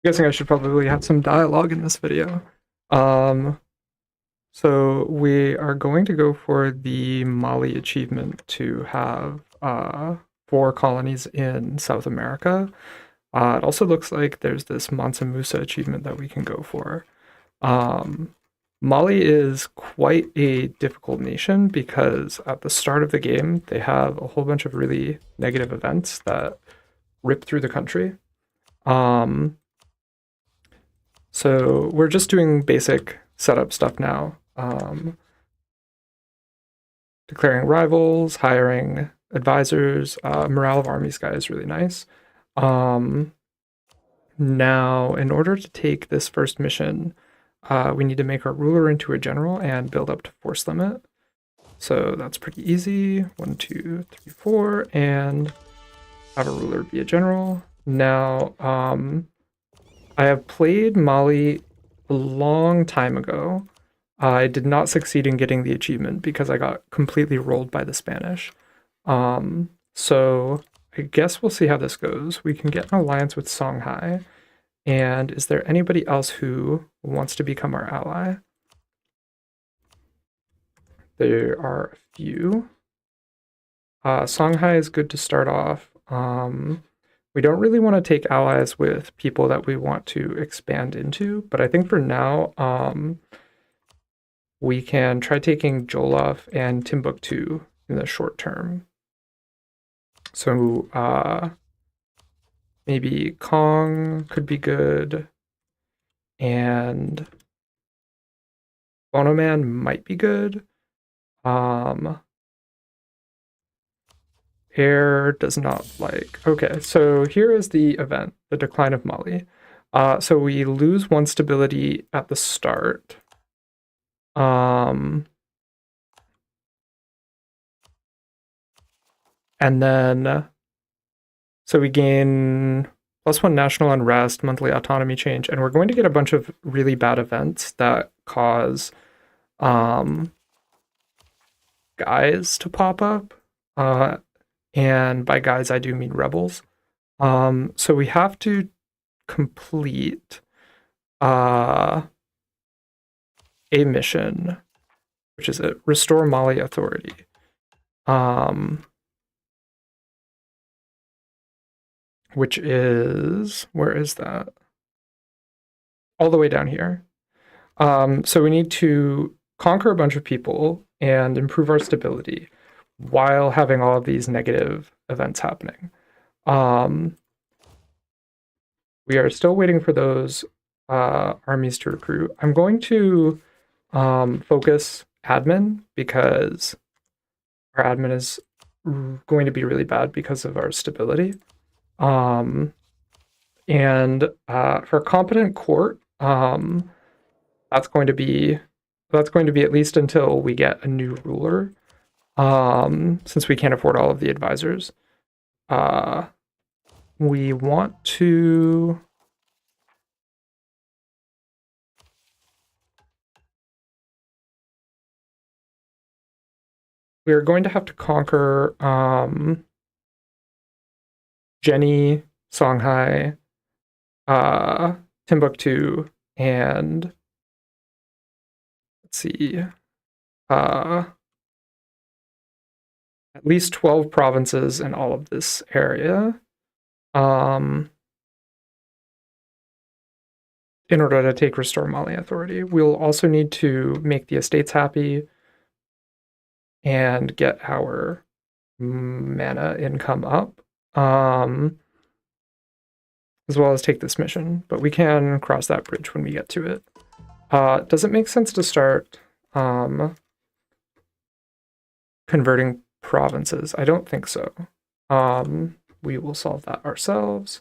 guessing I should probably have some dialogue in this video. Um, so we are going to go for the Mali achievement to have 4 colonies in South America. It also looks like there's this Mansa Musa achievement that we can go for. Um, Mali is quite a difficult nation because at the start of the game, they have a whole bunch of really negative events that rip through the country. Um, So we're just doing basic setup stuff now. Declaring rivals, hiring advisors. Morale of armies guy is really nice. Um, Now, in order to take this first mission, we need to make our ruler into a general and build up to force limit. So that's pretty easy. 1, 2, 3, 4, and have a ruler be a general. Now, I have played Mali a long time ago. I did not succeed in getting the achievement because I got completely rolled by the Spanish. So I guess we'll see how this goes. We can get an alliance with Songhai. And is there anybody else who wants to become our ally? There are a few. Songhai is good to start off. We don't really want to take allies with people that we want to expand into, but I think for now, we can try taking Jollof and Timbuktu in the short term. So maybe Kong could be good, and Bonoman might be good. Air does not like. Okay, so here is the event, the decline of Mali. So we lose 1 stability at the start. And then, so we gain +1 national unrest, monthly autonomy change, and we're going to get a bunch of really bad events that cause guys to pop up. And by guys, I do mean rebels. So we have to complete a mission, which is a restore Mali authority. Which is, where is that? All the way down here. So we need to conquer a bunch of people and improve our stability while having all of these negative events happening. We are still waiting for those armies to recruit. I'm going to focus admin because our admin is going to be really bad because of our stability. And for competent court, that's going to be at least until we get a new ruler. Since we can't afford all of the advisors, we want to. We are going to have to conquer Jenny, Songhai, Timbuktu, and let's see, at least 12 provinces in all of this area. In order to take Restore Mali Authority, we'll also need to make the estates happy and get our mana income up, as well as take this mission. But we can cross that bridge when we get to it. Does it make sense to start converting provinces? I don't think so. We will solve that ourselves.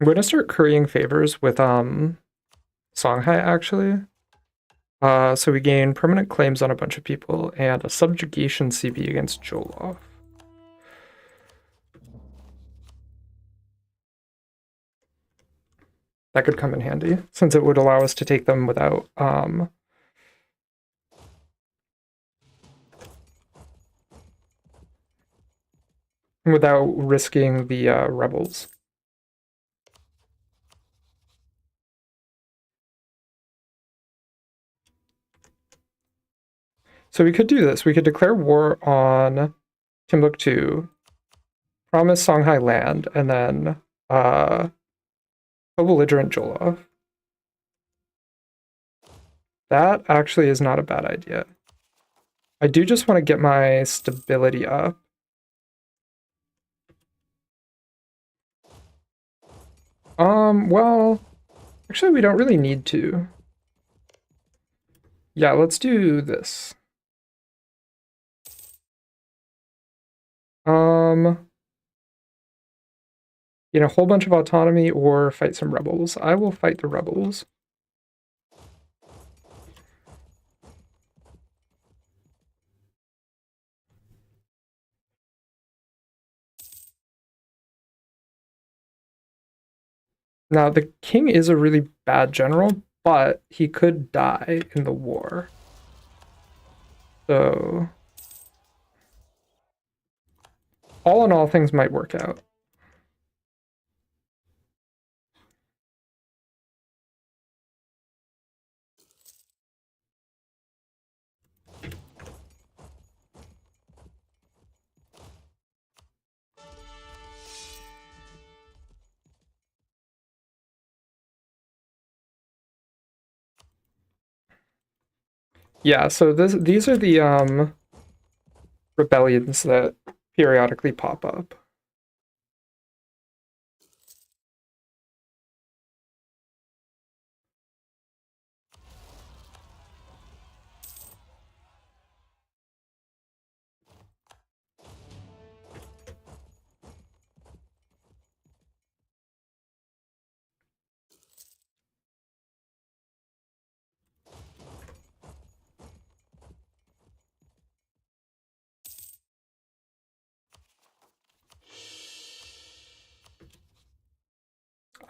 I'm going to start currying favors with Songhai actually. So we gain permanent claims on a bunch of people and a subjugation CB against Jolov. That could come in handy, since it would allow us to take them without risking the rebels. So we could do this. We could declare war on Timbuktu, promise Songhai land, and then co-belligerent Jolov. That actually is not a bad idea. I do just want to get my stability up. Well, actually we don't really need to. Yeah, let's do this. Get a whole bunch of autonomy or fight some rebels. I will fight the rebels. Now, the king is a really bad general, but he could die in the war. So, all in all, things might work out. Yeah, so these are the rebellions that periodically pop up.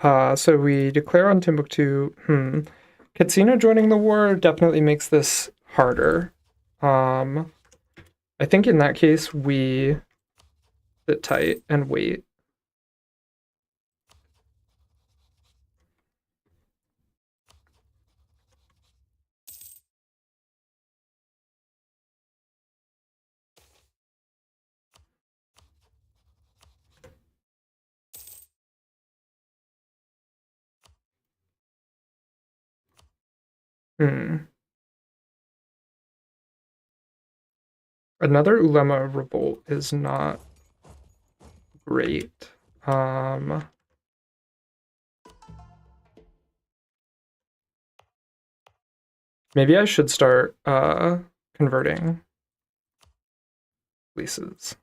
So we declare on Timbuktu. Katsina joining the war definitely makes this harder. I think in that case we sit tight and wait. Hmm. Another Ulema revolt is not great. Maybe I should start converting leases.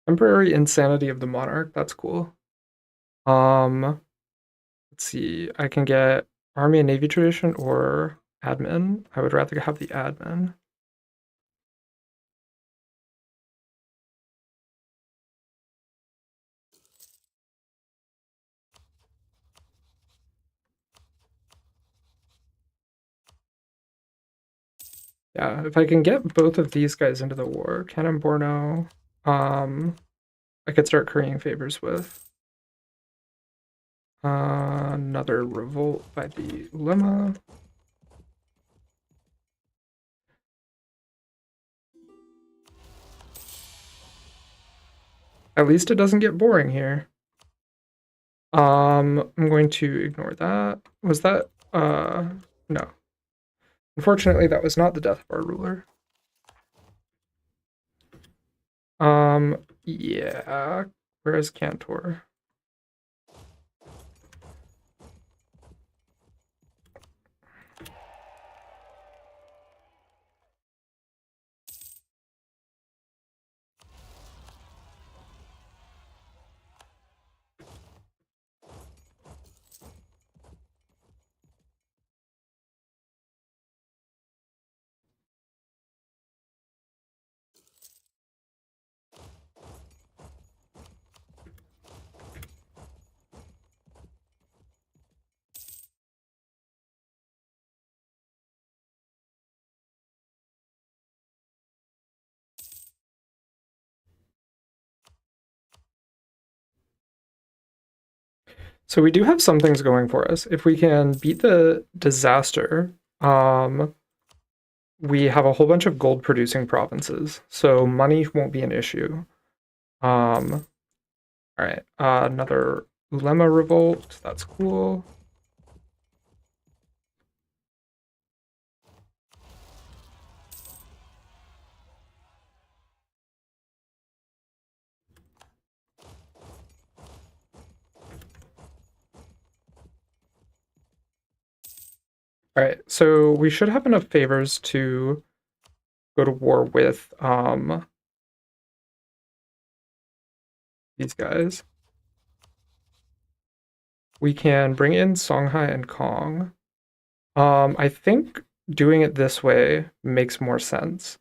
Temporary insanity of the monarch. That's cool. Um, let's see. I can get army and navy tradition or admin. I would rather have the admin. Yeah, if I can get both of these guys into the war, Cannon Borno, I could start currying favors with. Another revolt by the Ulema. At least it doesn't get boring here. I'm going to ignore that. Was that no. Unfortunately, that was not the death of our ruler. Yeah. Where is Cantor? So we do have some things going for us. If we can beat the disaster, we have a whole bunch of gold producing provinces, so money won't be an issue. All right, another Ulema revolt. That's cool. All right, so we should have enough favors to go to war with these guys. We can bring in Songhai and Kong. I think doing it this way makes more sense.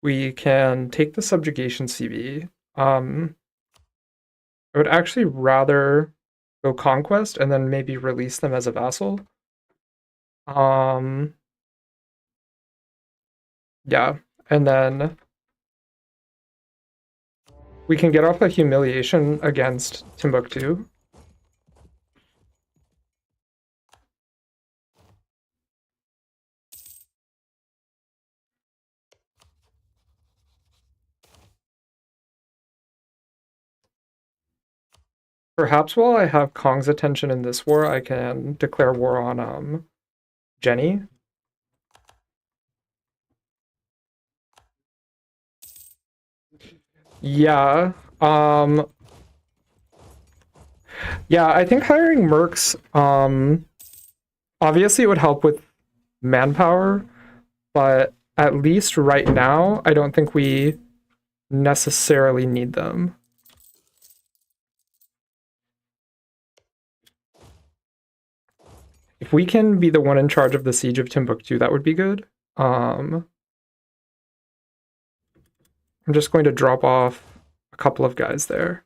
We can take the subjugation CB. I would actually rather go conquest and then maybe release them as a vassal. Um, yeah, and then we can get off a humiliation against Timbuktu. Perhaps while I have Kong's attention in this war, I can declare war on Jenny. Yeah. Yeah, I think hiring mercs, obviously it would help with manpower, but at least right now, I don't think we necessarily need them. If we can be the one in charge of the siege of Timbuktu, that would be good. I'm just going to drop off a couple of guys there.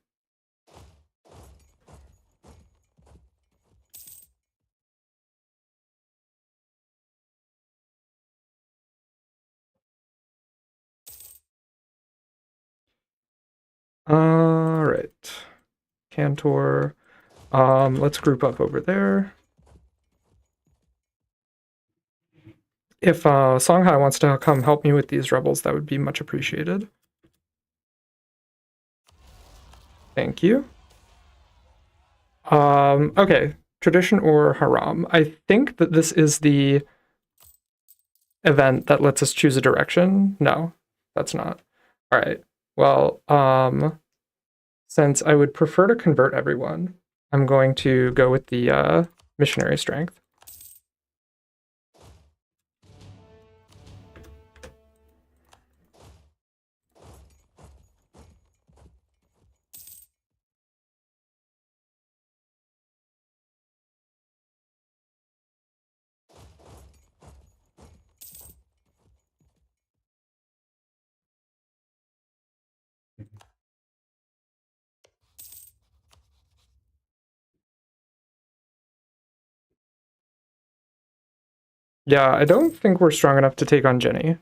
All right, Cantor. Let's group up over there. If Songhai wants to come help me with these rebels, that would be much appreciated. Thank you. Okay, tradition or haram. I think that this is the event that lets us choose a direction. No, that's not. All right. Well, since I would prefer to convert everyone, I'm going to go with the missionary strength. Yeah, I don't think we're strong enough to take on Jenny.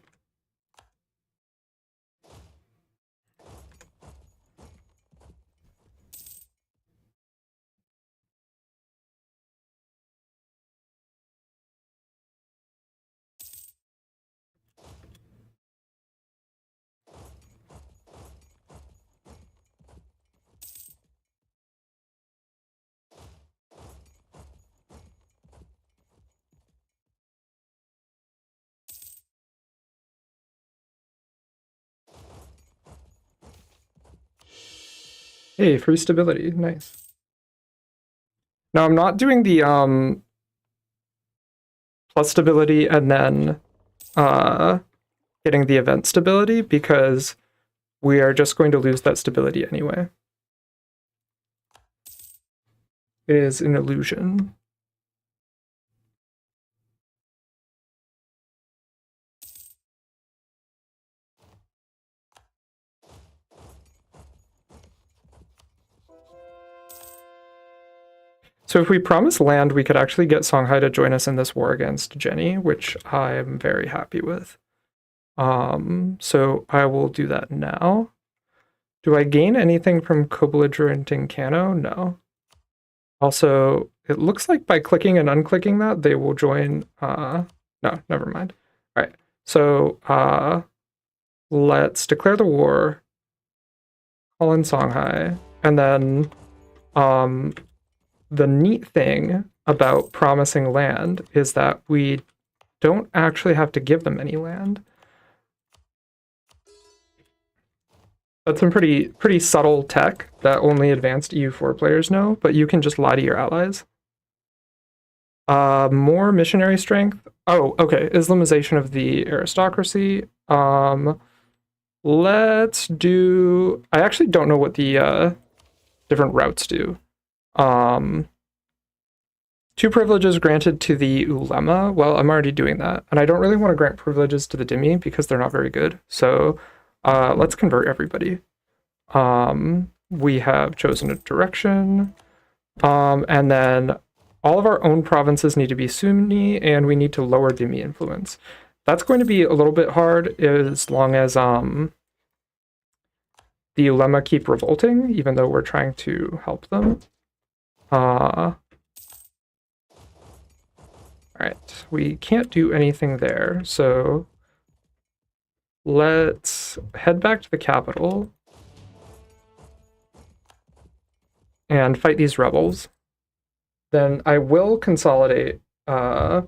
Hey, free stability, nice. Now I'm not doing the plus stability and then uh getting the event stability because we are just going to lose that stability anyway. It is an illusion. So if we promise land, we could actually get Songhai to join us in this war against Jenny, which I'm very happy with. So I will do that now. Do I gain anything from co-belligerenting Kano? No. Also, it looks like by clicking and unclicking that, they will join. No, never mind. All right. So let's declare the war, call in Songhai, and then the neat thing about promising land is that we don't actually have to give them any land. That's some pretty subtle tech that only advanced EU4 players know, but you can just lie to your allies. More missionary strength. Oh, okay. Islamization of the aristocracy. Let's do. I actually don't know what the different routes do. 2 privileges granted to the ulema. Well, I'm already doing that, and I don't really want to grant privileges to the dhimmi because they're not very good. So let's convert everybody. We have chosen a direction, and then all of our own provinces need to be Sunni, and we need to lower dhimmi influence. That's going to be a little bit hard as long as the ulema keep revolting, even though we're trying to help them. All right, we can't do anything there, so let's head back to the capital and fight these rebels. Then I will consolidate and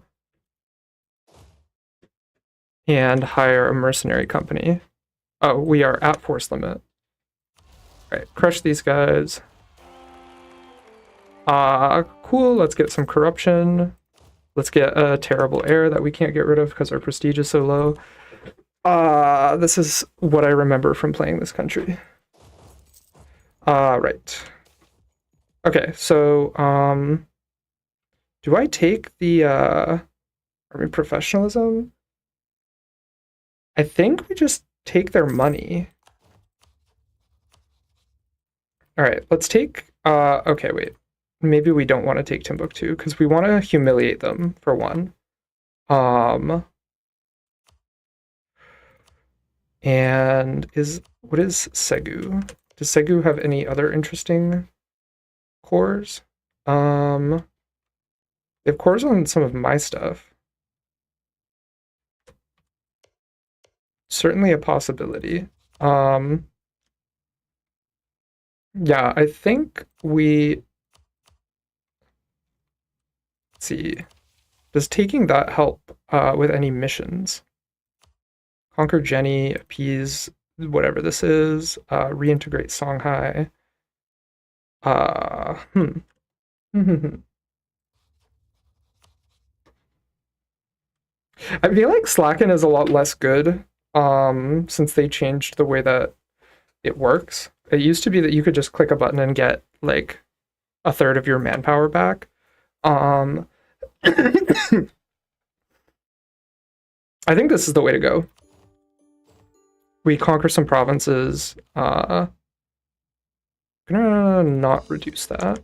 hire a mercenary company. Oh, we are at force limit. All right, crush these guys. Cool, let's get some corruption. Let's get a terrible heir that we can't get rid of because our prestige is so low. This is what I remember from playing this country. Right. Okay, so, do I take the, army professionalism? I think we just take their money. All right, let's take, okay, wait. Maybe we don't want to take Timbuktu because we want to humiliate them for one. And what is Segu? Does Segu have any other interesting cores? They have cores on some of my stuff. Certainly a possibility. Yeah, I think we see. Does taking that help with any missions? Conquer Jenny, appease whatever this is, reintegrate Songhai. I feel like Slacken is a lot less good since they changed the way that it works. It used to be that you could just click a button and get like a third of your manpower back. I think this is the way to go. We conquer some provinces. Gonna not reduce that.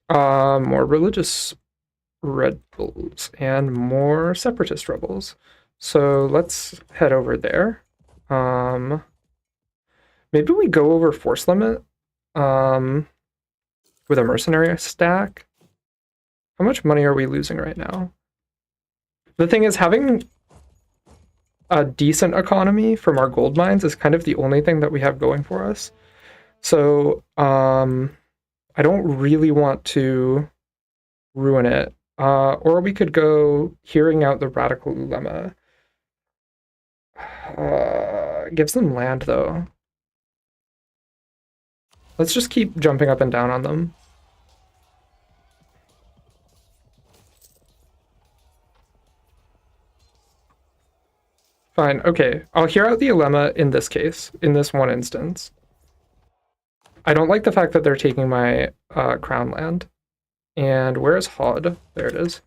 More religious rebels and more separatist rebels. So let's head over there. Maybe we go over force limit with a mercenary stack. How much money are we losing right now? The thing is, having a decent economy from our gold mines is kind of the only thing that we have going for us. So I don't really want to ruin it Or we could go hearing out the radical lemma. Gives them land, though. Let's just keep jumping up and down on them. Fine, okay. I'll hear out the lemma in this case, in this one instance. I don't like the fact that they're taking my crown land. And where is Hod? There it is.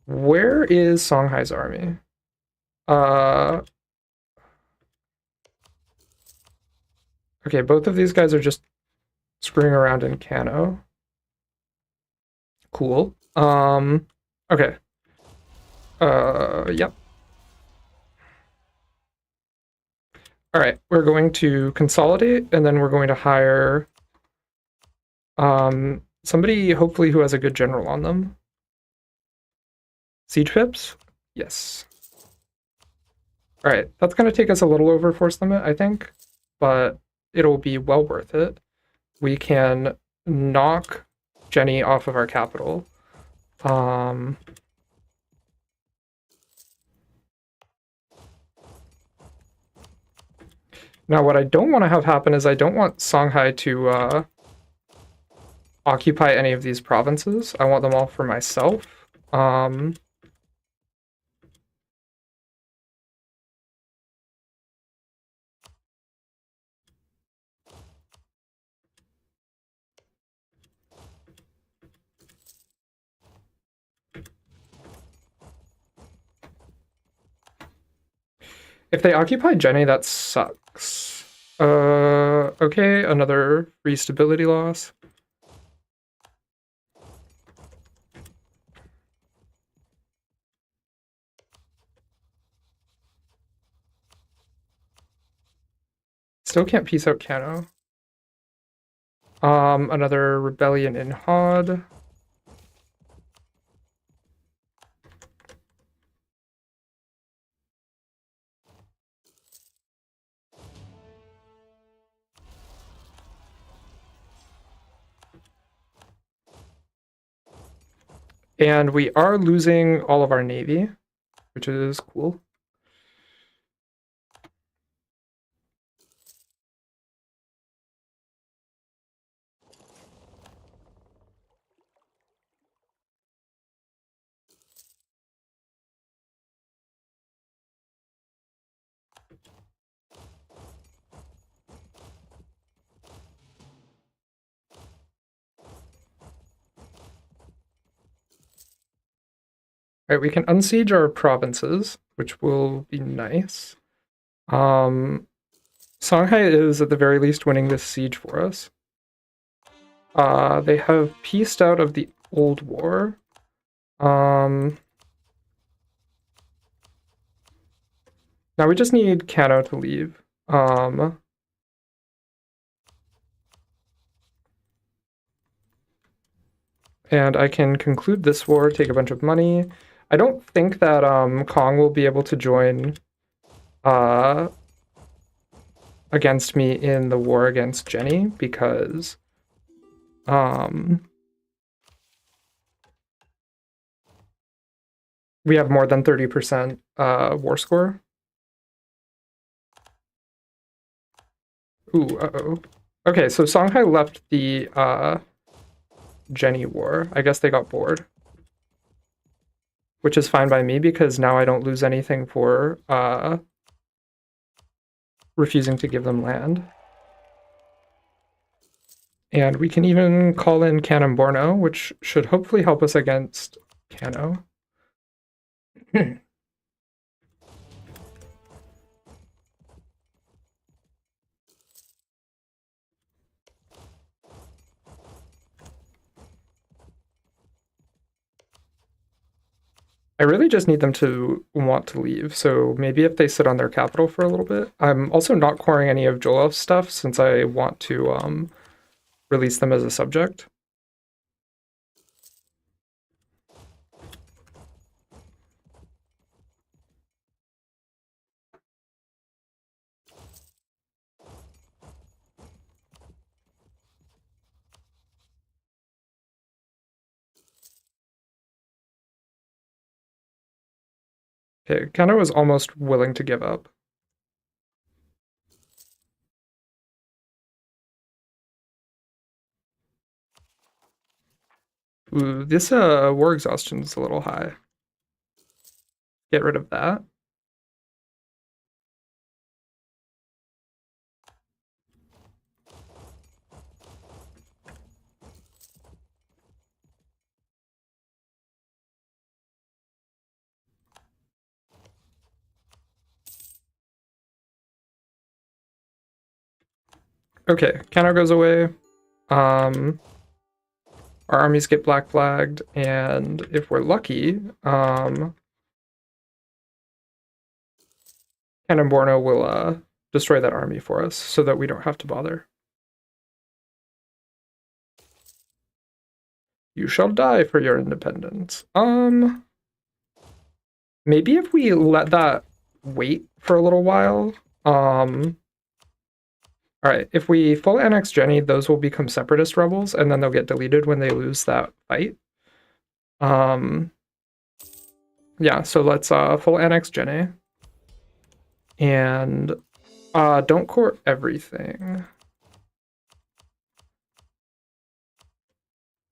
Where is Songhai's army? Okay, both of these guys are just screwing around in Kano. Cool. Okay. Yep. All right, we're going to consolidate, and then we're going to hire somebody hopefully who has a good general on them. Siege pips? Yes. All right, that's going to take us a little over force limit, I think, but it'll be well worth it. We can knock Jenny off of our capital. Now, what I don't want to have happen is I don't want Songhai to occupy any of these provinces. I want them all for myself. If they occupy Jenny, that sucks. Okay, another free stability loss. Still can't piece out Kano. Another rebellion in Hod. And we are losing all of our navy, which is cool. Right, we can unsiege our provinces, which will be nice. Songhai is at the very least winning this siege for us. They have pieced out of the old war. Now we just need Kano to leave. And I can conclude this war, take a bunch of money. I don't think that Kong will be able to join against me in the war against Jenny because we have more than 30% war score. Ooh, uh-oh. Okay, so Songhai left the Jenny war. I guess they got bored. Which is fine by me because now I don't lose anything for refusing to give them land. And we can even call in Cannon Borno, which should hopefully help us against Kano. I really just need them to want to leave, so maybe if they sit on their capital for a little bit. I'm also not coring any of Jolof's stuff since I want to release them as a subject. Okay, Kenna was almost willing to give up. Ooh, this war exhaustion is a little high. Get rid of that. Okay, counter goes away. Our armies get black flagged, and if we're lucky, Cannonborno will destroy that army for us so that we don't have to bother. You shall die for your independence. Maybe if we let that wait for a little while. All right, if we full annex Jenny, those will become separatist rebels, and then they'll get deleted when they lose that fight. Yeah, so let's full annex Jenny. And don't core everything.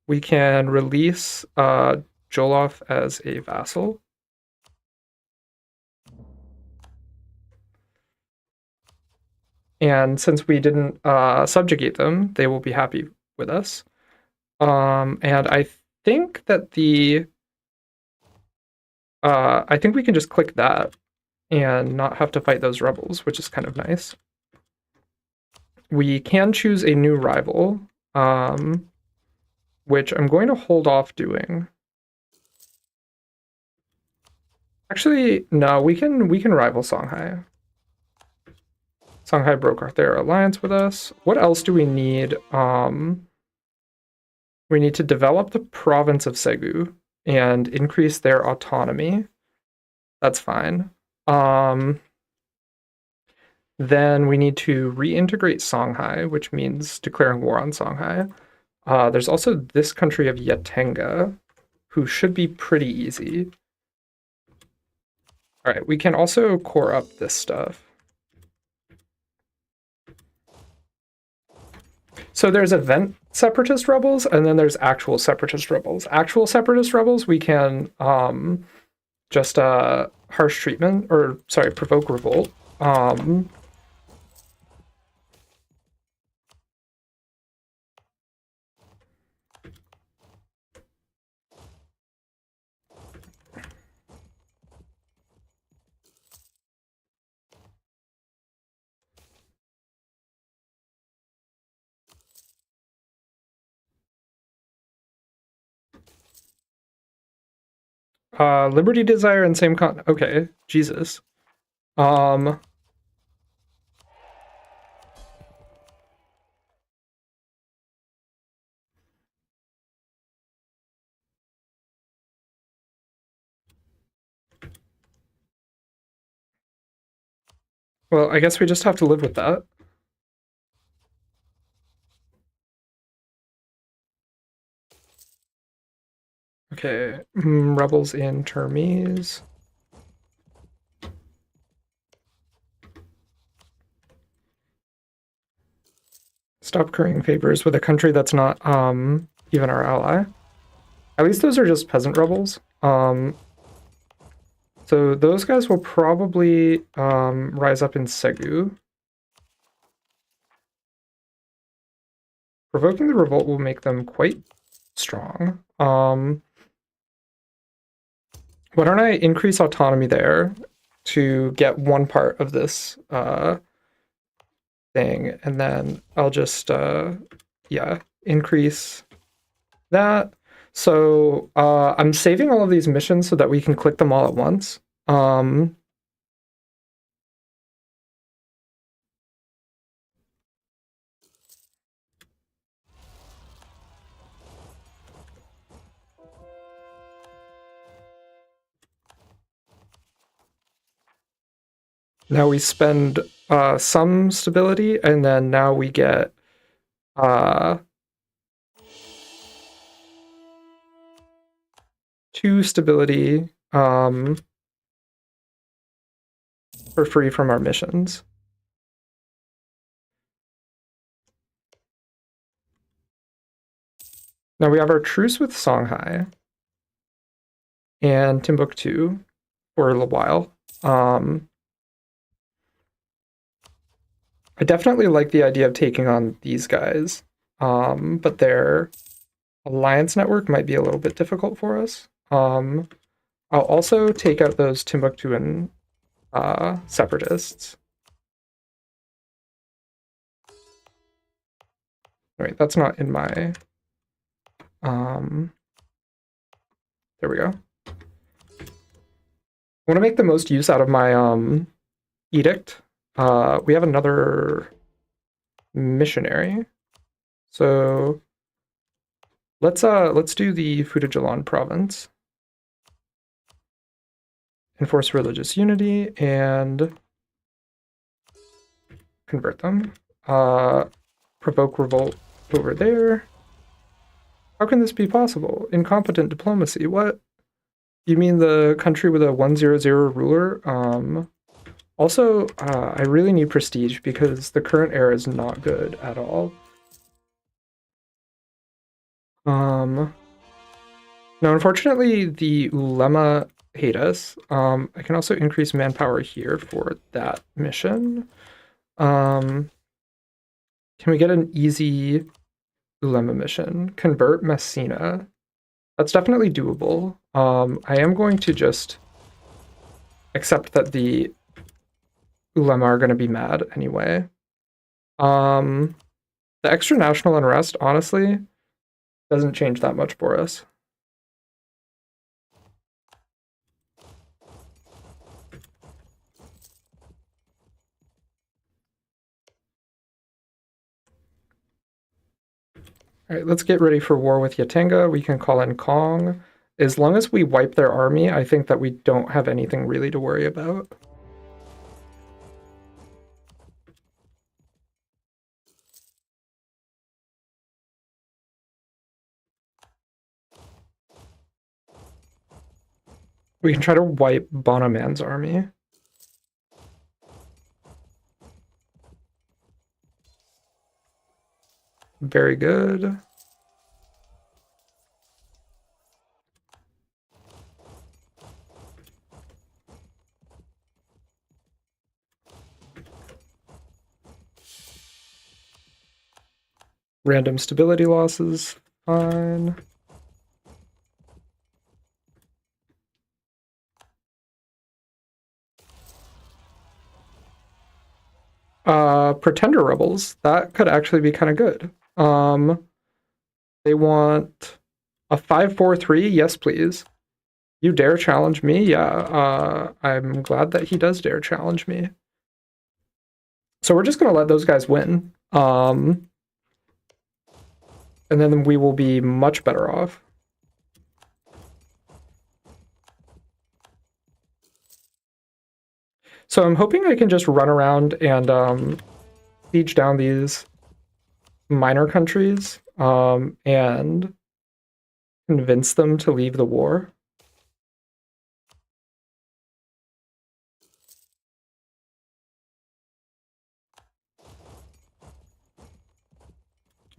We can release Joloff as a vassal. And since we didn't subjugate them, they will be happy with us. And I think that I think we can just click that and not have to fight those rebels, which is kind of nice. We can choose a new rival, which I'm going to hold off doing. Actually, no, we can rival Songhai. Songhai broke their alliance with us. What else do we need? We need to develop the province of Segu and increase their autonomy. That's fine. Then we need to reintegrate Songhai, which means declaring war on Songhai. There's also this country of Yatenga, who should be pretty easy. All right, we can also core up this stuff. So there's event separatist rebels, and then there's actual separatist rebels. Actual separatist rebels, we can just harsh treatment, or sorry, provoke revolt. Liberty Desire and same con. Okay, Jesus. Well, I guess we just have to live with that. Okay, rebels in Termes. Stop currying favors with a country that's not even our ally. At least those are just peasant rebels. So those guys will probably rise up in Segu. Provoking the revolt will make them quite strong. Why don't I increase autonomy there to get one part of this thing, and then I'll just yeah, increase that. So I'm saving all of these missions so that we can click them all at once. Now we spend some stability, and then now we get uh, 2 stability. for free from our missions. Now we have our truce with Songhai and Timbuktu for a little while. I definitely like the idea of taking on these guys, but their alliance network might be a little bit difficult for us. I'll also take out those Timbuktuan separatists. All right, that's not in my. There we go. I want to make the most use out of my edict. We have another missionary, so let's do the Fujijilan province. Enforce religious unity and convert them. Provoke revolt over there. How can this be possible? Incompetent diplomacy. What? You mean the country with a 100 ruler? Also, I really need prestige because the current era is not good at all. Now, unfortunately, the Ulema hate us. I can also increase manpower here for that mission. Can we get an easy Ulema mission? Convert Messina. That's definitely doable. I am going to just accept that the Ulema are going to be mad anyway. The extra national unrest, honestly, doesn't change that much for us. All right, let's get ready for war with Yatenga. We can call in Kong. As long as we wipe their army, I think that we don't have anything really to worry about. We can try to wipe Bonaman's army. Very good. Random stability losses, fine. Pretender rebels, that could actually be kind of good. They want a 5-4-3, yes please. You dare challenge me? Yeah, I'm glad that he does dare challenge me. So we're just gonna let those guys win. And then we will be much better off. So I'm hoping I can just run around and siege down these minor countries and convince them to leave the war.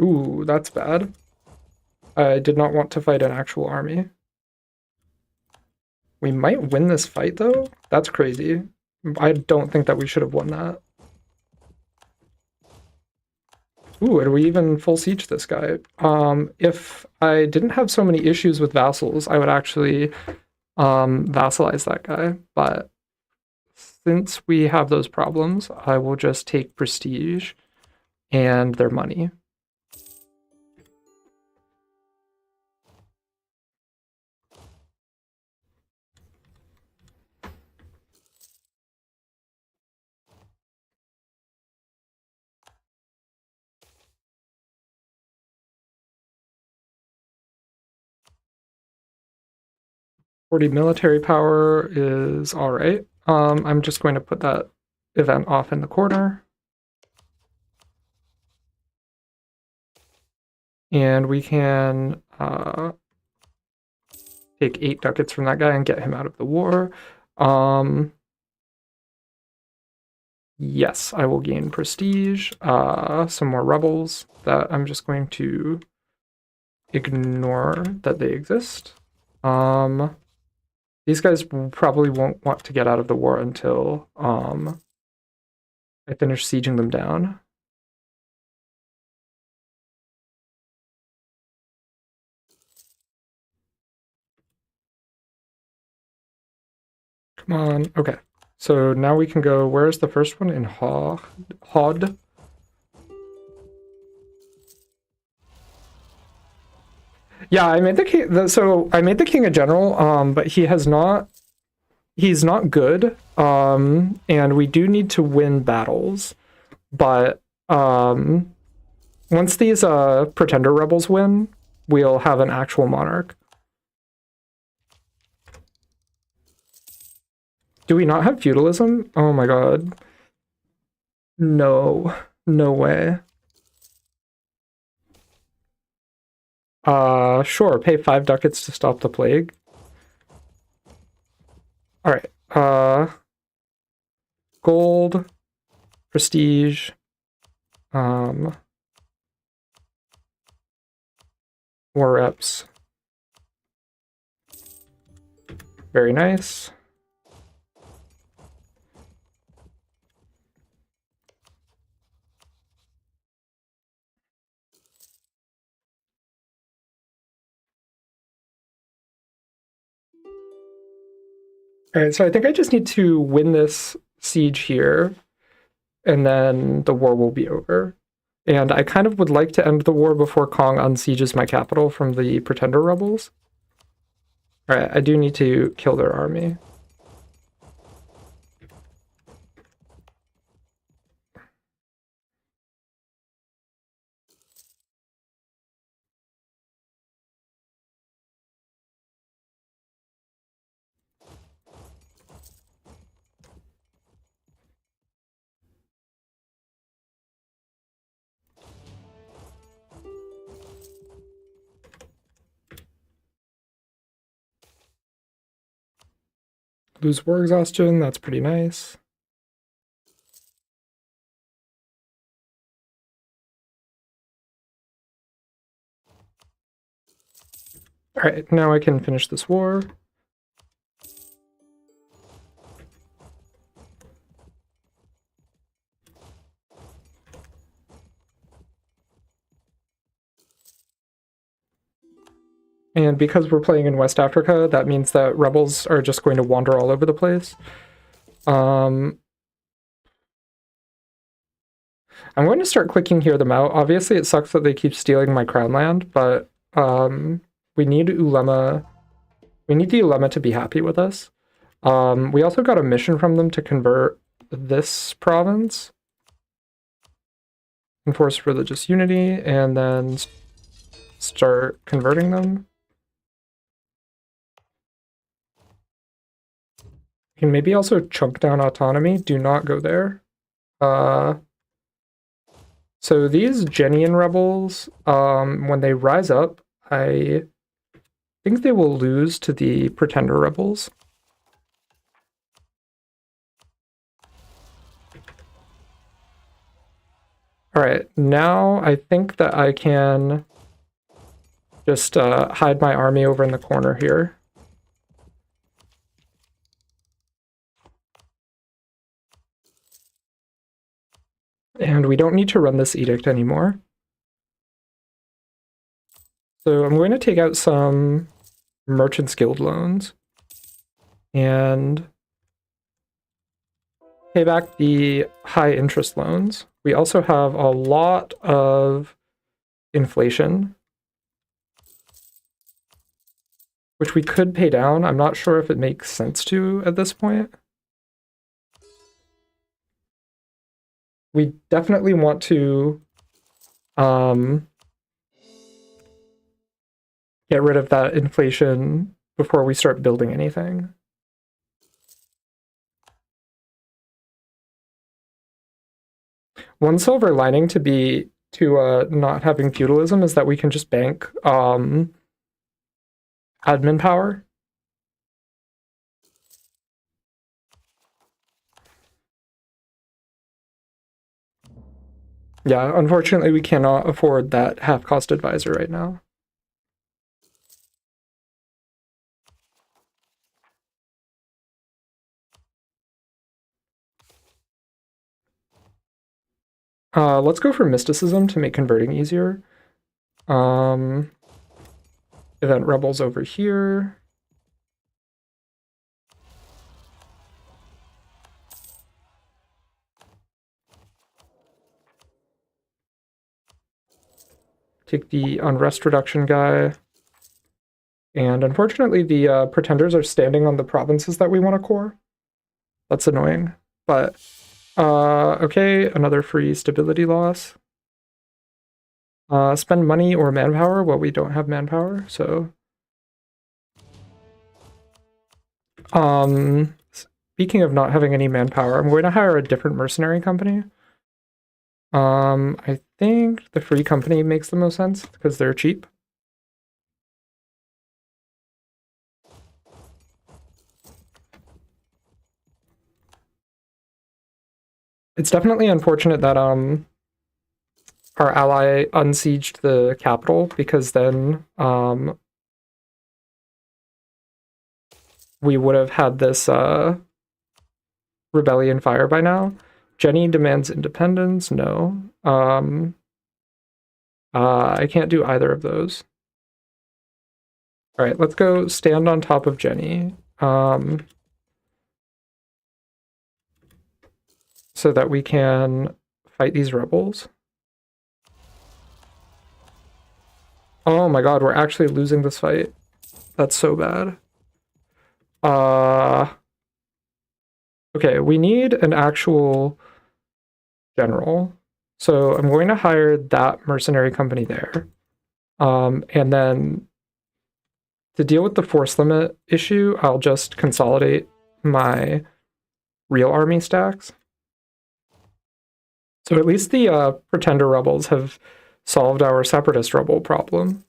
Ooh, that's bad. I did not want to fight an actual army. We might win this fight, though. That's crazy. I don't think that we should have won that. Ooh, did we even full siege this guy? If I didn't have so many issues with vassals, I would actually vassalize that guy. But since we have those problems, I will just take prestige and their money. .40 military power is all right. I'm just going to put that event off in the corner. And we can take 8 ducats from that guy and get him out of the war. Yes, I will gain prestige, some more rebels that I'm just going to ignore that they exist. These guys probably won't want to get out of the war until I finish sieging them down. Come on. Okay. So now we can go. Where's the first one? In Hod. Yeah, I made the king. So I made the king a general, but he's not good. And we do need to win battles. But once these pretender rebels win, we'll have an actual monarch. Do we not have feudalism? Oh my god. No. No way. Sure, pay 5 ducats to stop the plague. Alright. Gold, prestige, war reps. Very nice. Alright, so I think I just need to win this siege here, and then the war will be over. And I kind of would like to end the war before Kong unsieges my capital from the pretender rebels. Alright, I do need to kill their army. Lose war exhaustion, that's pretty nice. Alright, now I can finish this war. And because we're playing in West Africa, that means that rebels are just going to wander all over the place. I'm going to start clicking hear them out. Obviously, it sucks that they keep stealing my crown land, but we need Ulema. We need the Ulema to be happy with us. We also got a mission from them to convert this province. Enforce religious unity, and then start converting them. You can maybe also chunk down autonomy. Do not go there. So these Genian rebels, when they rise up, I think they will lose to the Pretender rebels. Alright, now I think that I can just hide my army over in the corner here. And we don't need to run this edict anymore. So I'm going to take out some Merchants Guild loans and pay back the high interest loans. We also have a lot of inflation, which we could pay down. I'm not sure if it makes sense to at this point. We definitely want to get rid of that inflation before we start building anything. One silver lining to not having feudalism is that we can just bank admin power. Yeah, unfortunately, we cannot afford that half-cost advisor right now. Let's go for mysticism to make converting easier. Event rebels over here. Take the unrest reduction guy. And unfortunately, the pretenders are standing on the provinces that we want to core. That's annoying. But, okay, another free stability loss. Spend money or manpower. Well, we don't have manpower, so... Speaking of not having any manpower, I'm going to hire a different mercenary company. I think the free company makes the most sense because they're cheap. It's definitely unfortunate that our ally unsieged the capital, because then we would have had this rebellion fire by now. Jenny demands independence. No. I can't do either of those. All right, let's go stand on top of Jenny. So that we can fight these rebels. Oh my god, we're actually losing this fight. That's so bad. Okay, we need an actual general. So I'm going to hire that mercenary company there. And then to deal with the force limit issue, I'll just consolidate my real army stacks. So at least the pretender rebels have solved our separatist rebel problem.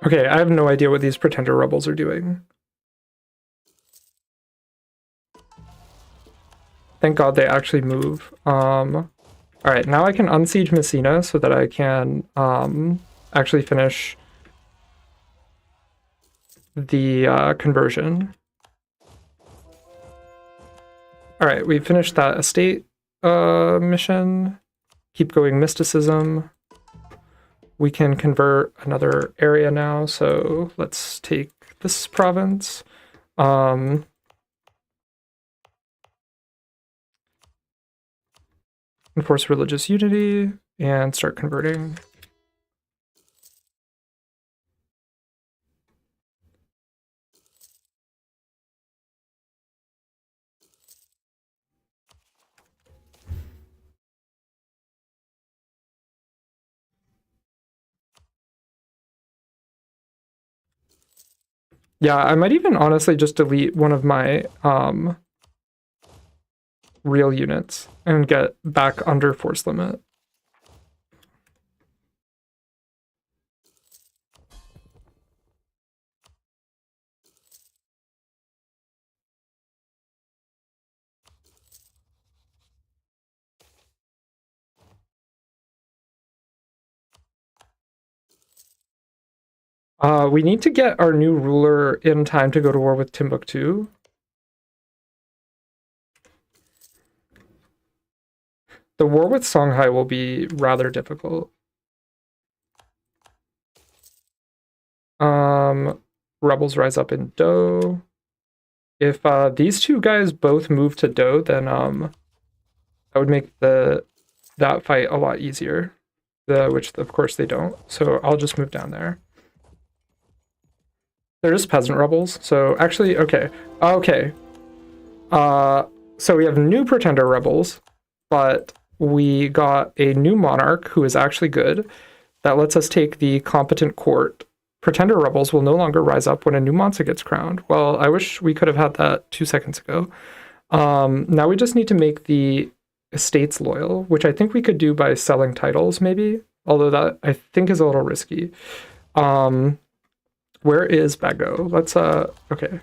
Okay, I have no idea what these pretender rebels are doing. Thank God they actually move. All right, now I can unsiege Messina so that I can actually finish the conversion. All right, we finished that estate mission. Keep going mysticism. We can convert another area now, so let's take this province. Enforce religious unity and start converting. Yeah, I might even honestly just delete one of my real units and get back under force limit. We need to get our new ruler in time to go to war with Timbuktu. The war with Songhai will be rather difficult. Rebels rise up in Do. If these two guys both move to Do, then that would make that fight a lot easier. Which of course they don't. So I'll just move down there. They're just peasant rebels. So actually, okay. Okay. so we have new pretender rebels, but we got a new monarch who is actually good. That lets us take the competent court. Pretender rebels will no longer rise up when a new monster gets crowned. Well, I wish we could have had that 2 seconds ago. Now we just need to make the estates loyal, which I think we could do by selling titles, maybe. Although that I think is a little risky. Where is Bago? Let's okay.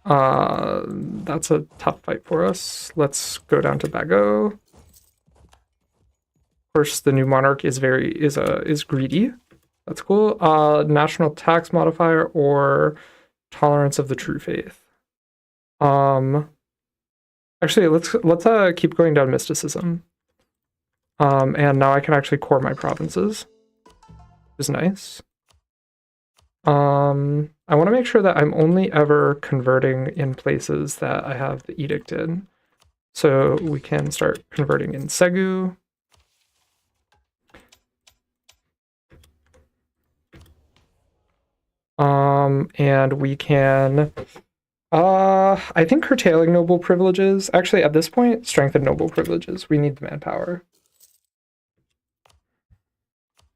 That's a tough fight for us. Let's go down to Bago. Of course, the new monarch is greedy. That's cool. National tax modifier or tolerance of the true faith. Actually, let's keep going down mysticism. And now I can actually core my provinces, which is nice. I want to make sure that I'm only ever converting in places that I have the edict in. So we can start converting in Segu. And we can, I think curtailing noble privileges. Actually, at this point, strengthen noble privileges. We need the manpower.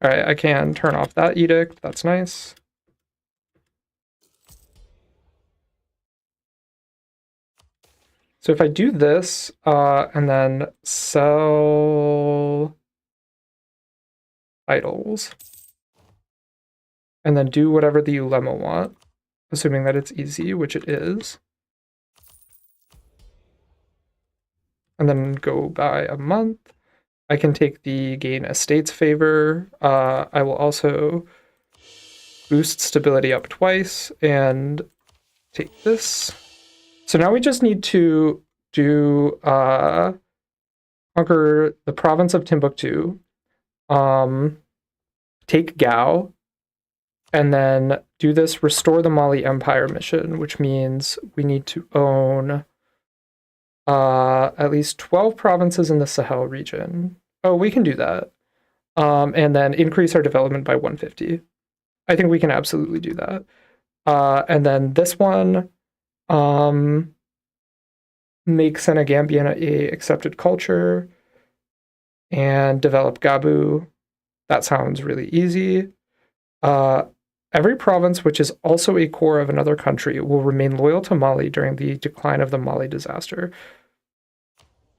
All right, I can turn off that edict. That's nice. So if I do this, and then sell titles, and then do whatever the ulemma want, assuming that it's easy, which it is, and then go by a month, I can take the gain estates favor. I will also boost stability up twice and take this. So now we just need to do conquer the province of Timbuktu, take Gao, and then do this restore the Mali Empire mission, which means we need to own at least 12 provinces in the Sahel region. Oh, we can do that. And then increase our development by 150. I think we can absolutely do that. And then this one, make Senegambian a accepted culture and develop Gabu. That sounds really easy. Every province which is also a core of another country will remain loyal to Mali during the decline of the Mali disaster.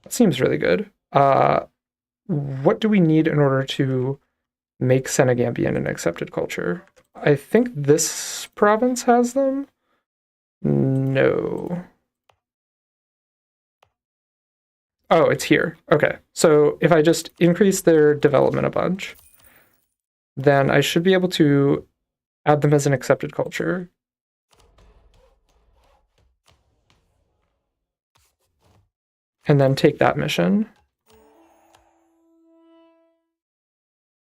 That seems really good. What do we need in order to make Senegambian an accepted culture? I think this province has them. No. Oh, it's here. Okay. So if I just increase their development a bunch, then I should be able to add them as an accepted culture. And then take that mission.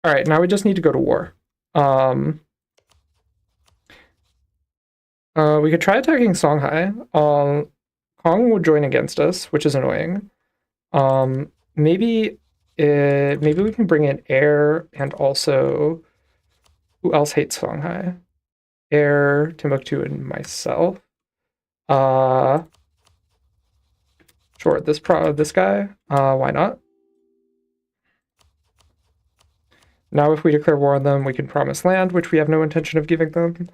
All right, now we just need to go to war. We could try attacking Songhai. Kong would join against us, which is annoying. Maybe we can bring in Air and also who else hates Songhai? Air, Timbuktu, and myself. Sure, this guy. Why not? Now, if we declare war on them, we can promise land, which we have no intention of giving them.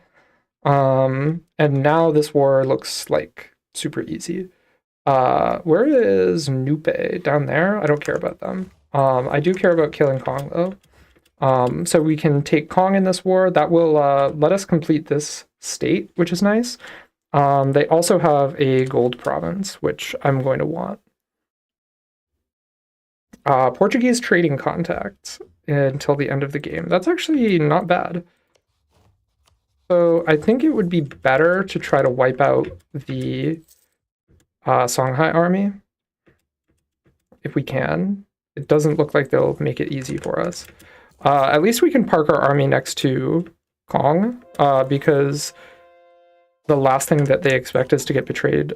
And now this war looks like super easy. Where is Nupe? Down there? I don't care about them. I do care about killing Kong, though. So we can take Kong in this war. That will let us complete this state, which is nice. They also have a gold province, which I'm going to want. Portuguese trading contacts until the end of the game. That's actually not bad. So I think it would be better to try to wipe out the Songhai army if we can. It doesn't look like they'll make it easy for us. At least we can park our army next to Kong, because the last thing that they expect is to get betrayed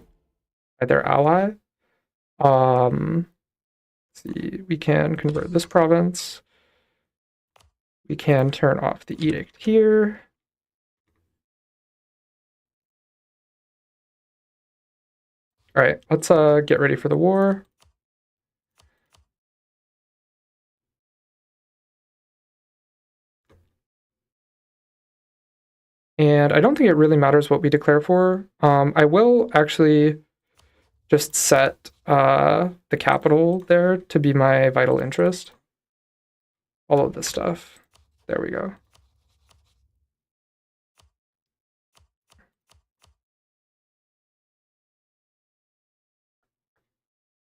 by their ally. Let's see, we can convert this province. We can turn off the edict here. All right, let's get ready for the war. And I don't think it really matters what we declare for. I will actually just set the capital there to be my vital interest. All of this stuff. There we go.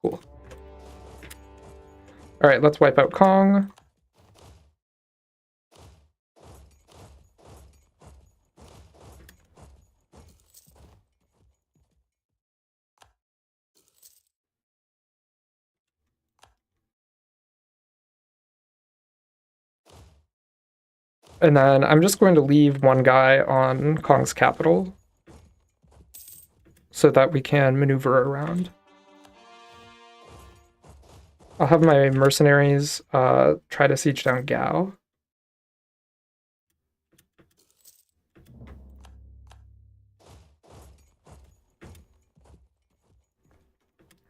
Cool. All right, let's wipe out Kong. And then I'm just going to leave one guy on Kong's capital so that we can maneuver around. I'll have my mercenaries try to siege down Gao.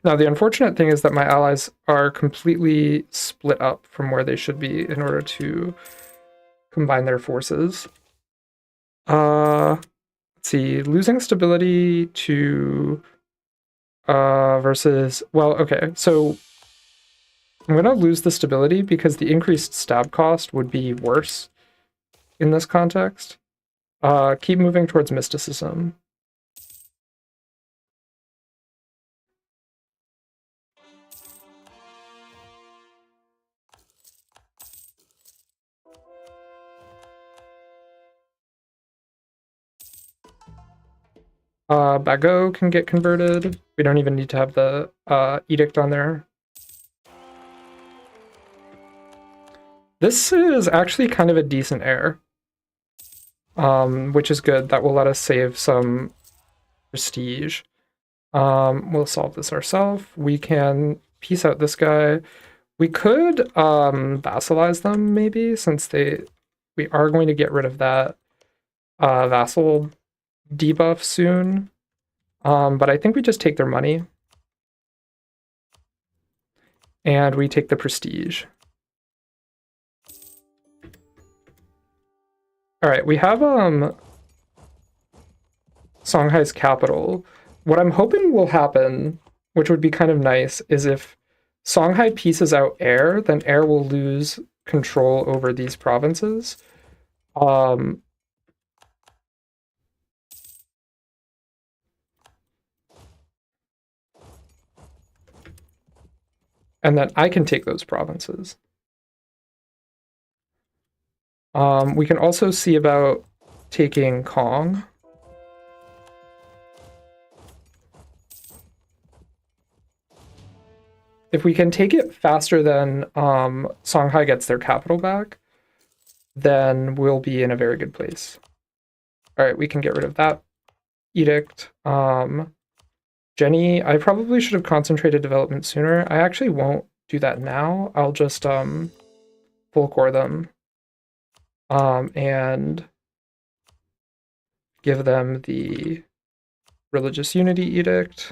Now, the unfortunate thing is that my allies are completely split up from where they should be in order to combine their forces. Let's see, losing stability to versus, well, okay, so I'm gonna lose the stability because the increased stab cost would be worse in this context. Keep moving towards mysticism. Bago can get converted. We don't even need to have the edict on there. This is actually kind of a decent heir, which is good. That will let us save some prestige. We'll solve this ourselves. We can piece out this guy. We could vassalize them maybe, since we are going to get rid of that vassal debuff soon. But I think we just take their money and we take the prestige. All right, we have Songhai's capital. What I'm hoping will happen, which would be kind of nice, is if Songhai pieces out Air, then Air will lose control over these provinces. Um, and then I can take those provinces. We can also see about taking Kong. If we can take it faster than Songhai gets their capital back, then we'll be in a very good place. All right, we can get rid of that edict. Jenny, I probably should have concentrated development sooner. I actually won't do that now. I'll just full core them and give them the religious unity edict.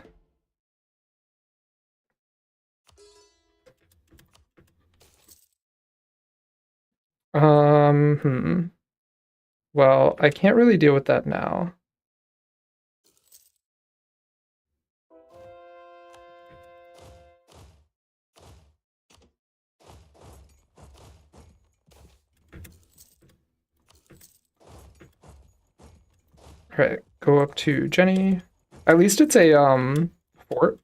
Well, I can't really deal with that now. All right, go up to Jenny. At least it's a fort.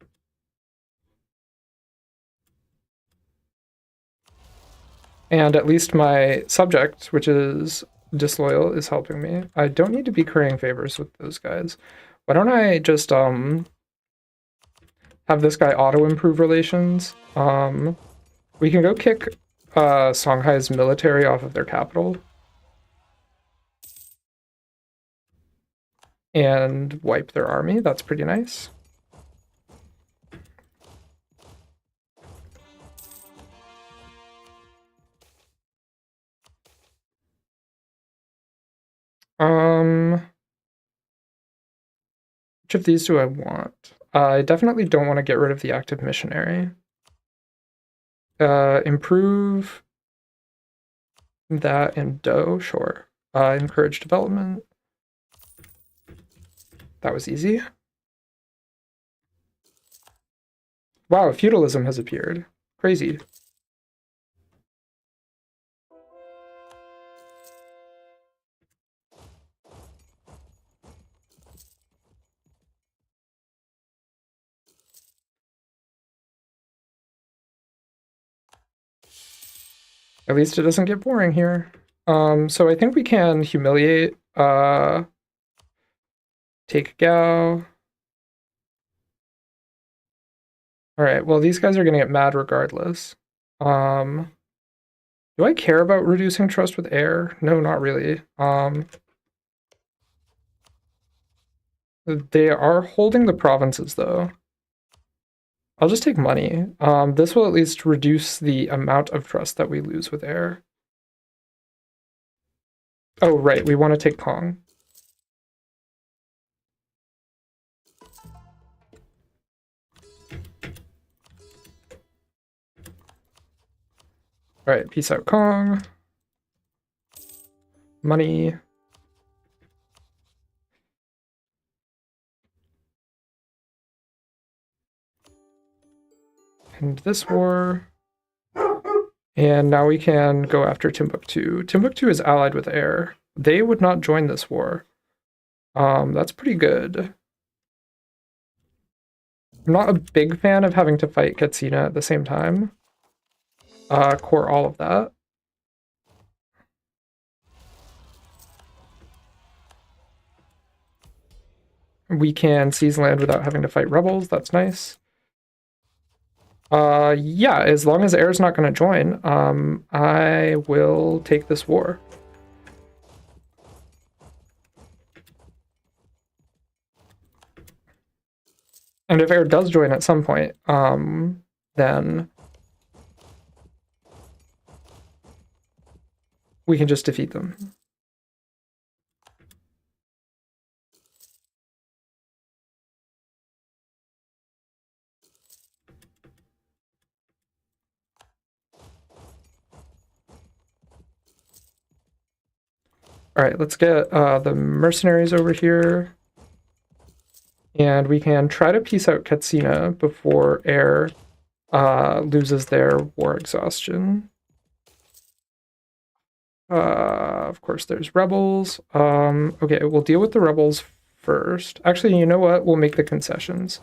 And at least my subject, which is disloyal, is helping me. I don't need to be currying favors with those guys. Why don't I just have this guy auto improve relations? We can go kick Songhai's military off of their capital and wipe their army. That's pretty nice. Which of these do I want? I definitely don't want to get rid of the active missionary. Improve that and dough, sure. Encourage development. That was easy. Wow, feudalism has appeared. Crazy. At least it doesn't get boring here. So I think we can humiliate, take Gao. All right, well, these guys are gonna get mad regardless. Do I care about reducing trust with air? No, not really. They are holding the provinces though. I'll just take money. This will at least reduce the amount of trust that we lose with air. Oh, right, we want to take Kong. All right, peace out, Kong. Money. End this war. And now we can go after Timbuktu. Timbuktu is allied with air. They would not join this war. That's pretty good. I'm not a big fan of having to fight Katsina at the same time. Core all of that. We can seize land without having to fight rebels. That's nice. Yeah, as long as air's not going to join, I will take this war. And if air does join at some point, then we can just defeat them. All right, let's get the mercenaries over here. And we can try to piece out Katsina before air loses their war exhaustion. Of course, there's rebels. Okay, we'll deal with the rebels first. Actually, you know what? We'll make the concessions.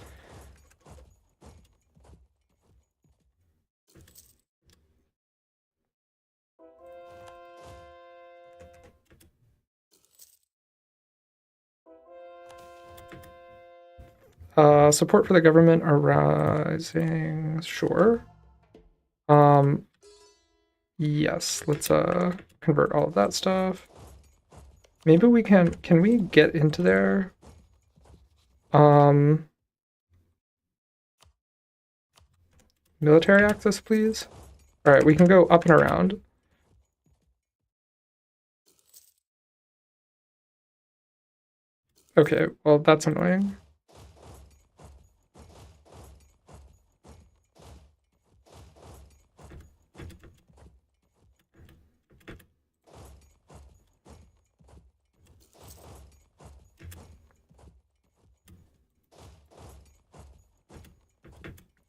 Support for the government arising, sure. Yes, let's convert all of that stuff. Maybe we can we get into there? Military access, please. All right, we can go up and around. Okay, well, that's annoying.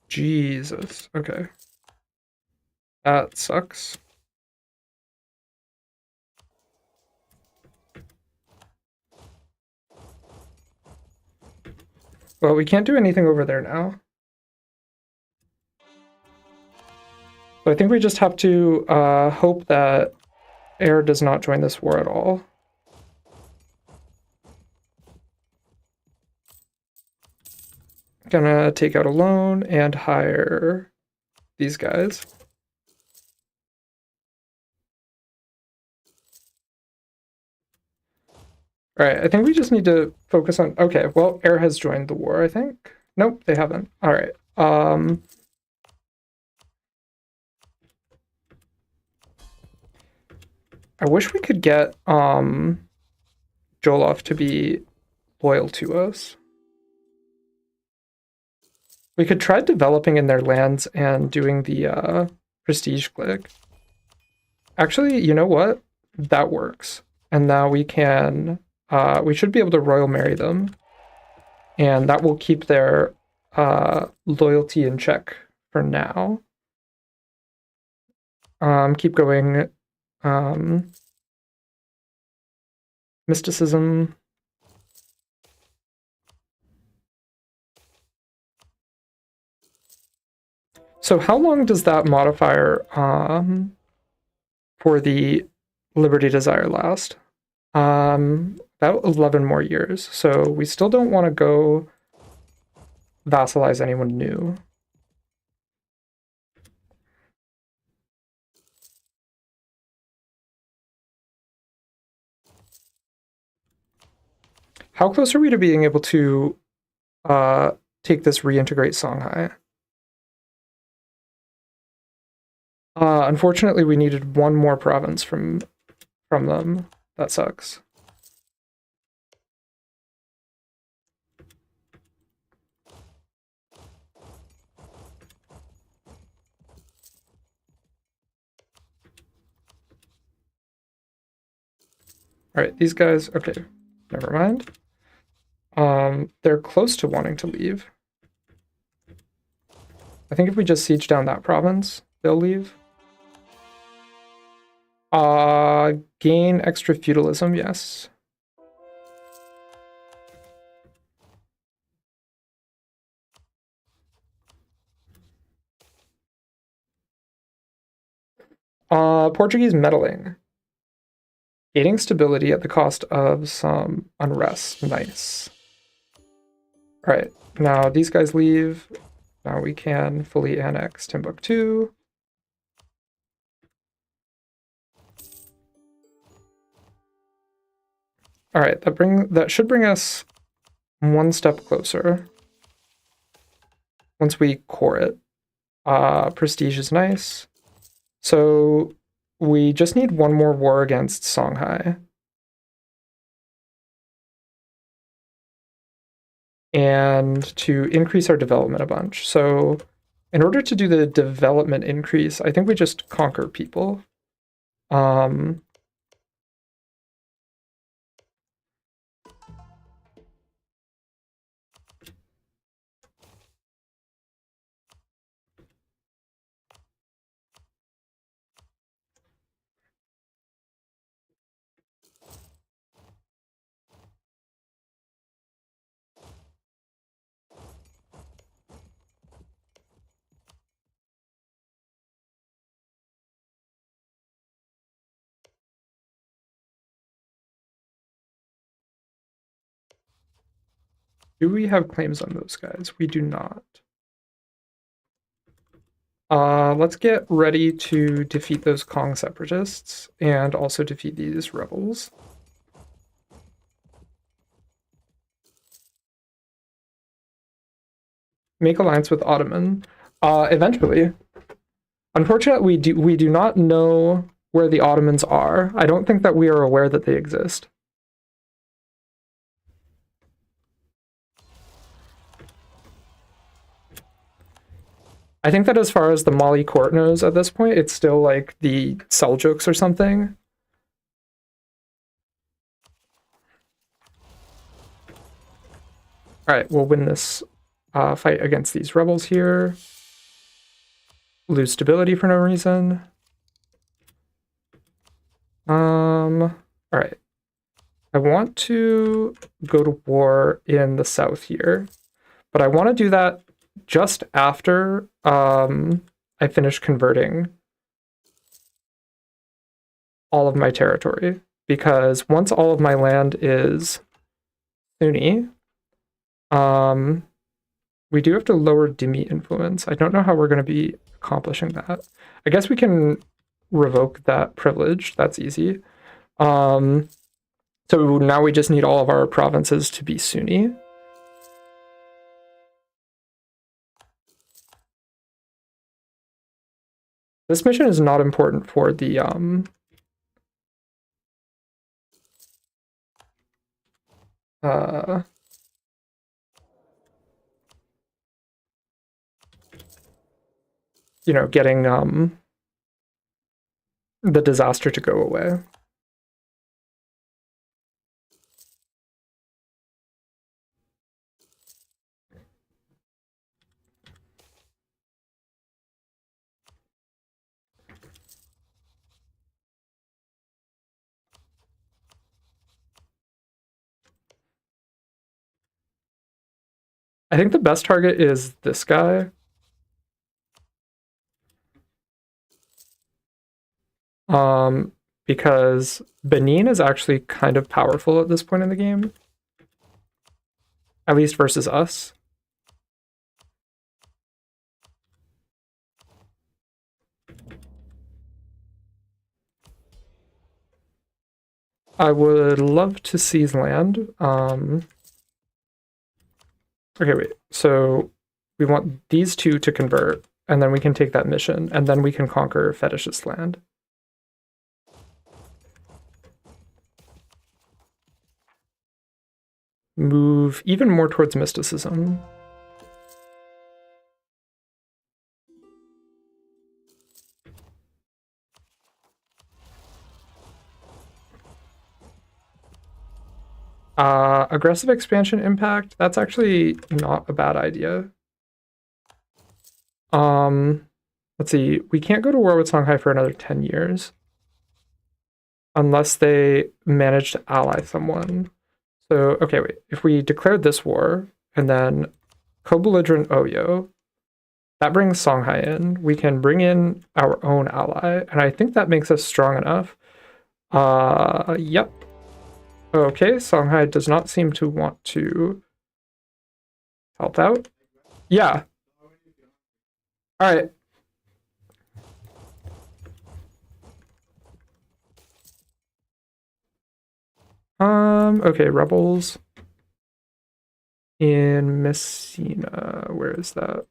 Jesus, okay. That sucks. Well, we can't do anything over there now. So I think we just have to hope that air does not join this war at all. Gonna take out a loan and hire these guys. All right, I think we just need to focus on. Okay, well, air has joined the war, I think. Nope, they haven't. All right. I wish we could get Jolov to be loyal to us. We could try developing in their lands and doing the prestige click. Actually, you know what? That works. And now we can, we should be able to royal marry them. And that will keep their loyalty in check for now. Keep going. Mysticism. So how long does that modifier for the Liberty Desire last? About 11 more years. So we still don't want to go vassalize anyone new. How close are we to being able to take this reintegrate Songhai? Unfortunately, we needed one more province from them. That sucks. All right, these guys. Okay, never mind. They're close to wanting to leave. I think if we just siege down that province, they'll leave. Gain extra feudalism, yes. Portuguese meddling. Gaining stability at the cost of some unrest. Nice. All right, now these guys leave. Now we can fully annex Timbuktu. All right, that should bring us one step closer. Once we core it, prestige is nice. So we just need one more war against Songhai. And to increase our development a bunch. So in order to do the development increase, I think we just conquer people. Do we have claims on those guys? We do not. Let's get ready to defeat those Kong separatists and also defeat these rebels. Make alliance with Ottoman. Eventually. Unfortunately, we do not know where the Ottomans are. I don't think that we are aware that they exist. I think that as far as the Mali court knows at this point, it's still like the Seljuks or something. All right, we'll win this fight against these rebels here. Lose stability for no reason. All right. I want to go to war in the south here, but I want to do that just after I finish converting all of my territory, because once all of my land is Sunni, we do have to lower Dhimmi influence. I don't know how we're going to be accomplishing that. I guess we can revoke that privilege. That's easy. So now we just need all of our provinces to be Sunni. This mission is not important for the getting the disaster to go away. I think the best target is this guy. Um, because Benin is actually kind of powerful at this point in the game, at least versus us. I would love to seize land. Okay, wait. So we want these two to convert, and then we can take that mission, and then we can conquer Fetishist land. Move even more towards mysticism. Aggressive expansion impact, that's actually not a bad idea. Let's see, we can't go to war with Songhai for another 10 years. Unless they manage to ally someone. So, okay, wait. If we declared this war, and then co-belligerent Oyo, that brings Songhai in. We can bring in our own ally, and I think that makes us strong enough. Yep. Okay, Songhai does not seem to want to help out. Yeah. All right. Okay, rebels in Messina. Where is that?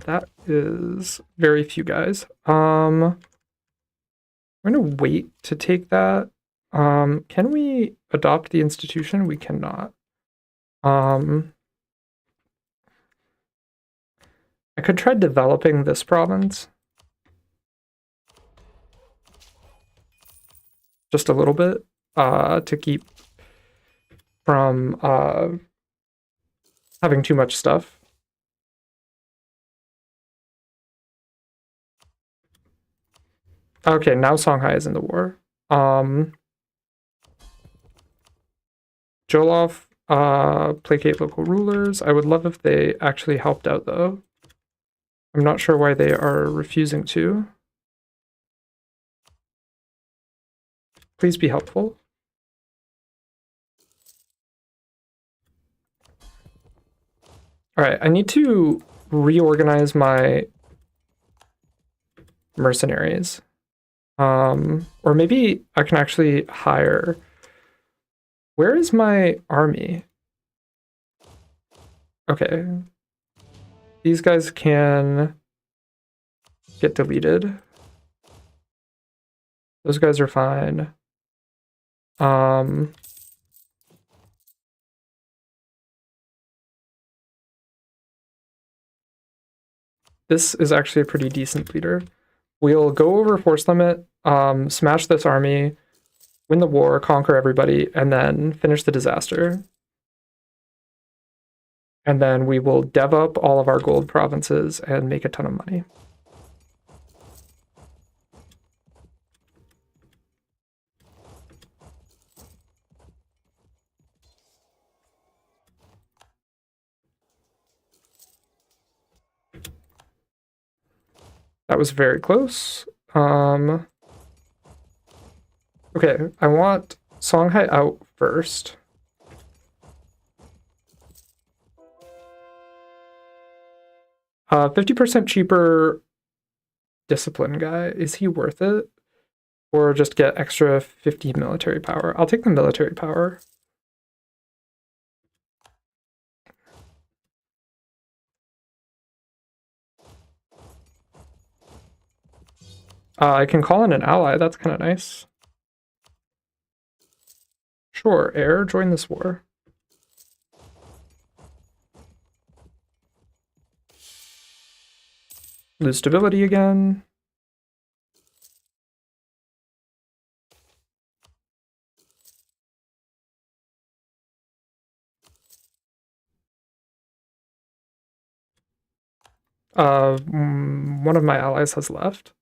That is very few guys. I'm gonna wait to take that. Can we adopt the institution? We cannot. Um, I could try developing this province just a little bit, to keep from having too much stuff. Okay, now Songhai is in the war. Jolof, placate local rulers. I would love if they actually helped out, though. I'm not sure why they are refusing to. Please be helpful. All right, I need to reorganize my mercenaries. Or maybe I can actually hire. Where is my army? Okay. These guys can get deleted. Those guys are fine. This is actually a pretty decent leader. We'll go over force limit, smash this army, win the war, conquer everybody, and then finish the disaster. And then we will dev up all of our gold provinces and make a ton of money. That was very close. Okay, I want Songhai out first. 50% cheaper discipline guy. Is he worth it? Or just get extra 50 military power? I'll take the military power. I can call in an ally. That's kind of nice. Sure, heir, join this war. Lose stability again. One of my allies has left.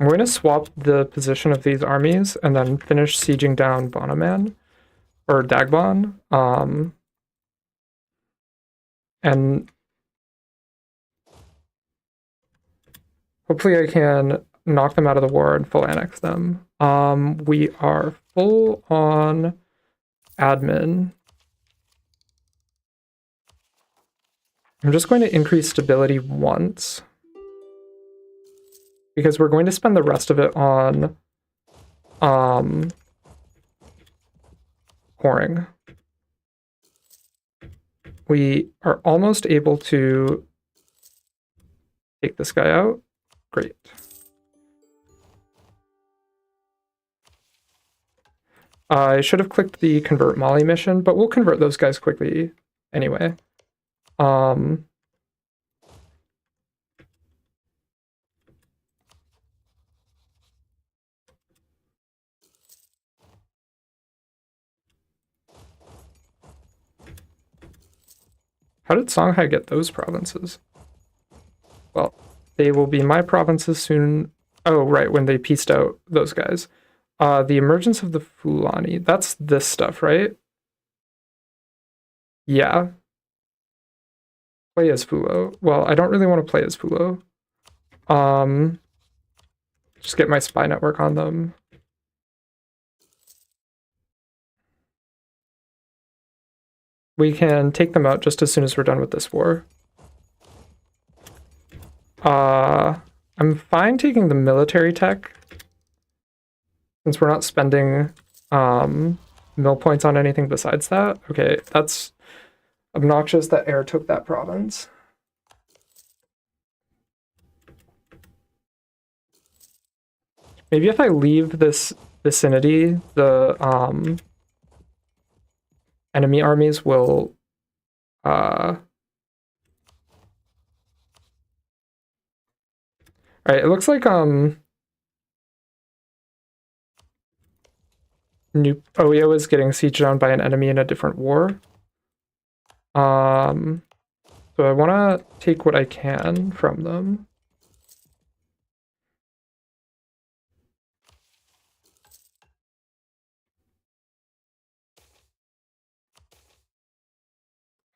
I'm going to swap the position of these armies and then finish sieging down Bonaman or Dagbon. And hopefully I can knock them out of the war and full annex them. We are full on admin. I'm just going to increase stability once, because we're going to spend the rest of it on whoring. We are almost able to take this guy out. Great. I should have clicked the convert Mali mission, but we'll convert those guys quickly anyway. How did Songhai get those provinces? Well, they will be my provinces soon. Oh, right, when they pieced out those guys. The emergence of the Fulani. That's this stuff, right? Yeah. Play as Fulo. Well, I don't really want to play as Fulo. Just get my spy network on them. We can take them out just as soon as we're done with this war. I'm fine taking the military tech, since we're not spending mill points on anything besides that. Okay, that's obnoxious that Air took that province. Maybe if I leave this vicinity, the enemy armies will Alright, it looks like New Oyo is getting sieged down by an enemy in a different war. So I want to take what I can from them.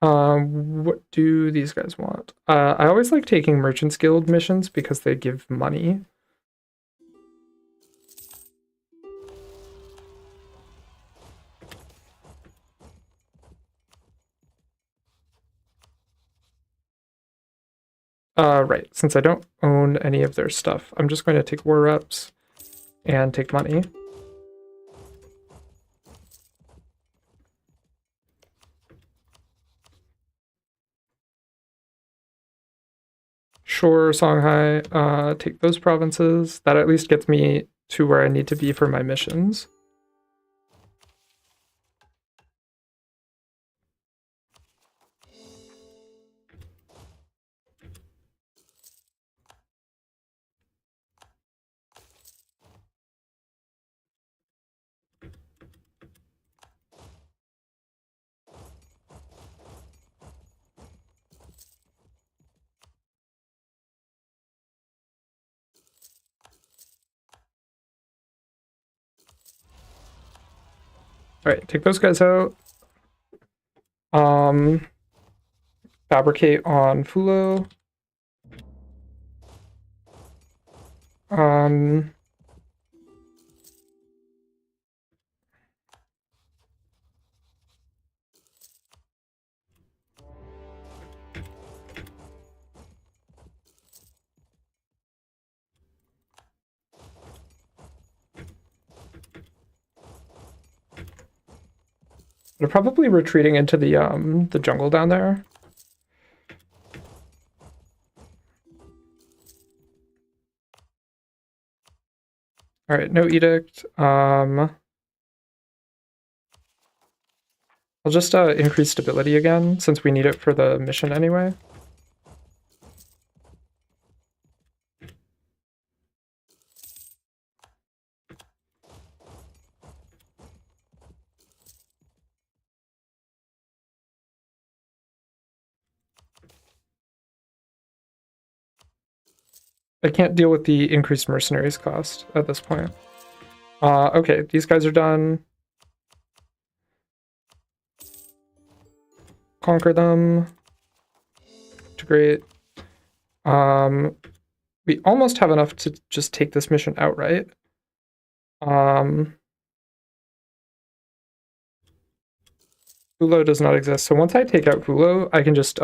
What do these guys want? I always like taking Merchants Guild missions because they give money. Right, since I don't own any of their stuff, I'm just going to take war reps and take money. Sure, Songhai, take those provinces. That at least gets me to where I need to be for my missions. Alright, take those guys out. Fabricate on Fulo. They're probably retreating into the jungle down there. All right, no edict. I'll just increase stability again since we need it for the mission anyway. I can't deal with the increased mercenaries cost at this point. Okay, these guys are done. Conquer them. Integrate. We almost have enough to just take this mission outright. Fulo does not exist. So once I take out Fulo, I can just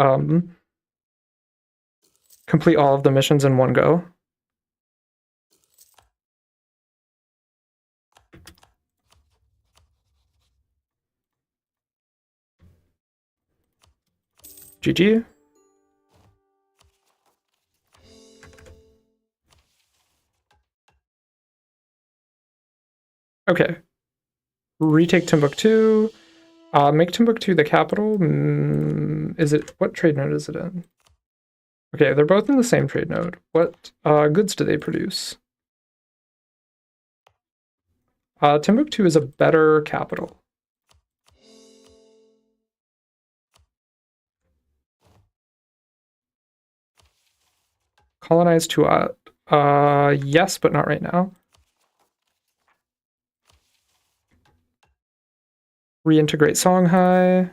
complete all of the missions in one go. GG. Okay. Retake Timbuktu. Make Timbuktu the capital. Is it, what trade node is it in? Okay, they're both in the same trade node. What goods do they produce? Timbuktu is a better capital. Colonize Tuat. Yes, but not right now. Reintegrate Songhai.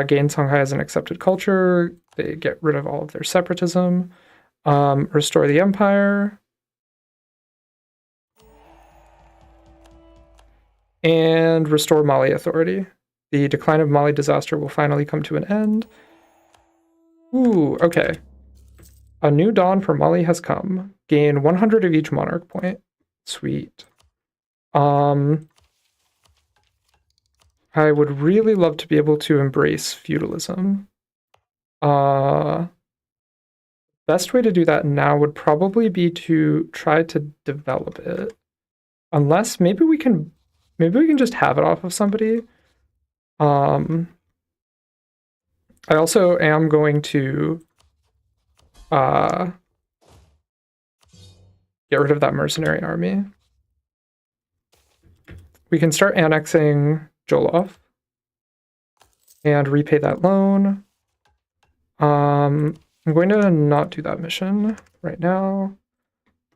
Gain Songhai as an accepted culture. They get rid of all of their separatism. Restore the empire. And restore Mali authority. The decline of Mali disaster will finally come to an end. Ooh, okay. A new dawn for Mali has come. Gain 100 of each monarch point. Sweet. I would really love to be able to embrace feudalism. Best way to do that now would probably be to try to develop it. Unless maybe we can just have it off of somebody. I also am going to get rid of that mercenary army. We can start annexing Jolof and repay that loan. I'm going to not do that mission right now.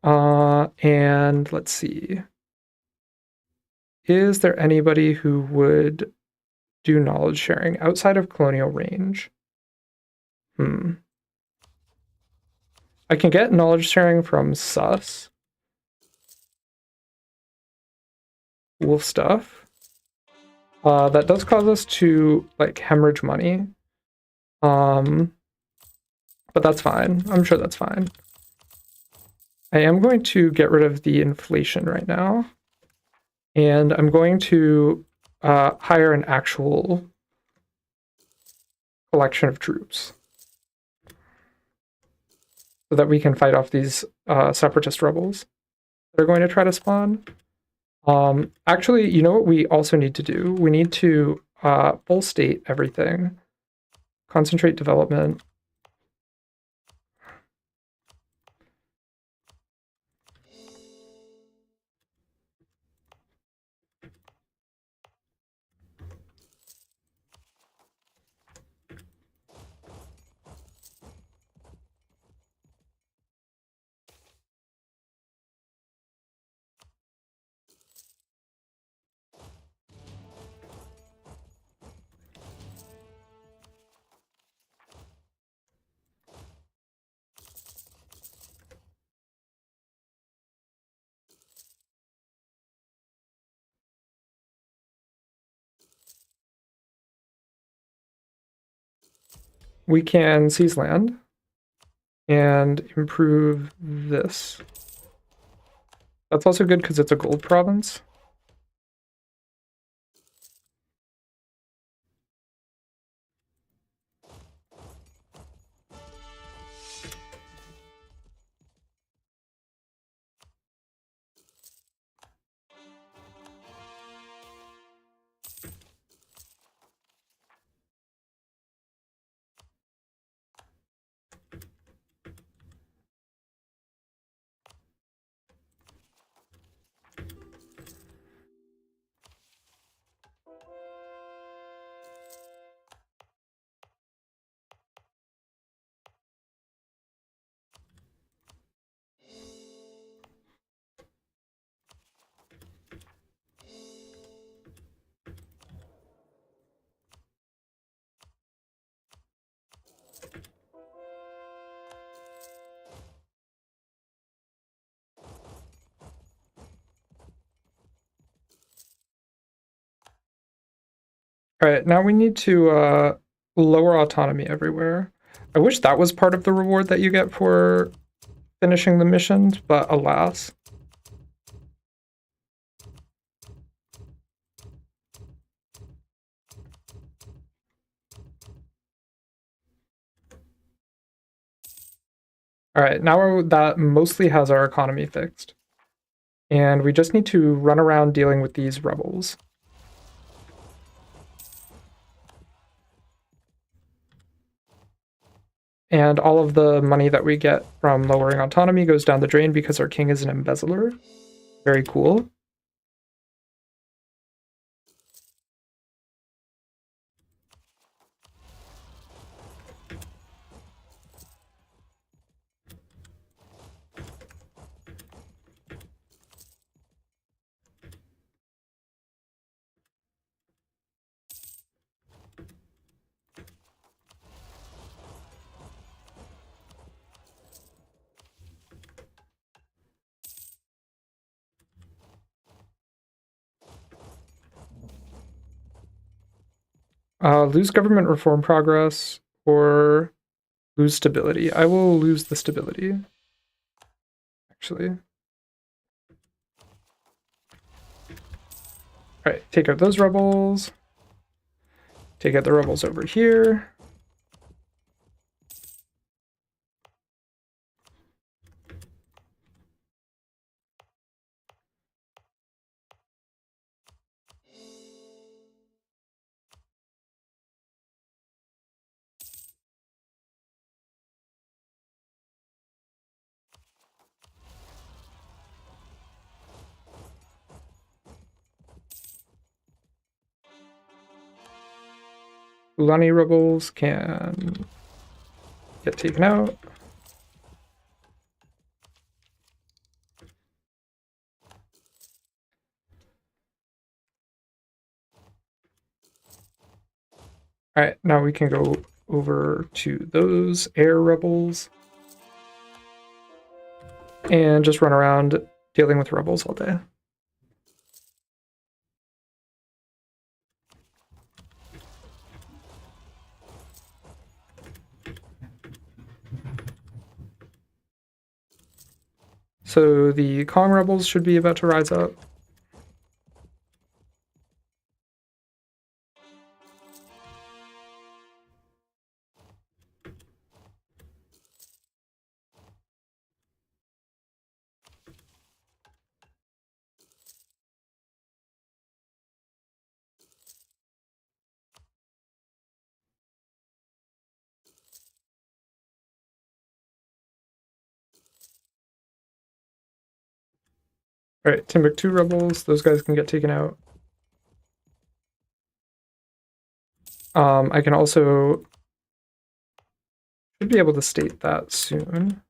And let's see. Is there anybody who would do knowledge sharing outside of colonial range? I can get knowledge sharing from Sus. Wolf stuff. That does cause us to like hemorrhage money. But that's fine. I'm sure that's fine. I am going to get rid of the inflation right now. And I'm going to hire an actual collection of troops so that we can fight off these separatist rebels that are going to try to spawn. Actually, you know what we also need to do? We need to full state everything. Concentrate development. We can seize land and improve this. That's also good because it's a gold province. All right, now we need to lower autonomy everywhere. I wish that was part of the reward that you get for finishing the missions, but alas. All right, now that mostly has our economy fixed. And we just need to run around dealing with these rebels. And all of the money that we get from lowering autonomy goes down the drain because our king is an embezzler. Very cool. Lose government reform progress or lose stability. I will lose the stability, actually. All right, take out those rebels. Take out the rebels over here. Fulani rebels can get taken out. All right, now we can go over to those air rebels and just run around dealing with rebels all day. So the Kong rebels should be about to rise up. All right, Timbuktu rebels, those guys can get taken out. I can also should be able to state that soon.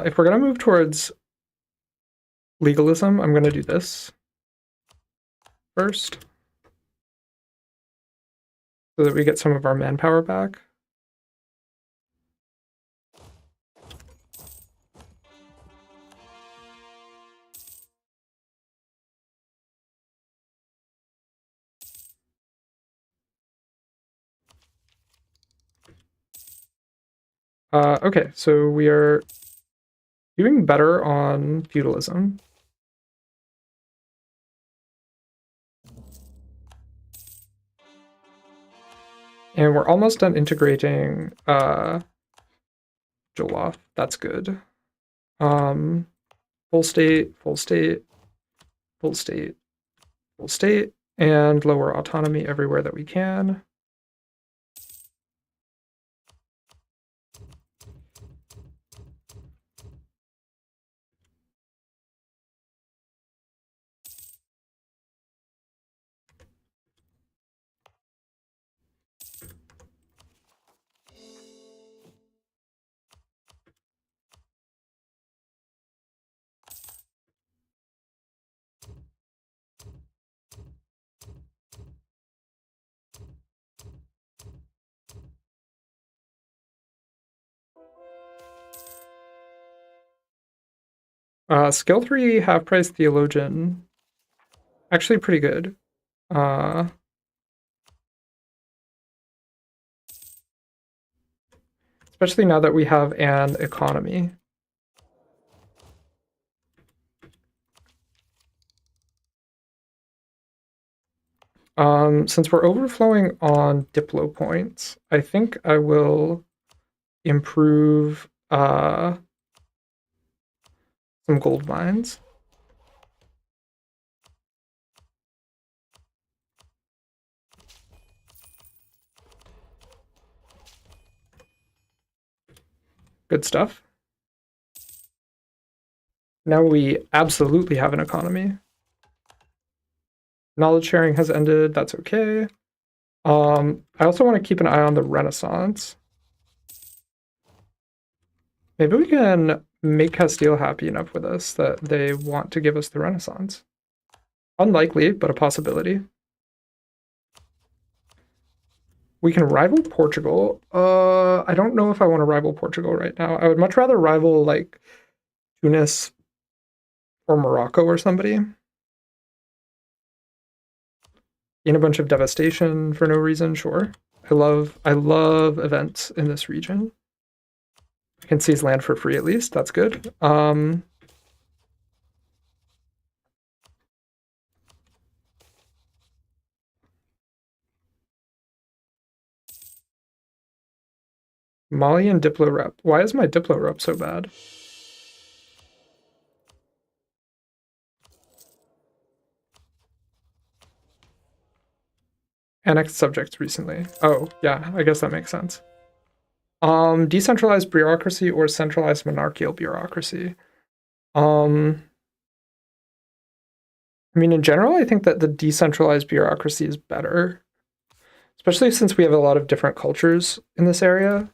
If we're gonna move towards legalism, I'm gonna do this first so that we get some of our manpower back. Okay, so we are doing better on feudalism. And we're almost done integrating Joloff. That's good. Full state, full state, full state, full state, and lower autonomy everywhere that we can. Skill 3, half price theologian. Actually pretty good. Especially now that we have an economy. Since we're overflowing on Diplo points, I think I will improve some gold mines. Good stuff. Now we absolutely have an economy. Knowledge sharing has ended. That's okay. I also want to keep an eye on the Renaissance. Maybe we can make Castile happy enough with us that they want to give us the Renaissance. Unlikely, but a possibility. We can rival Portugal. I don't know if I want to rival Portugal right now. I would much rather rival like Tunis or Morocco or somebody. In a bunch of devastation for no reason, sure. I love events in this region. I can seize land for free at least. That's good. Mali and Diplo rep. Why is my Diplo rep so bad? Annexed subjects recently. Oh, yeah, I guess that makes sense. Decentralized bureaucracy or centralized monarchical bureaucracy. I mean, in general, I think that the decentralized bureaucracy is better, especially since we have a lot of different cultures in this area.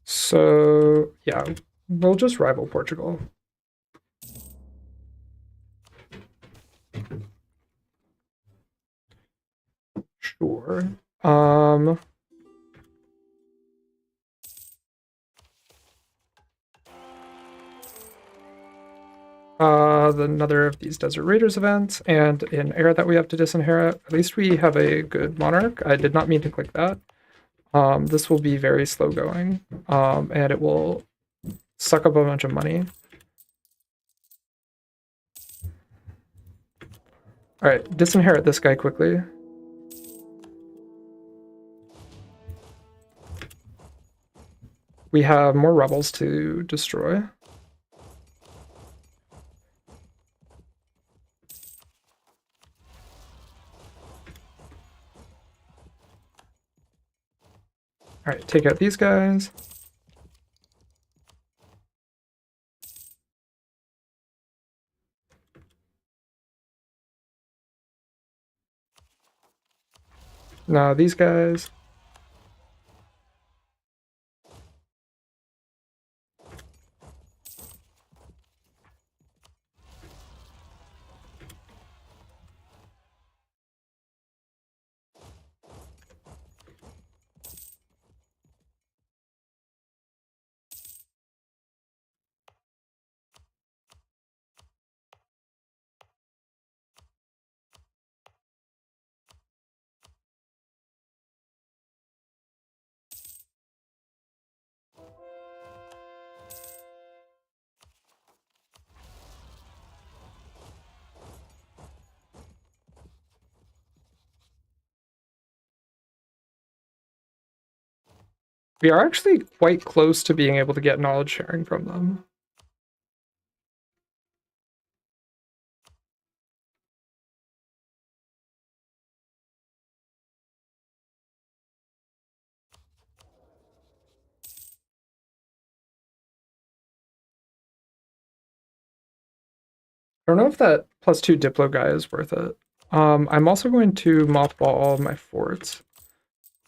So, yeah, we'll just rival Portugal. Sure. Another of these Desert Raiders events and an heir that we have to disinherit. At least we have a good monarch. I did not mean to click that. This will be very slow going, and it will suck up a bunch of money. All right, disinherit this guy quickly. We have more rebels to destroy. All right, take out these guys. Now these guys. We are actually quite close to being able to get knowledge sharing from them. I don't know if that +2 Diplo guy is worth it. I'm also going to mothball all of my forts.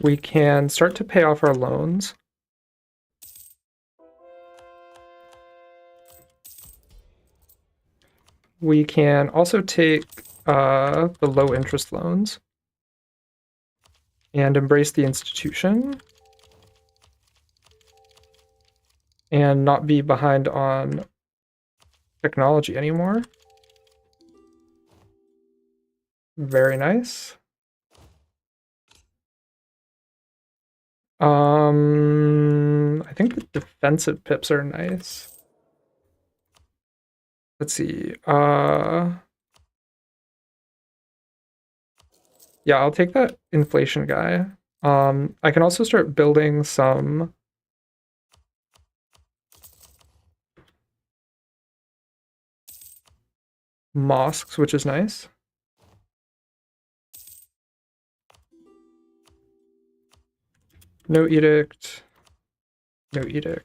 We can start to pay off our loans. We can also take the low interest loans and embrace the institution and not be behind on technology anymore. Very nice. I think the defensive pips are nice. Let's see. Yeah, I'll take that inflation guy. I can also start building some mosques, which is nice. No edict. No edict.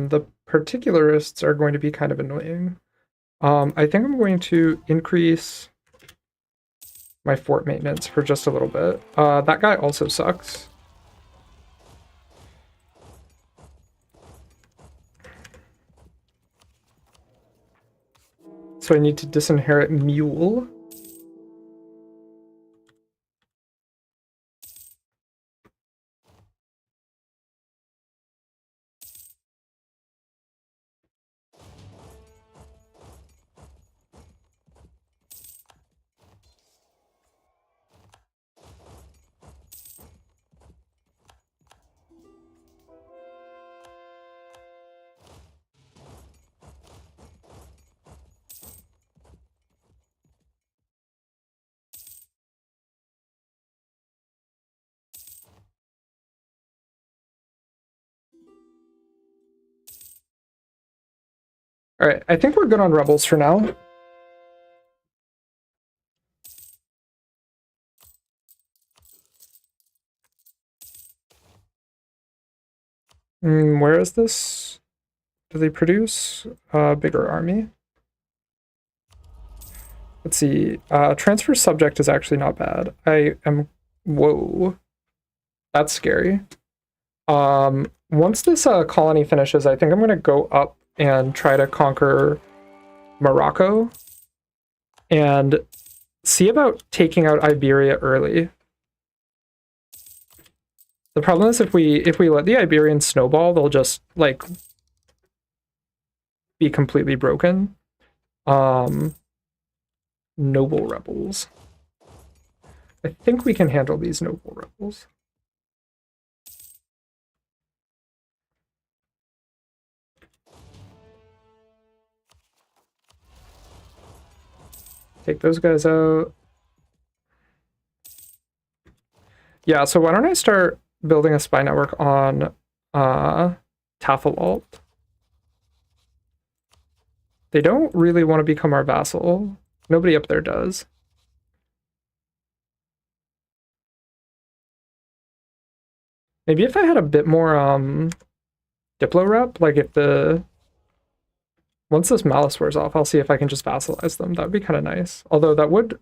The particularists are going to be kind of annoying. I think I'm going to increase my fort maintenance for just a little bit. That guy also sucks. So I need to disinherit Mule. All right, I think we're good on rebels for now. Where is this? Do they produce a bigger army? Let's see. Transfer subject is actually not bad. I am... Whoa. That's scary. Once this colony finishes, I think I'm going to go up and try to conquer Morocco and see about taking out Iberia early. The problem is if we let the Iberians snowball, they'll just like be completely broken. Noble rebels. I think we can handle these noble rebels. Take those guys out. Yeah, so why don't I start building a spy network on Tafalalt? They don't really want to become our vassal. Nobody up there does. Maybe if I had a bit more Diplo rep, like if the... Once this malice wears off, I'll see if I can just vassalize them. That would be kind of nice. Although that would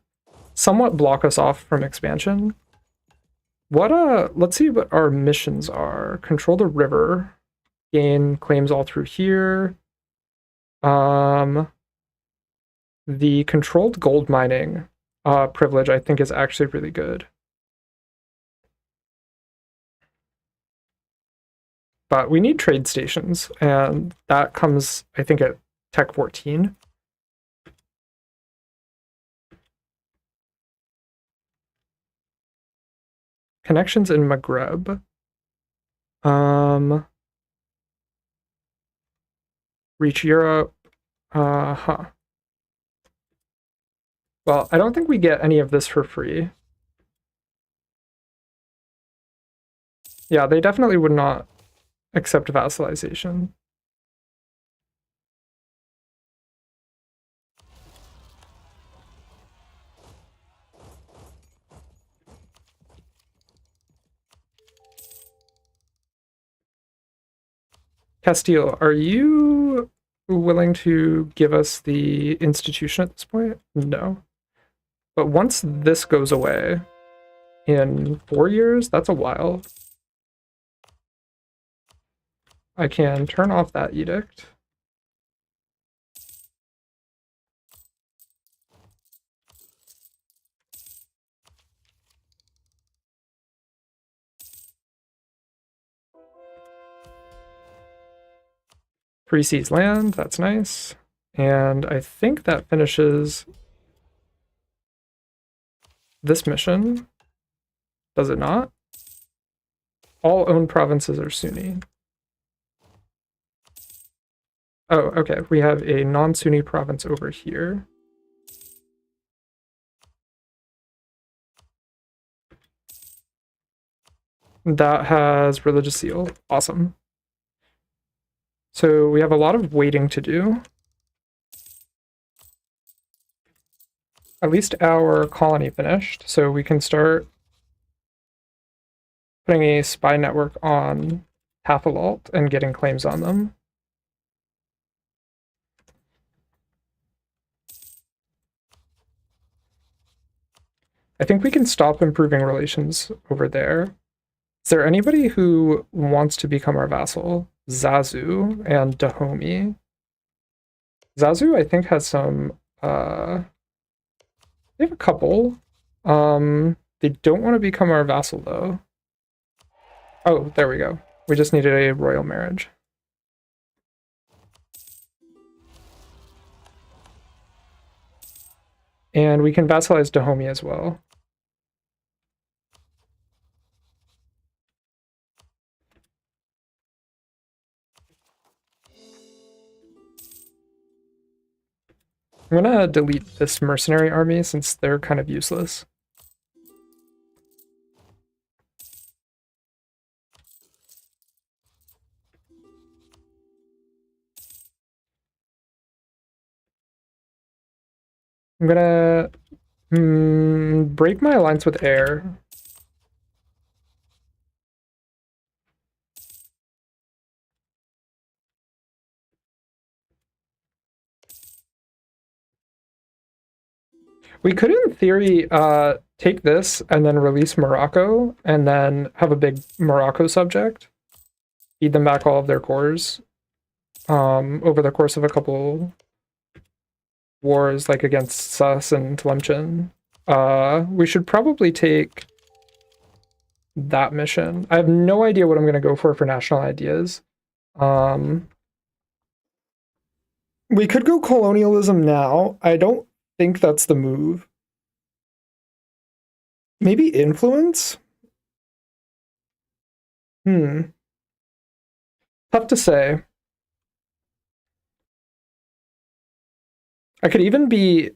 somewhat block us off from expansion. Let's see what our missions are. Control the river. Gain claims all through here. The controlled gold mining privilege, I think, is actually really good. But we need trade stations, and that comes, I think, at Tech 14. Connections in Maghreb. Reach Europe. Well, I don't think we get any of this for free. Yeah, they definitely would not accept vassalization. Castile, are you willing to give us the institution at this point? No. But once this goes away in 4 years, that's a while. I can turn off that edict. Pre-seize land, that's nice. And I think that finishes this mission. Does it not? All owned provinces are Sunni. Oh, okay. We have a non-Sunni province over here. That has religious seal. Awesome. So we have a lot of waiting to do. At least our colony finished, so we can start putting a spy network on Tafilalt and getting claims on them. I think we can stop improving relations over there. Is there anybody who wants to become our vassal? Zazu and Dahomey. Zazu, I think, has some they have a couple. They don't want to become our vassal though. Oh, there we go. We just needed a royal marriage. And we can vassalize Dahomey as well. I'm gonna delete this mercenary army since they're kind of useless. I'm gonna break my alliance with air. We could, in theory, take this and then release Morocco and then have a big Morocco subject. Feed them back all of their cores over the course of a couple wars, like against Sus and Tlemcen. We should probably take that mission. I have no idea what I'm going to go for national ideas. We could go colonialism now. I don't think that's the move. Maybe influence? Tough to say. I could even be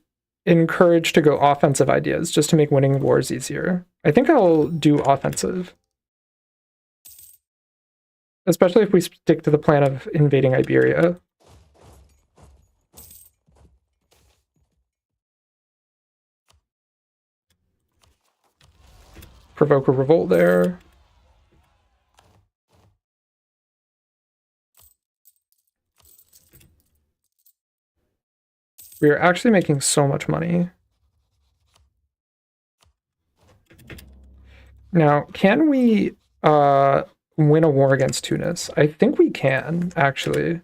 encouraged to go offensive ideas just to make winning wars easier. I think I'll do offensive. Especially if we stick to the plan of invading Iberia. Provoke a revolt there. We are actually making so much money. Now, can we win a war against Tunis? I think we can, actually.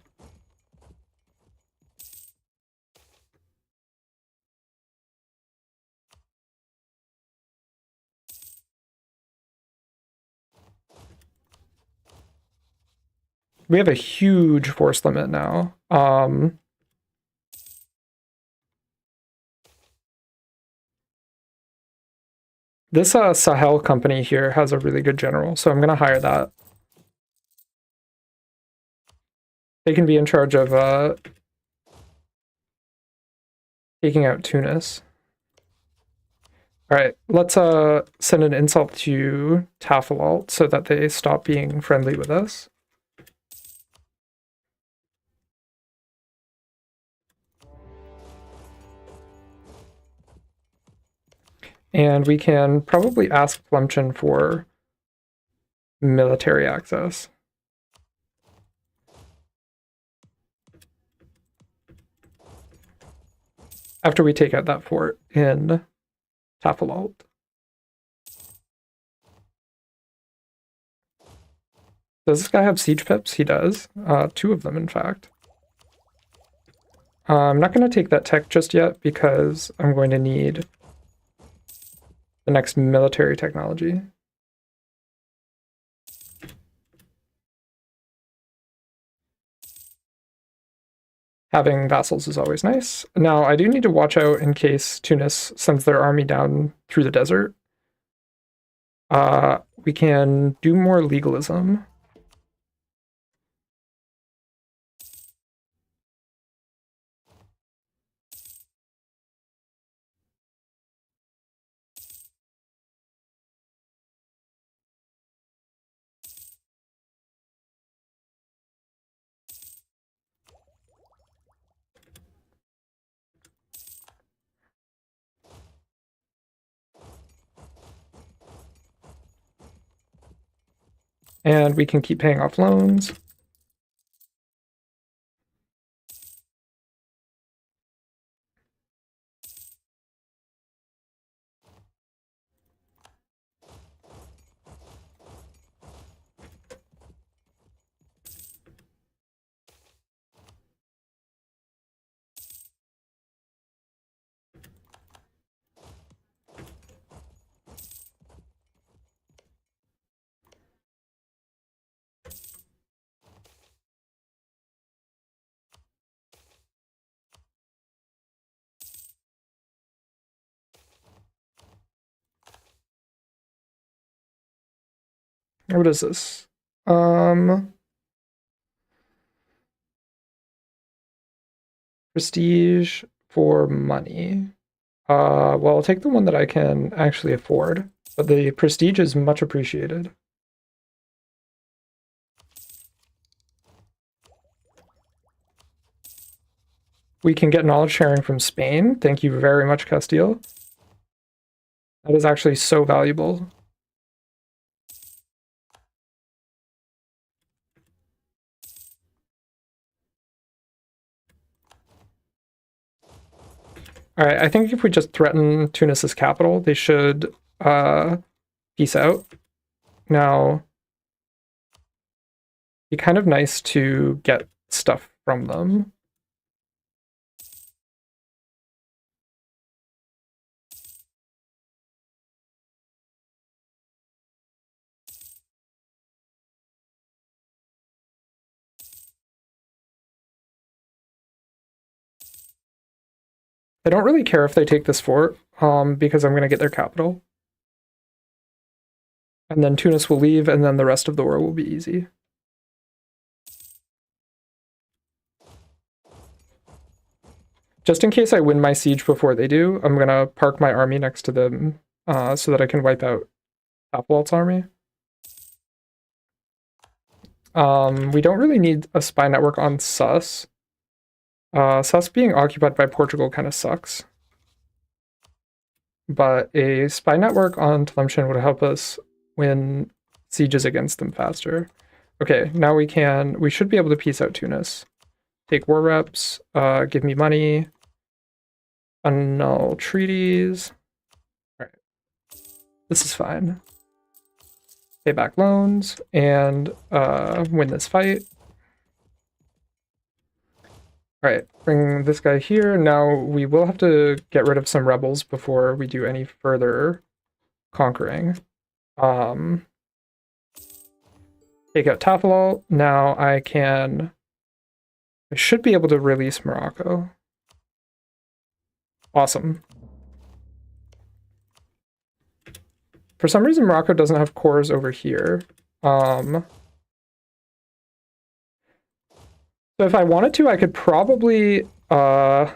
We have a huge force limit now. This Sahel company here has a really good general, so I'm going to hire that. They can be in charge of taking out Tunis. All right, let's send an insult to Tafilalt so that they stop being friendly with us. And we can probably ask Tlemcen for military access. After we take out that fort in Tafilalt. Does this guy have siege pips? He does. 2 of them, in fact. I'm not going to take that tech just yet because I'm going to need the next military technology. Having vassals is always nice. Now, I do need to watch out in case Tunis sends their army down through the desert. We can do more legalism. And we can keep paying off loans. What is this? Prestige for money. Well, I'll take the one that I can actually afford, but the prestige is much appreciated. We can get knowledge sharing from Spain. Thank you very much, Castile. That is actually so valuable. All right, I think if we just threaten Tunis's capital, they should peace out. Now, it'd be kind of nice to get stuff from them. I don't really care if they take this fort, because I'm going to get their capital. And then Tunis will leave, and then the rest of the war will be easy. Just in case I win my siege before they do, I'm going to park my army next to them so that I can wipe out Tapwalt's army. We don't really need a spy network on Sus. Sus being occupied by Portugal kind of sucks. But a spy network on Tlemcen would help us win sieges against them faster. Okay, now we should be able to peace out Tunis. Take war reps, give me money, annul treaties. All right, this is fine. Pay back loans and win this fight. All right, bring this guy here. Now we will have to get rid of some rebels before we do any further conquering. Take out Tafilalt. Now I should be able to release Morocco. Awesome. For some reason, Morocco doesn't have cores over here. So if I wanted to, I could probably have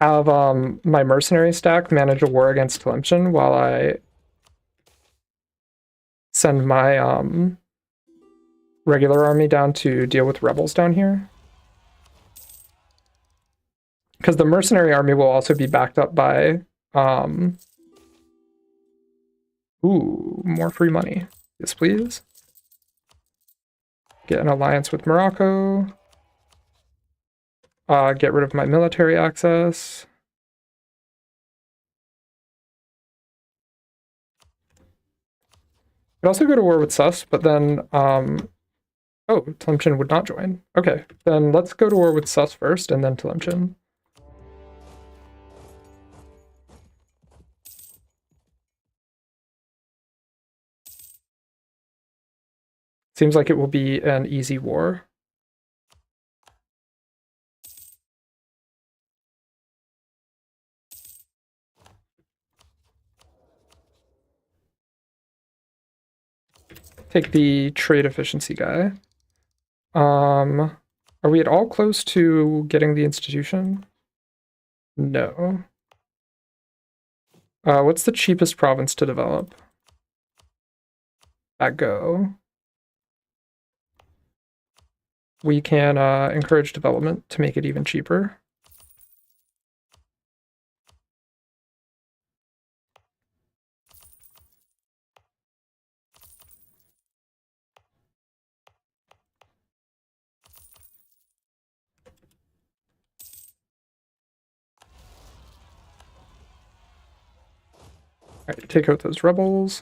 my mercenary stack manage a war against Tlemcen while I send my regular army down to deal with rebels down here. because the mercenary army will also be backed up by ooh, more free money. Yes, please. Get an alliance with Morocco. Get rid of my military access. Could also go to war with Sus, but then oh, Tlemcen would not join. Okay, then let's go to war with Sus first, and then Tlemcen. Seems like it will be an easy war. Take the trade efficiency guy. Are we at all close to getting the institution? No. What's the cheapest province to develop? At Go. We can encourage development to make it even cheaper. All right, take out those rebels.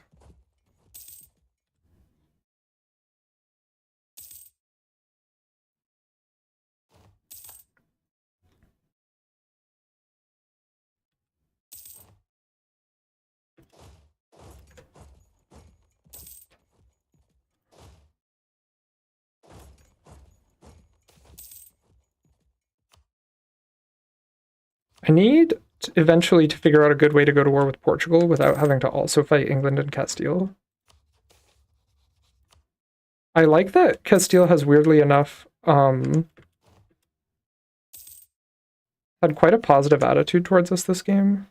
I need eventually to figure out a good way to go to war with Portugal without having to also fight England and Castile. I like that Castile has weirdly enough had quite a positive attitude towards us this game.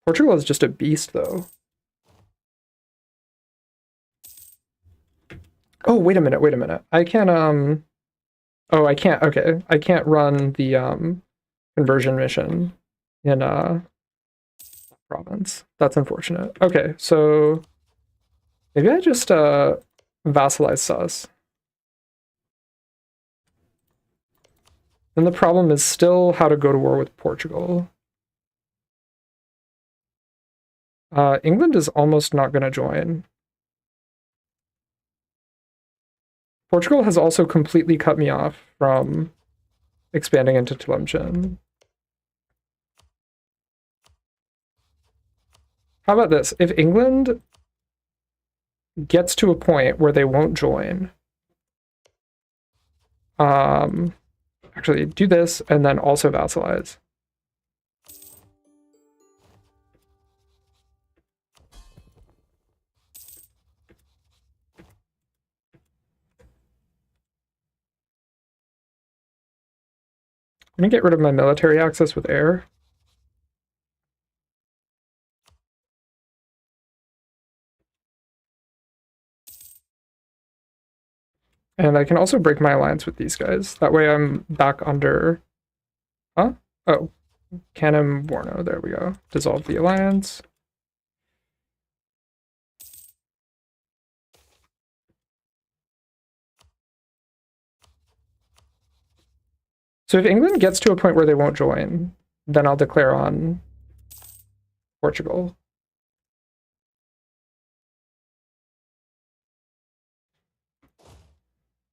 Portugal is just a beast though. Oh, wait a minute. I can oh, I can't. Okay. I can't run the conversion mission in province. That's unfortunate. Okay, so maybe I just vassalize Sus. And the problem is still how to go to war with Portugal. England is almost not going to join. Portugal has also completely cut me off from expanding into Tlemcen. How about this? If England gets to a point where they won't join, actually do this and then also vassalize. I'm gonna get rid of my military access with air. And I can also break my alliance with these guys. That way I'm back under... Huh? Oh. Canem Warno. There we go. Dissolve the alliance. So if England gets to a point where they won't join, then I'll declare on Portugal.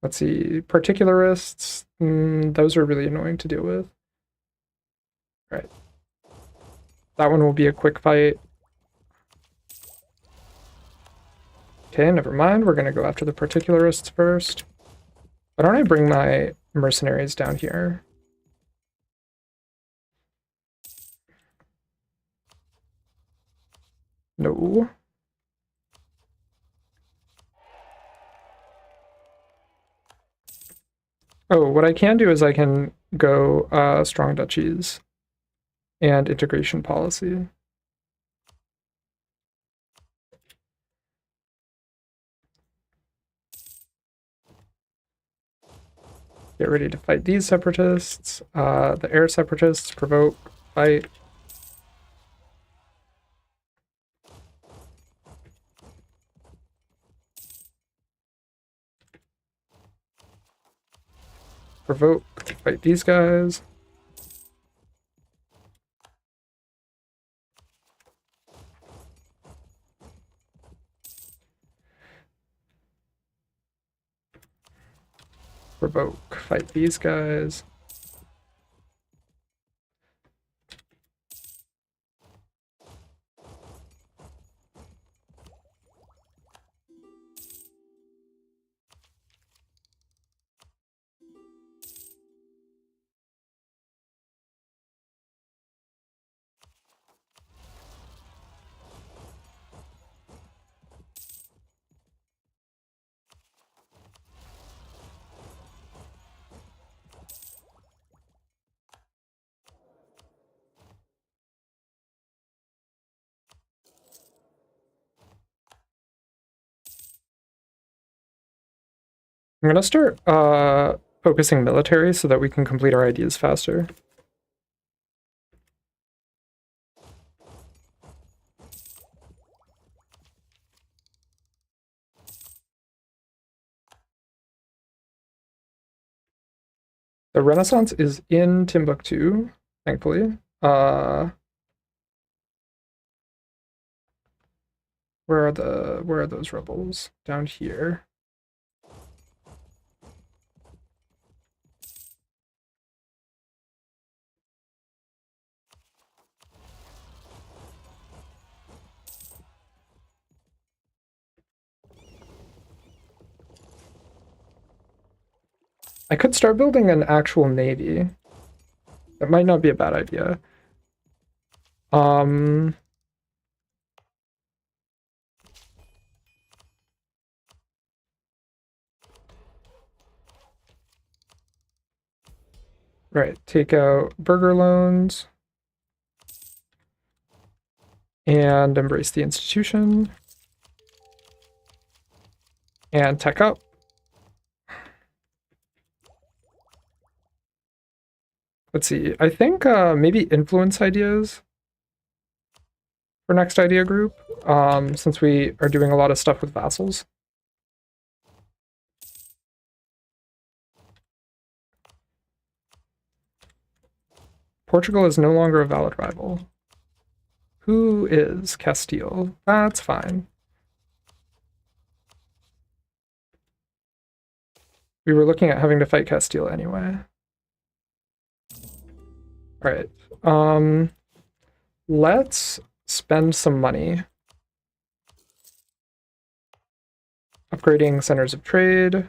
Let's see. Particularists. Those are really annoying to deal with. All right. That one will be a quick fight. Okay, never mind. We're going to go after the particularists first. Why don't I bring my mercenaries down here? No. Oh, what I can do is I can go strong duchies and integration policy. Get ready to fight these separatists. The air separatists, provoke, fight. Provoke, fight these guys. Provoke, fight these guys. I'm gonna start focusing military so that we can complete our ideas faster. The Renaissance is in Timbuktu, thankfully. Where are those rebels? Down here. I could start building an actual navy. That might not be a bad idea. Right, take out burger loans and embrace the institution and tech up. Let's see, I think maybe influence ideas for next idea group, since we are doing a lot of stuff with vassals. Portugal is no longer a valid rival. Who is Castile? That's fine. We were looking at having to fight Castile anyway. Alright. Let's spend some money upgrading centers of trade.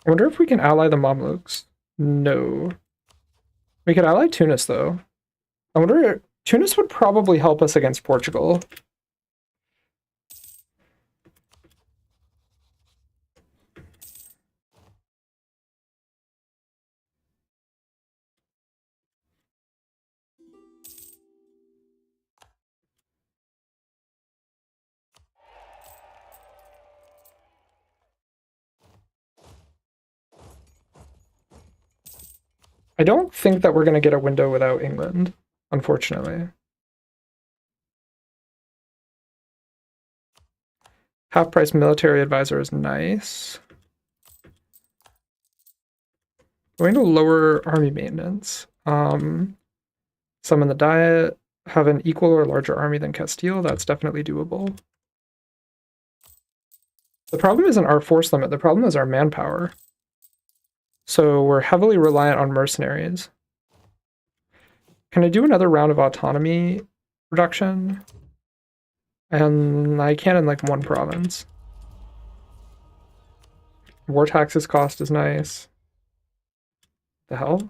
I wonder if we can ally the Mamluks. No. We could ally Tunis, though. I wonder, Tunis would probably help us against Portugal. I don't think that we're going to get a window without England, unfortunately. Half-price military advisor is nice. Going to lower army maintenance. Some in the diet have an equal or larger army than Castile. That's definitely doable. The problem isn't our force limit. The problem is our manpower. So we're heavily reliant on mercenaries. Can I do another round of autonomy reduction? And I can in like one province. War taxes cost is nice. The hell?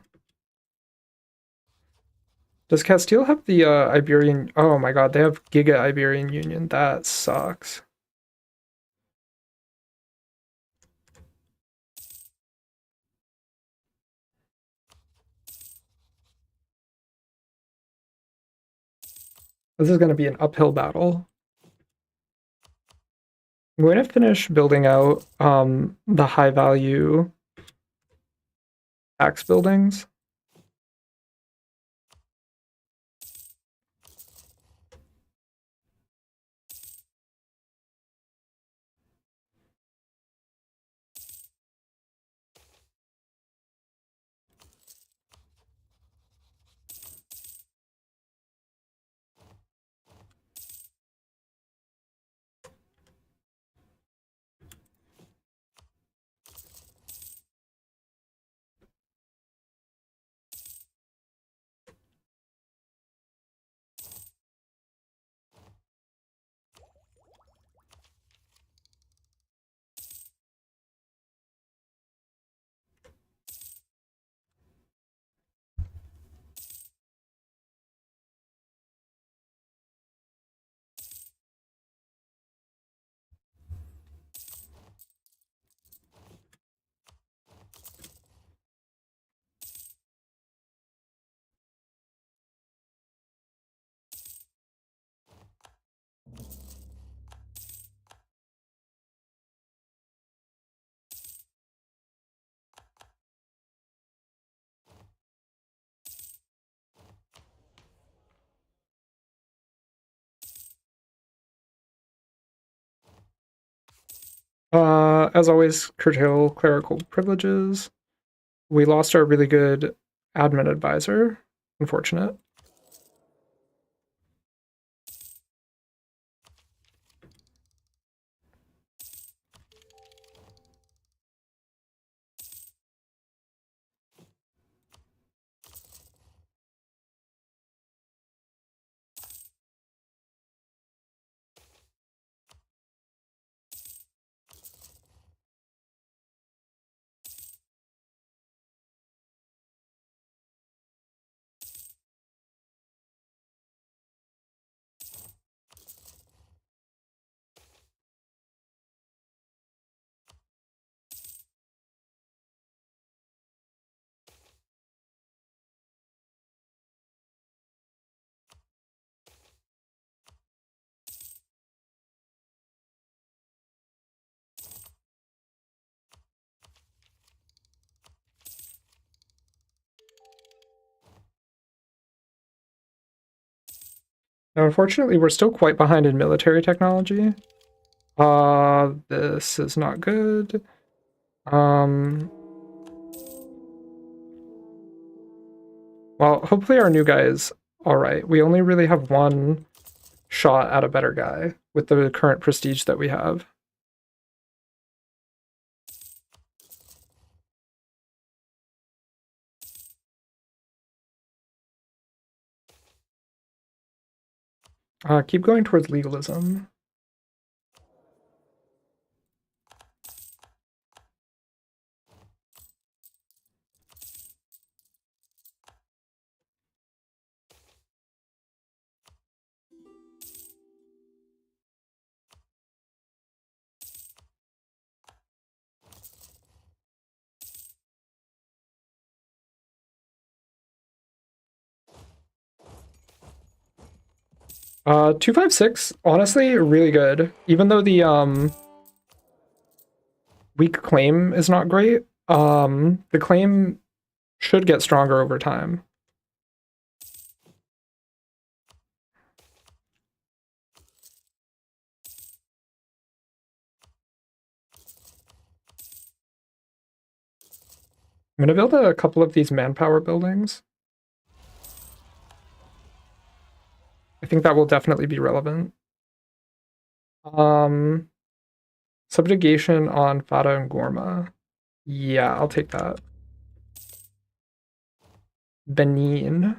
Does Castile have the Iberian? Oh my god, they have Giga Iberian Union. That sucks. This is going to be an uphill battle. I'm going to finish building out the high value tax buildings. As always, curtail clerical privileges. We lost our really good admin advisor. Unfortunate. Now, unfortunately, we're still quite behind in military technology. This is not good. Um, well, hopefully our new guy is all right. We only really have one shot at a better guy with the current prestige that we have. Keep going towards legalism. 256, honestly, really good. Even though the weak claim is not great, the claim should get stronger over time. I'm gonna build a couple of these manpower buildings. I think that will definitely be relevant. Um, Subjugation on Fata and Gorma. Yeah, I'll take that. Benin.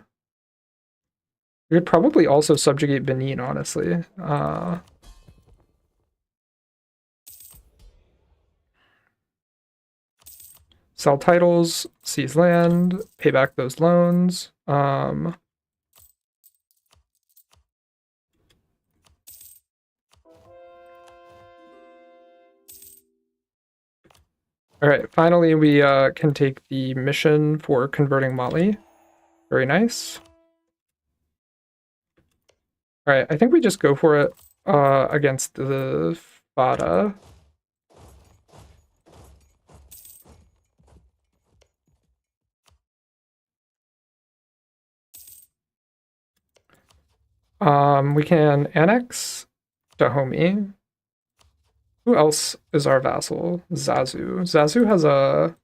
We could probably also subjugate Benin, honestly. Sell titles, seize land, pay back those loans. All right, finally we can take the mission for converting Mali. Very nice. All right, I think we just go for it against the Fada. We can annex Dahomey. Who else is our vassal? Zazu. Zazu has a...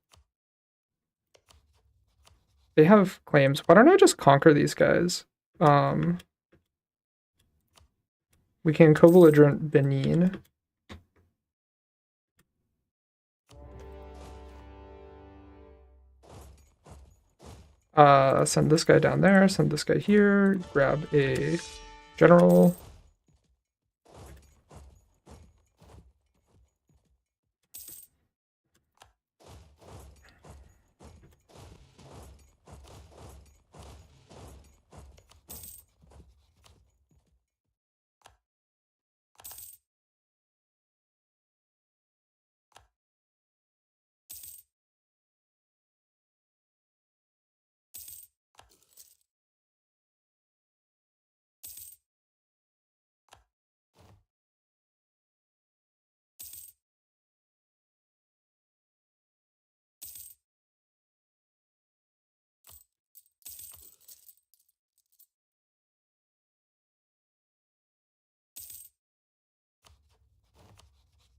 They have claims. Why don't I just conquer these guys? We can co-belligerent Benin. Send this guy down there, send this guy here, grab a general.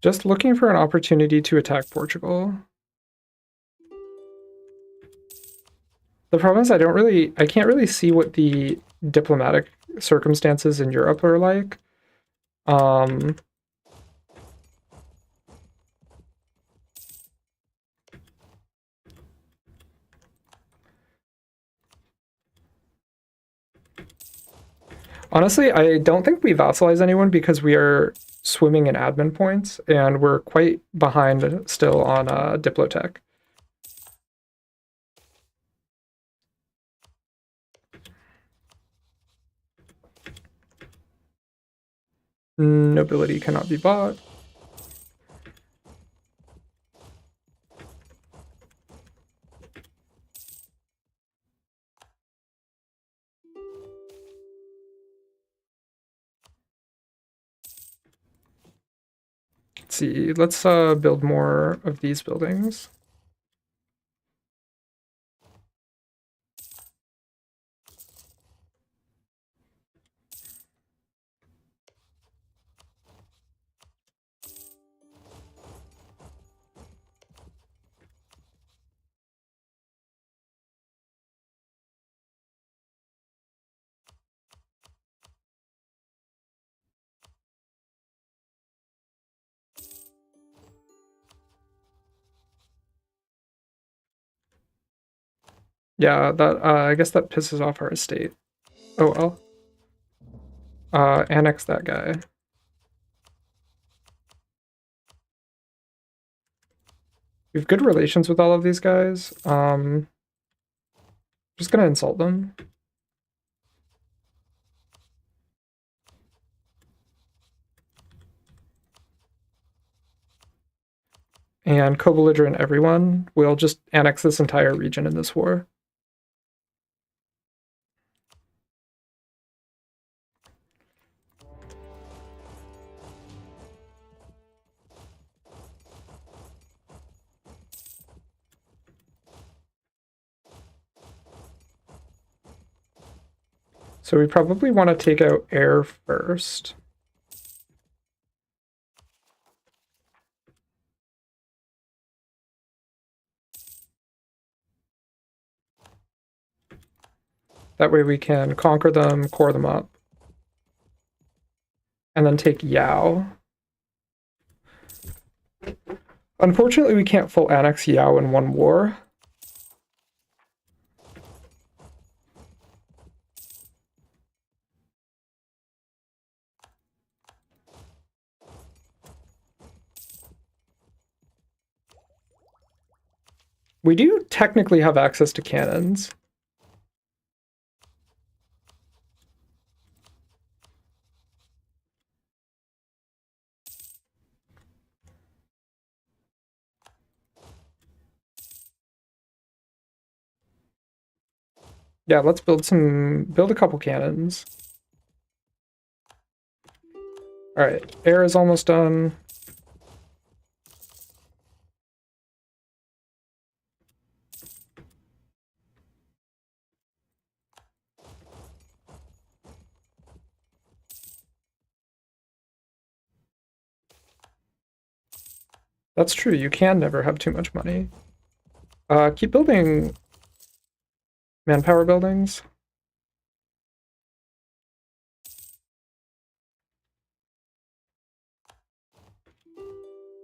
Just looking for an opportunity to attack Portugal. The problem is I can't really see what the diplomatic circumstances in Europe are like. Honestly, I don't think we vassalize anyone because we are swimming in admin points and we're quite behind still on Diplotech. Nobility cannot be bought. Let's see, let's build more of these buildings. Yeah, that I guess that pisses off our estate. Oh well. Annex that guy. We have good relations with all of these guys. Just gonna insult them. And co-belligerent everyone. We'll just annex this entire region in this war. So we probably want to take out air first. That way we can conquer them, core them up. And then take Yao. Unfortunately, we can't full annex Yao in one war. We do technically have access to cannons. Yeah, let's build a couple cannons. All right, air is almost done. That's true, you can never have too much money. Keep building manpower buildings.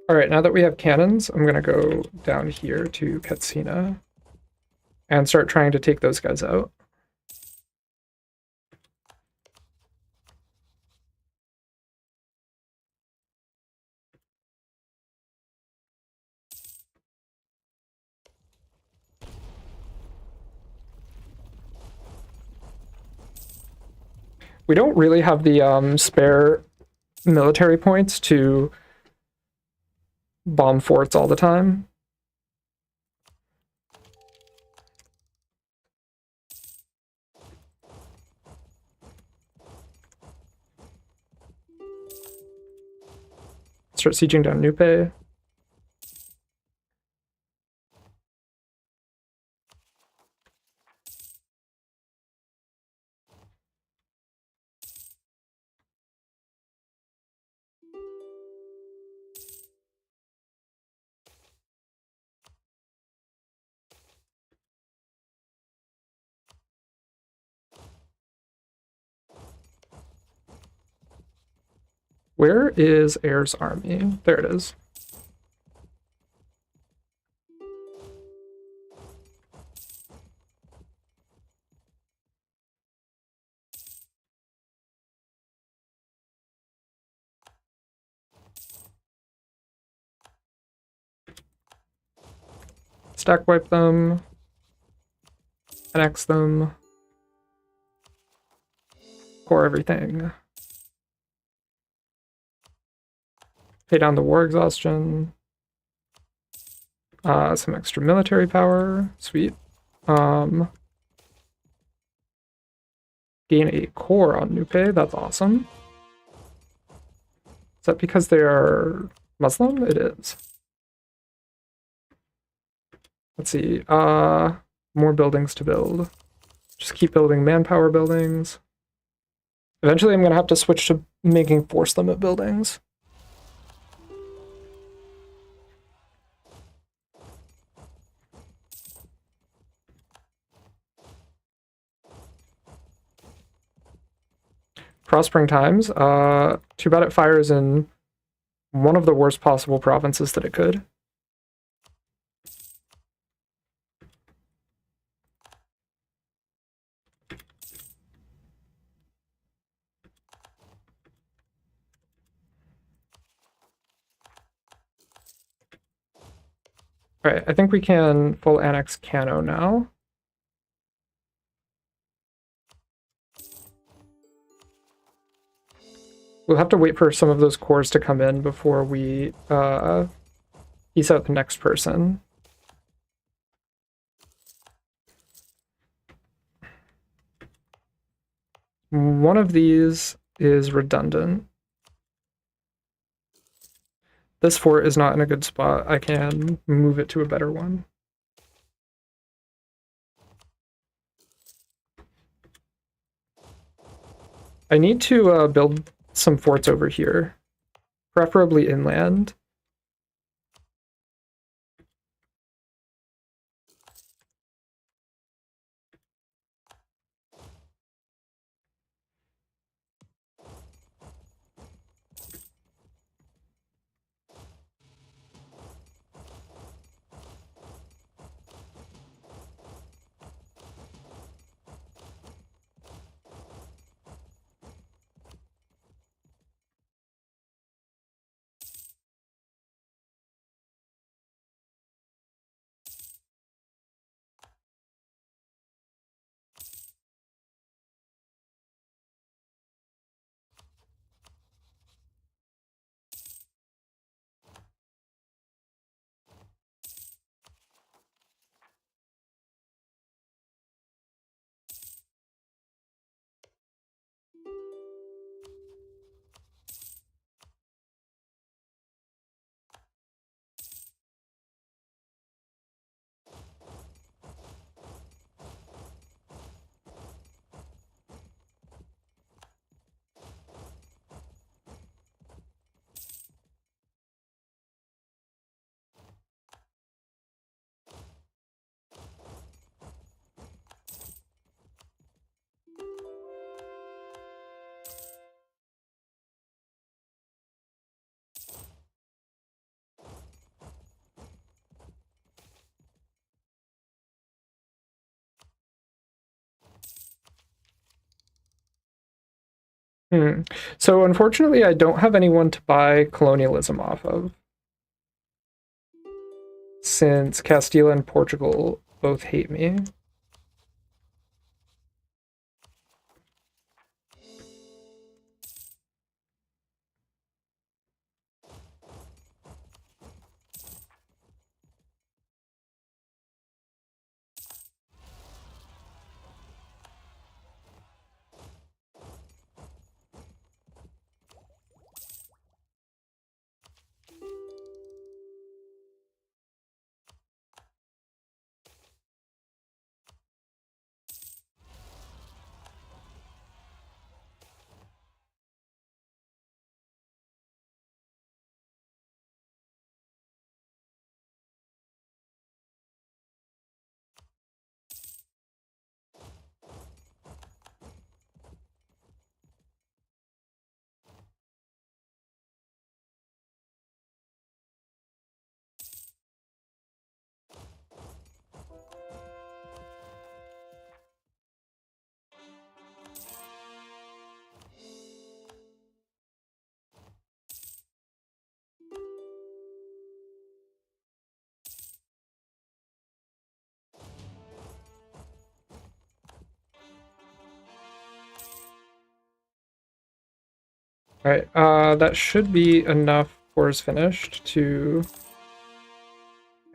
All right, now that we have cannons, I'm gonna go down here to Katsina and start trying to take those guys out. We don't really have the spare military points to bomb forts all the time. Start sieging down Nupe. Where is Air's army? There it is. Stack wipe them. Annex them. Core everything. Pay down the war exhaustion. Some extra military power. Sweet. Gain a core on Nupe. That's awesome. Is that because they are Muslim? It is. Let's see. More buildings to build. Just keep building manpower buildings. Eventually I'm gonna have to switch to making force limit buildings. Prospering times. Too bad it fires in one of the worst possible provinces that it could. Alright, I think we can full annex Kano now. We'll have to wait for some of those cores to come in before we piece out the next person. One of these is redundant. This fort is not in a good spot. I can move it to a better one. I need to build some forts over here, preferably inland. So unfortunately, I don't have anyone to buy colonialism off of, since Castile and Portugal both hate me. All right, that should be enough cores finished to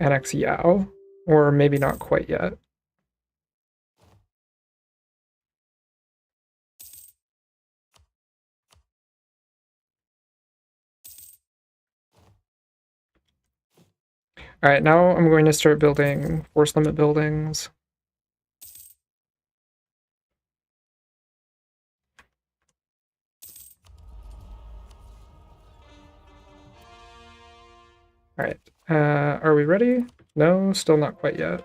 annex Yao, or maybe not quite yet. All right, now I'm going to start building force limit buildings. All right, are we ready? No, still not quite yet.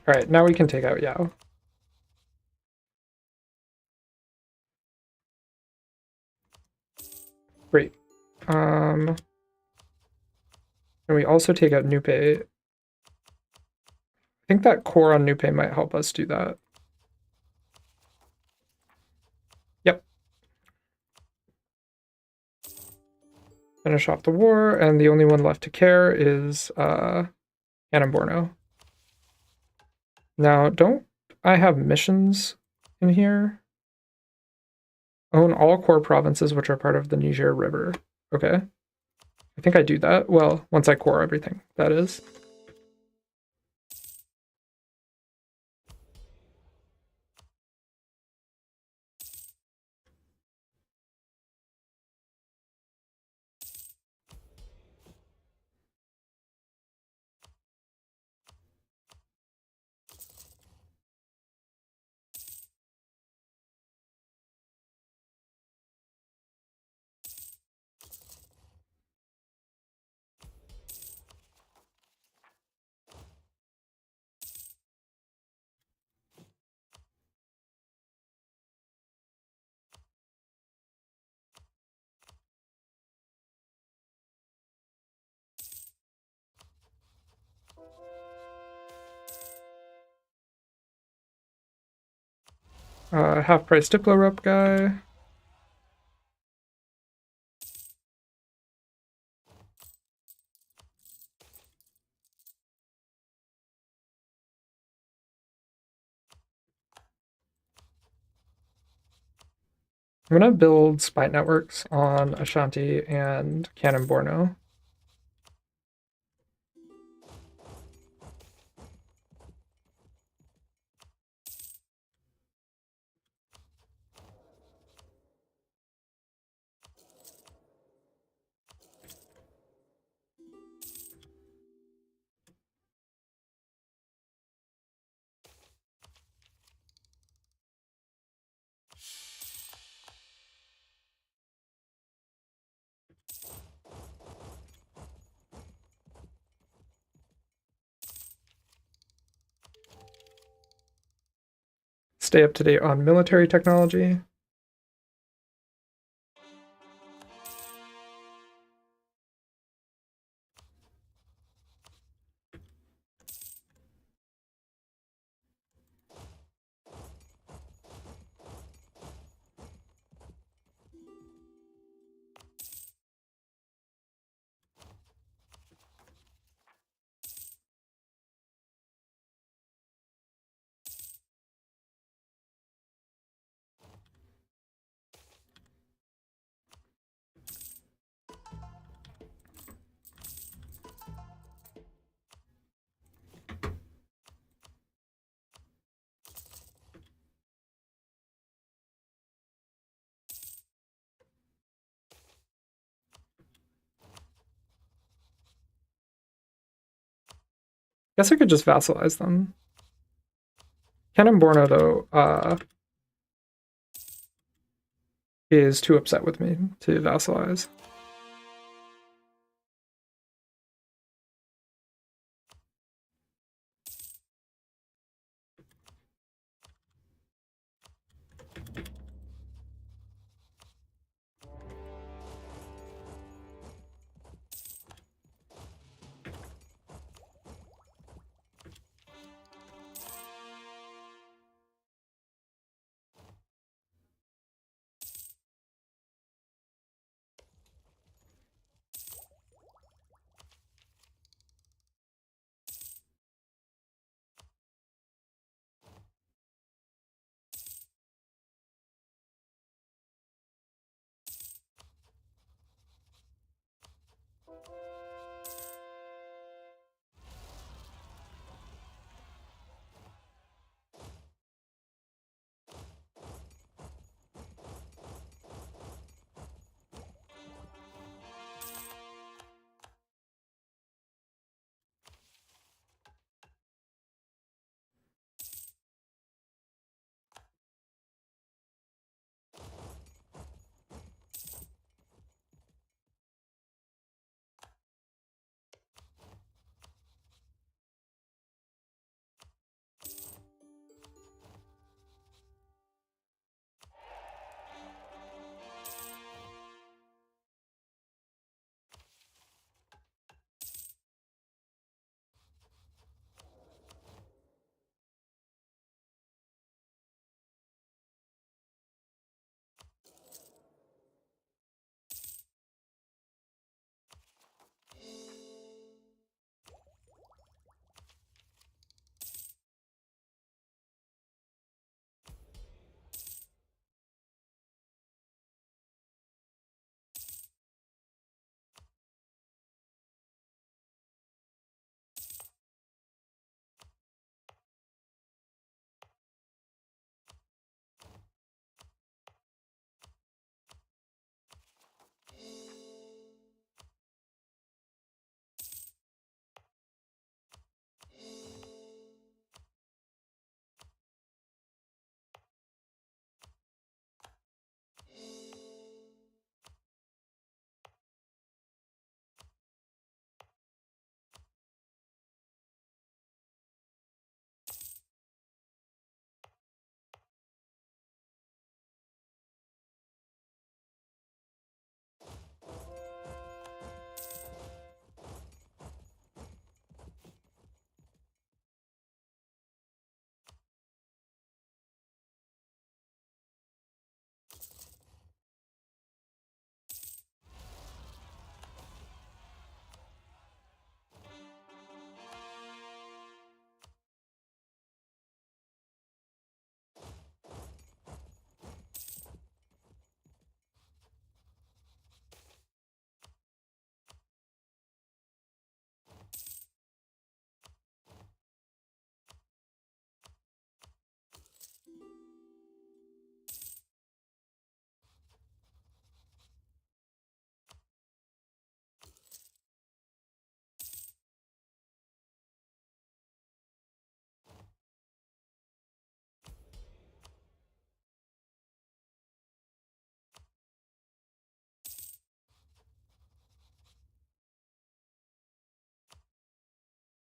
All right, now we can take out Yao. Great. Can we also take out Nupe? I think that core on Nupe might help us do that. Yep. Finish off the war, and the only one left to care is Annamborno. Now, don't I have missions in here? Own all core provinces which are part of the Niger River. Okay. I think I do that. Well, once I core everything, that is. Half price Diplo rep guy. I'm gonna build spy networks on Ashanti and Cannon Borno. Stay up to date on military technology. Guess I could just vassalize them. Canon Borno, though, is too upset with me to vassalize.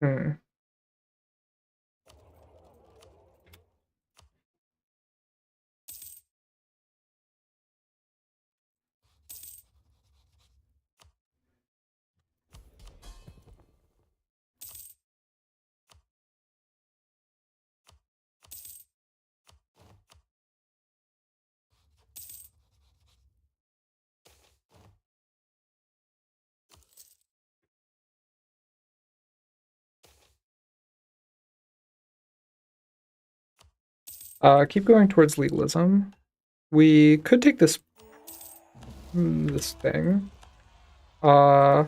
Hmm. Keep going towards legalism. We could take this thing. Uh,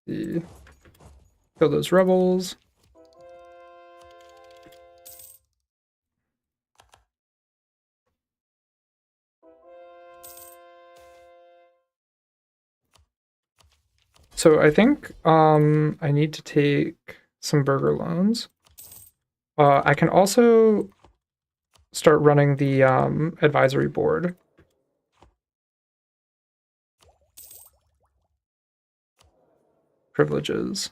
the kill those rebels. So I think I need to take some burger loans. I can also start running the advisory board privileges.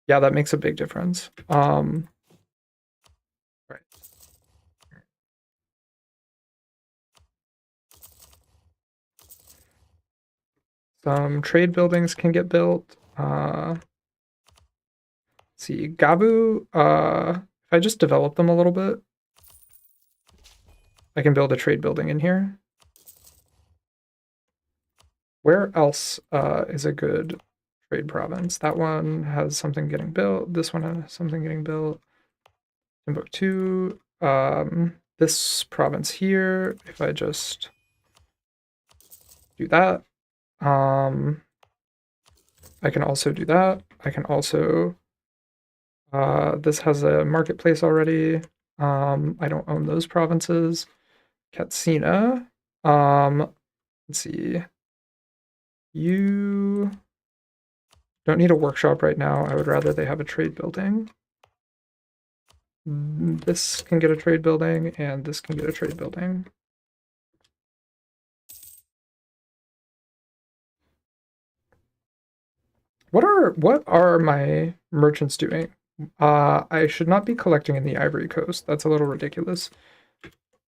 Yeah, that makes a big difference. Right. Some trade buildings can get built. See, Gabu, if I just develop them a little bit, I can build a trade building in here. Where else is a good trade province? That one has something getting built. This one has something getting built. Timbuktu. This province here, if I just do that, I can also do that. I can also, this has a marketplace already. I don't own those provinces. Katsina. Let's see. You don't need a workshop right now. I would rather they have a trade building. This can get a trade building, and this can get a trade building. What are my merchants doing? I should not be collecting in the Ivory Coast. That's a little ridiculous.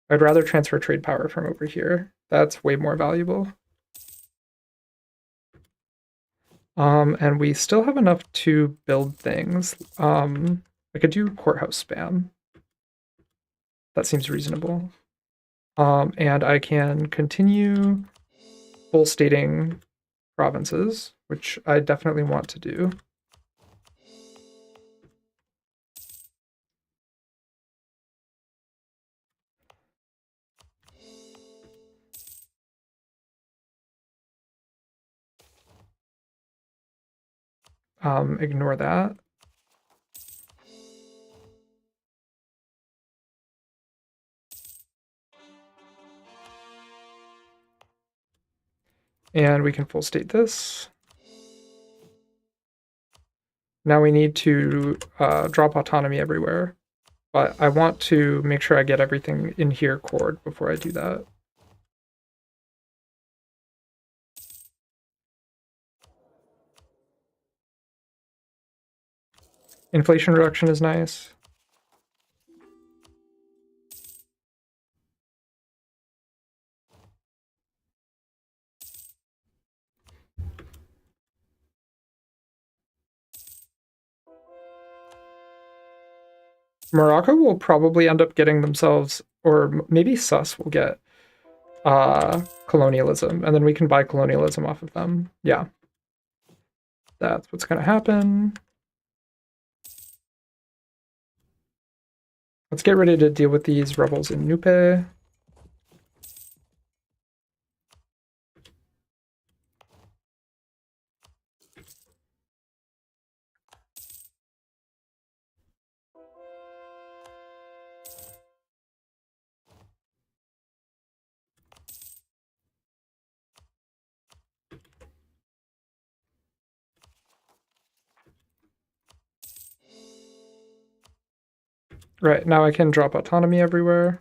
I'd rather transfer trade power from over here. That's way more valuable. And we still have enough to build things. I could do courthouse spam. That seems reasonable. And I can continue full stating provinces, which I definitely want to do. Ignore that. And we can full state this. Now we need to drop autonomy everywhere. But I want to make sure I get everything in here cored before I do that. Inflation reduction is nice. Morocco will probably end up getting themselves, or maybe Sus will get colonialism, and then we can buy colonialism off of them. Yeah, that's what's going to happen. Let's get ready to deal with these rebels in Nupe. Right, now I can drop autonomy everywhere.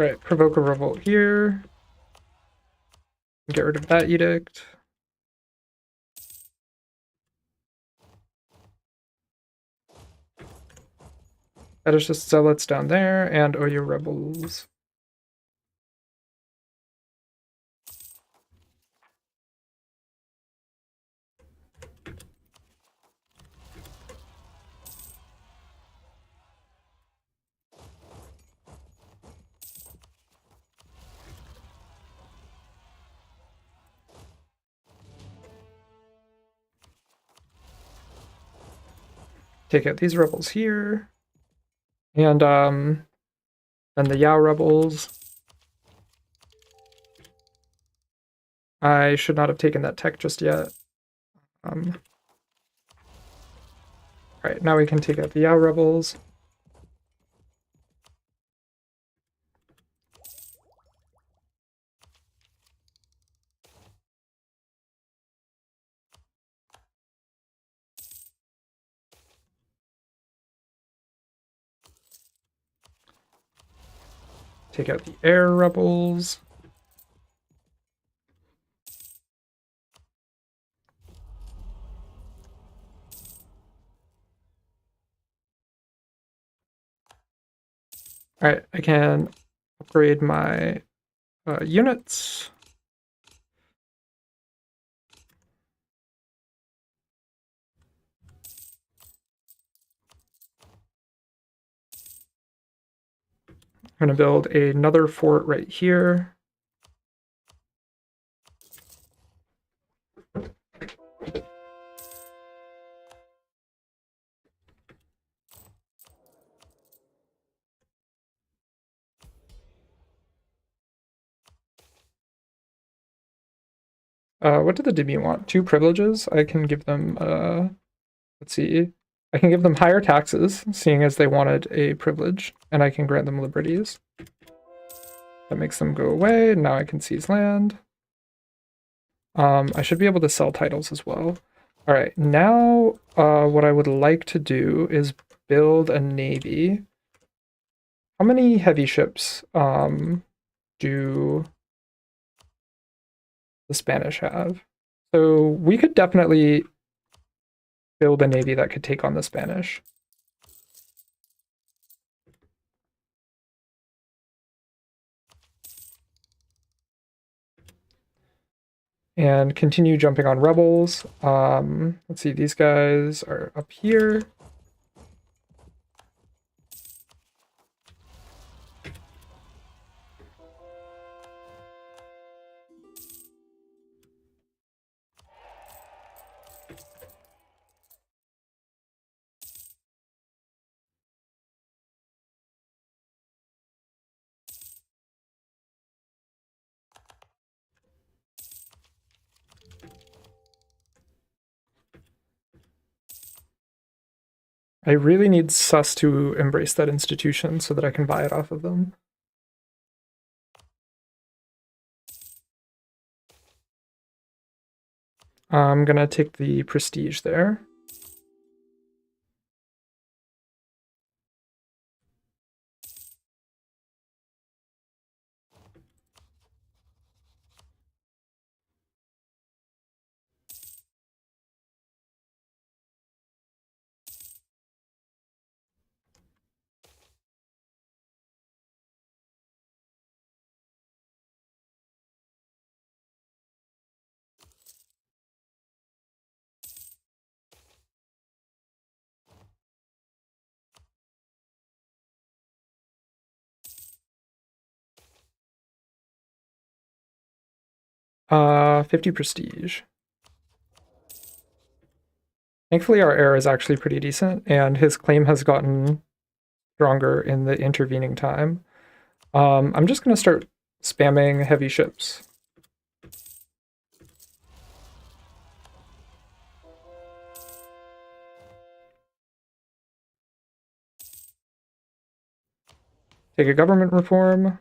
Alright, provoke a revolt here. Get rid of that edict. That is just zealots down there, and Oyo rebels. Take out these rebels here. And then the Yao rebels. I should not have taken that tech just yet. Alright, now we can take out the Yao rebels. Take out the air rebels. Alright, I can upgrade my units. I'm going to build another fort right here. What did the Dimi want? 2 privileges? I can give them, let's see. I can give them higher taxes, seeing as they wanted a privilege, and I can grant them liberties. That makes them go away, and now I can seize land. I should be able to sell titles as well. All right, now what I would like to do is build a navy. How many heavy ships do the Spanish have? So we could definitely build a navy that could take on the Spanish. And continue jumping on rebels. Let's see, these guys are up here. I really need Sus to embrace that institution so that I can buy it off of them. I'm gonna take the prestige there. Uh, 50 prestige. Thankfully, our heir is actually pretty decent, and his claim has gotten stronger in the intervening time. I'm just going to start spamming heavy ships. Take a government reform.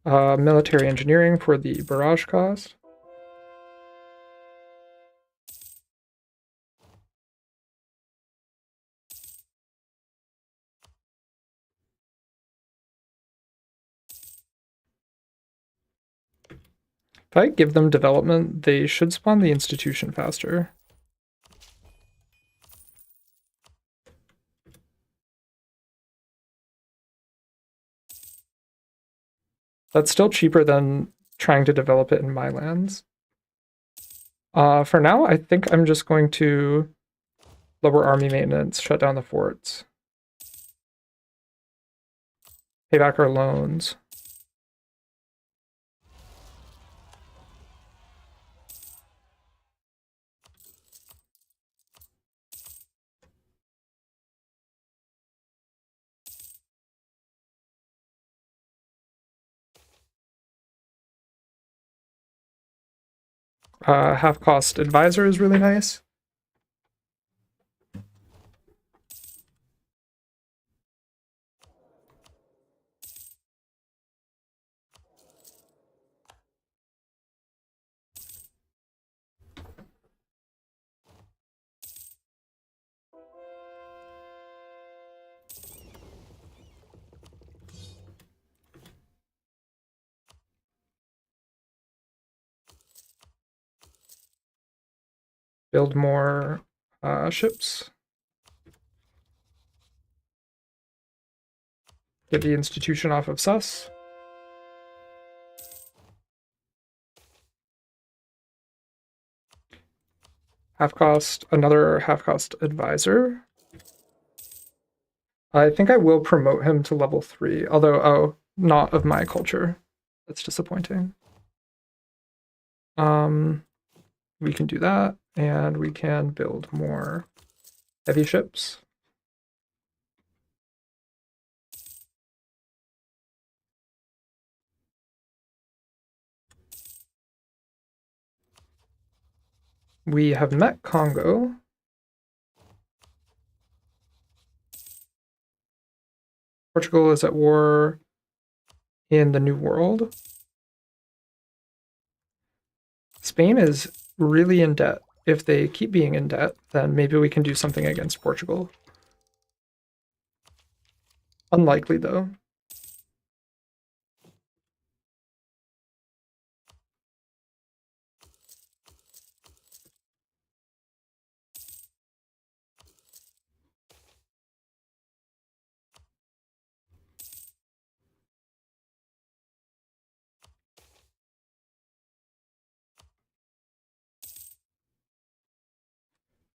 Military engineering for the barrage cost. If I give them development, they should spawn the institution faster. That's still cheaper than trying to develop it in my lands. For now, I think I'm just going to lower army maintenance, shut down the forts, pay back our loans. Half cost advisor is really nice. Build more ships. Get the institution off of sus. Half cost, another half cost advisor. I think I will promote him to level 3, although, not of my culture. That's disappointing. We can do that, and we can build more heavy ships. We have met Congo. Portugal is at war in the New World. Spain is really in debt. If they keep being in debt, then maybe we can do something against Portugal. Unlikely, though.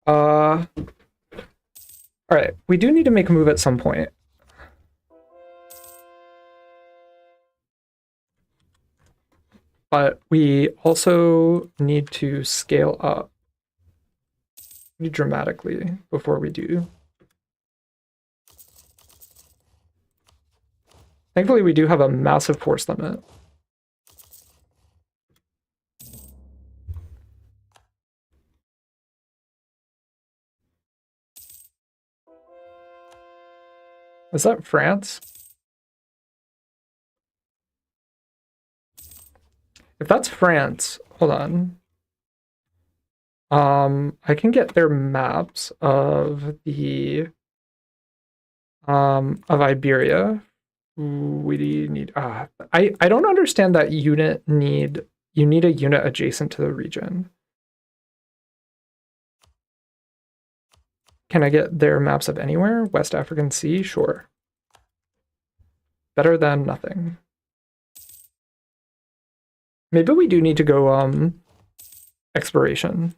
All right, we do need to make a move at some point. But we also need to scale up pretty dramatically before we do. Thankfully, we do have a massive force limit. Is that France? If that's France, hold on. I can get their maps of the of Iberia. We need I don't understand that unit need you need a unit adjacent to the region. Can I get their maps of anywhere? West African Sea? Sure. Better than nothing. Maybe we do need to go exploration.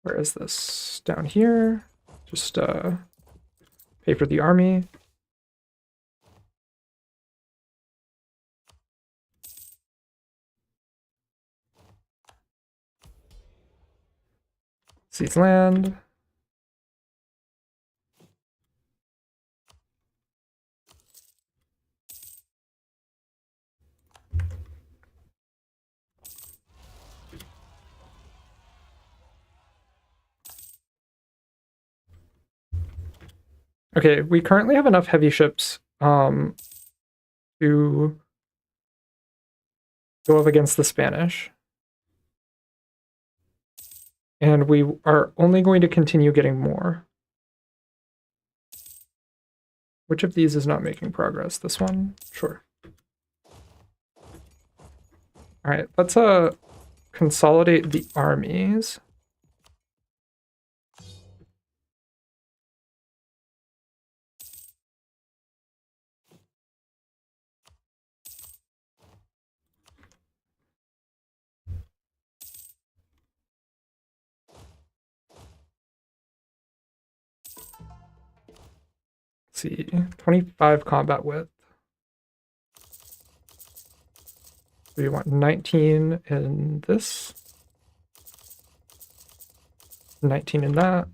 Where is this? Down here. Just pay for the army. Seize land. Okay, we currently have enough heavy ships to go up against the Spanish. And we are only going to continue getting more. Which of these is not making progress? This one? Sure. All right, let's consolidate the armies. Let's see, 25 combat width. We want 19 in this, 19 in that.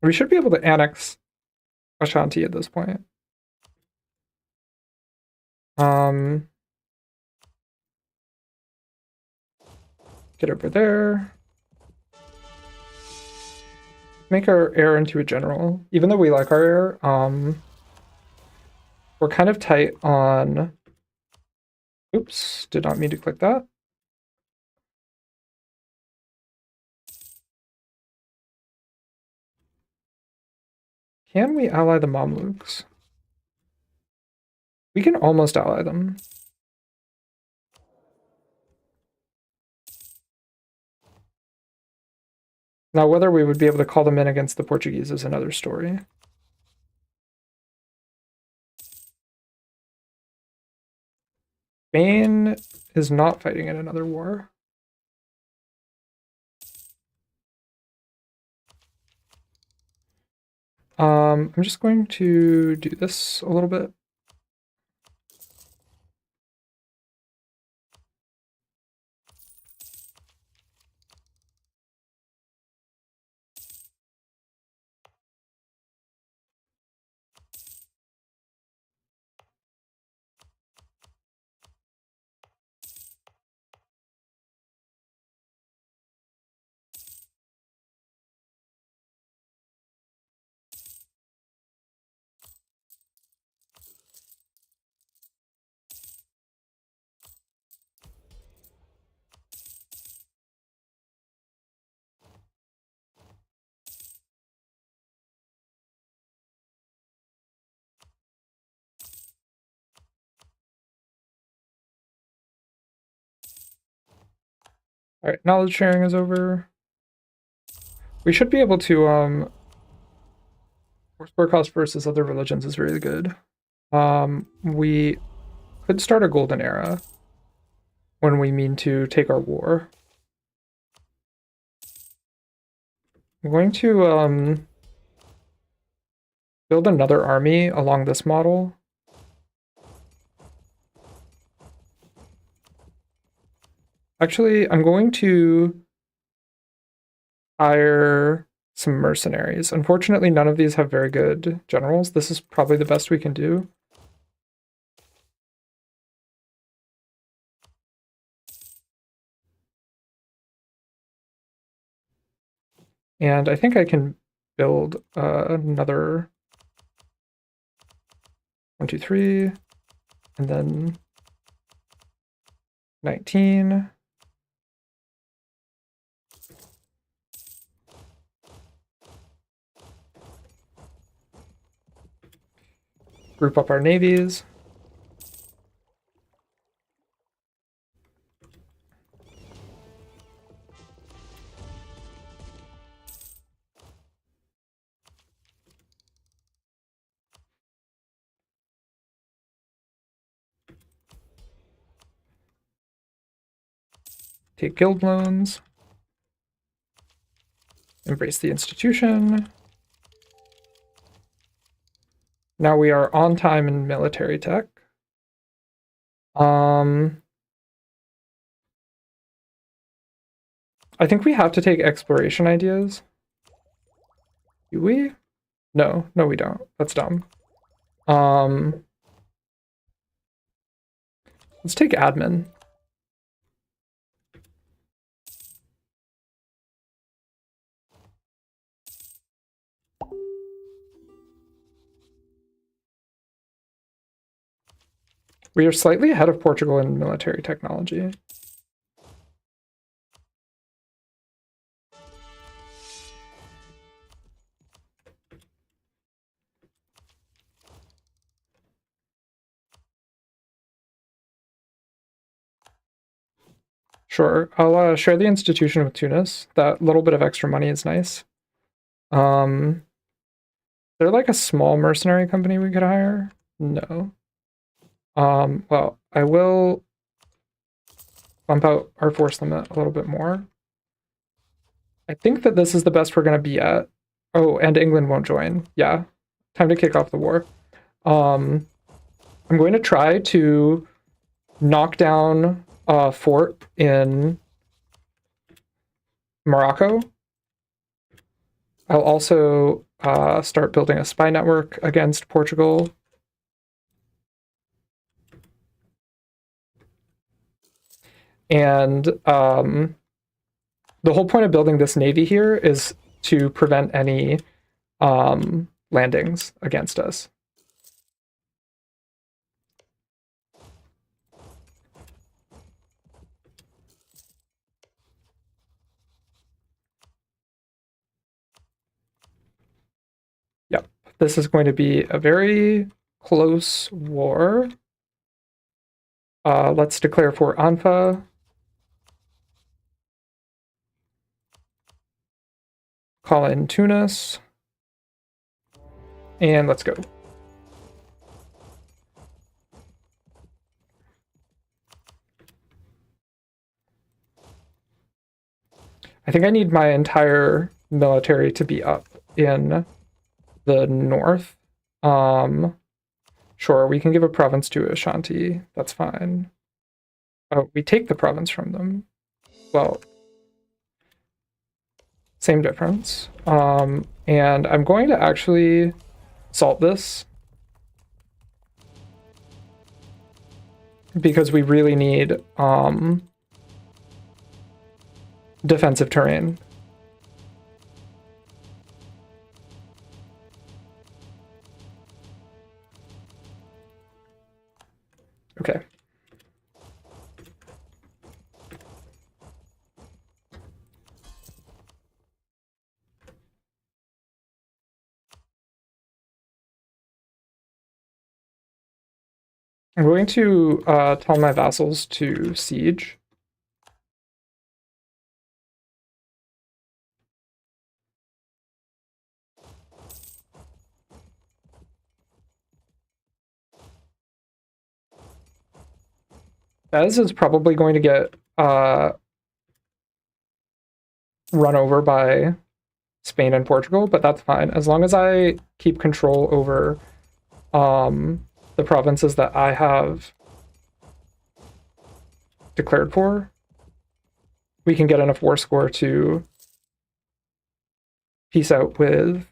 We should be able to annex Ashanti at this point. Get over there. Make our heir into a general. Even though we like our heir, we're kind of tight on... Oops, did not mean to click that. Can we ally the Mamluks? We can almost ally them. Now, whether we would be able to call them in against the Portuguese is another story. Spain is not fighting in another war. I'm just going to do this a little bit. All right, knowledge sharing is over. We should be able to horsepower cost versus other religions is really good. We could start a golden era when we mean to take our war. I'm going to build another army along this model. Actually, I'm going to hire some mercenaries. Unfortunately, none of these have very good generals. This is probably the best we can do. And I think I can build another 1, 2, 3, and then 19. Group up our navies. Take guild loans. Embrace the institution. Now we are on time in military tech. I think we have to take exploration ideas. Do we? No, we don't. That's dumb. Um, let's take admin. We are slightly ahead of Portugal in military technology. Sure, I'll share the institution with Tunis. That little bit of extra money is nice. They're like a small mercenary company we could hire. No. Well, I will bump out our force limit a little bit more. I think that this is the best we're going to be at. Oh, and England won't join. Yeah, time to kick off the war. I'm going to try to knock down a fort in Morocco. I'll also start building a spy network against Portugal. And the whole point of building this navy here is to prevent any landings against us. Yep, this is going to be a very close war. Let's declare for Anfa. Call in Tunis. And let's go. I think I need my entire military to be up in the north. Sure, we can give a province to Ashanti. That's fine. Oh, we take the province from them. Well, same difference. And I'm going to actually salt this because we really need defensive terrain. Okay. I'm going to tell my vassals to siege. Bez is probably going to get run over by Spain and Portugal, but that's fine. As long as I keep control over the provinces that I have declared for, we can get enough war score to peace out with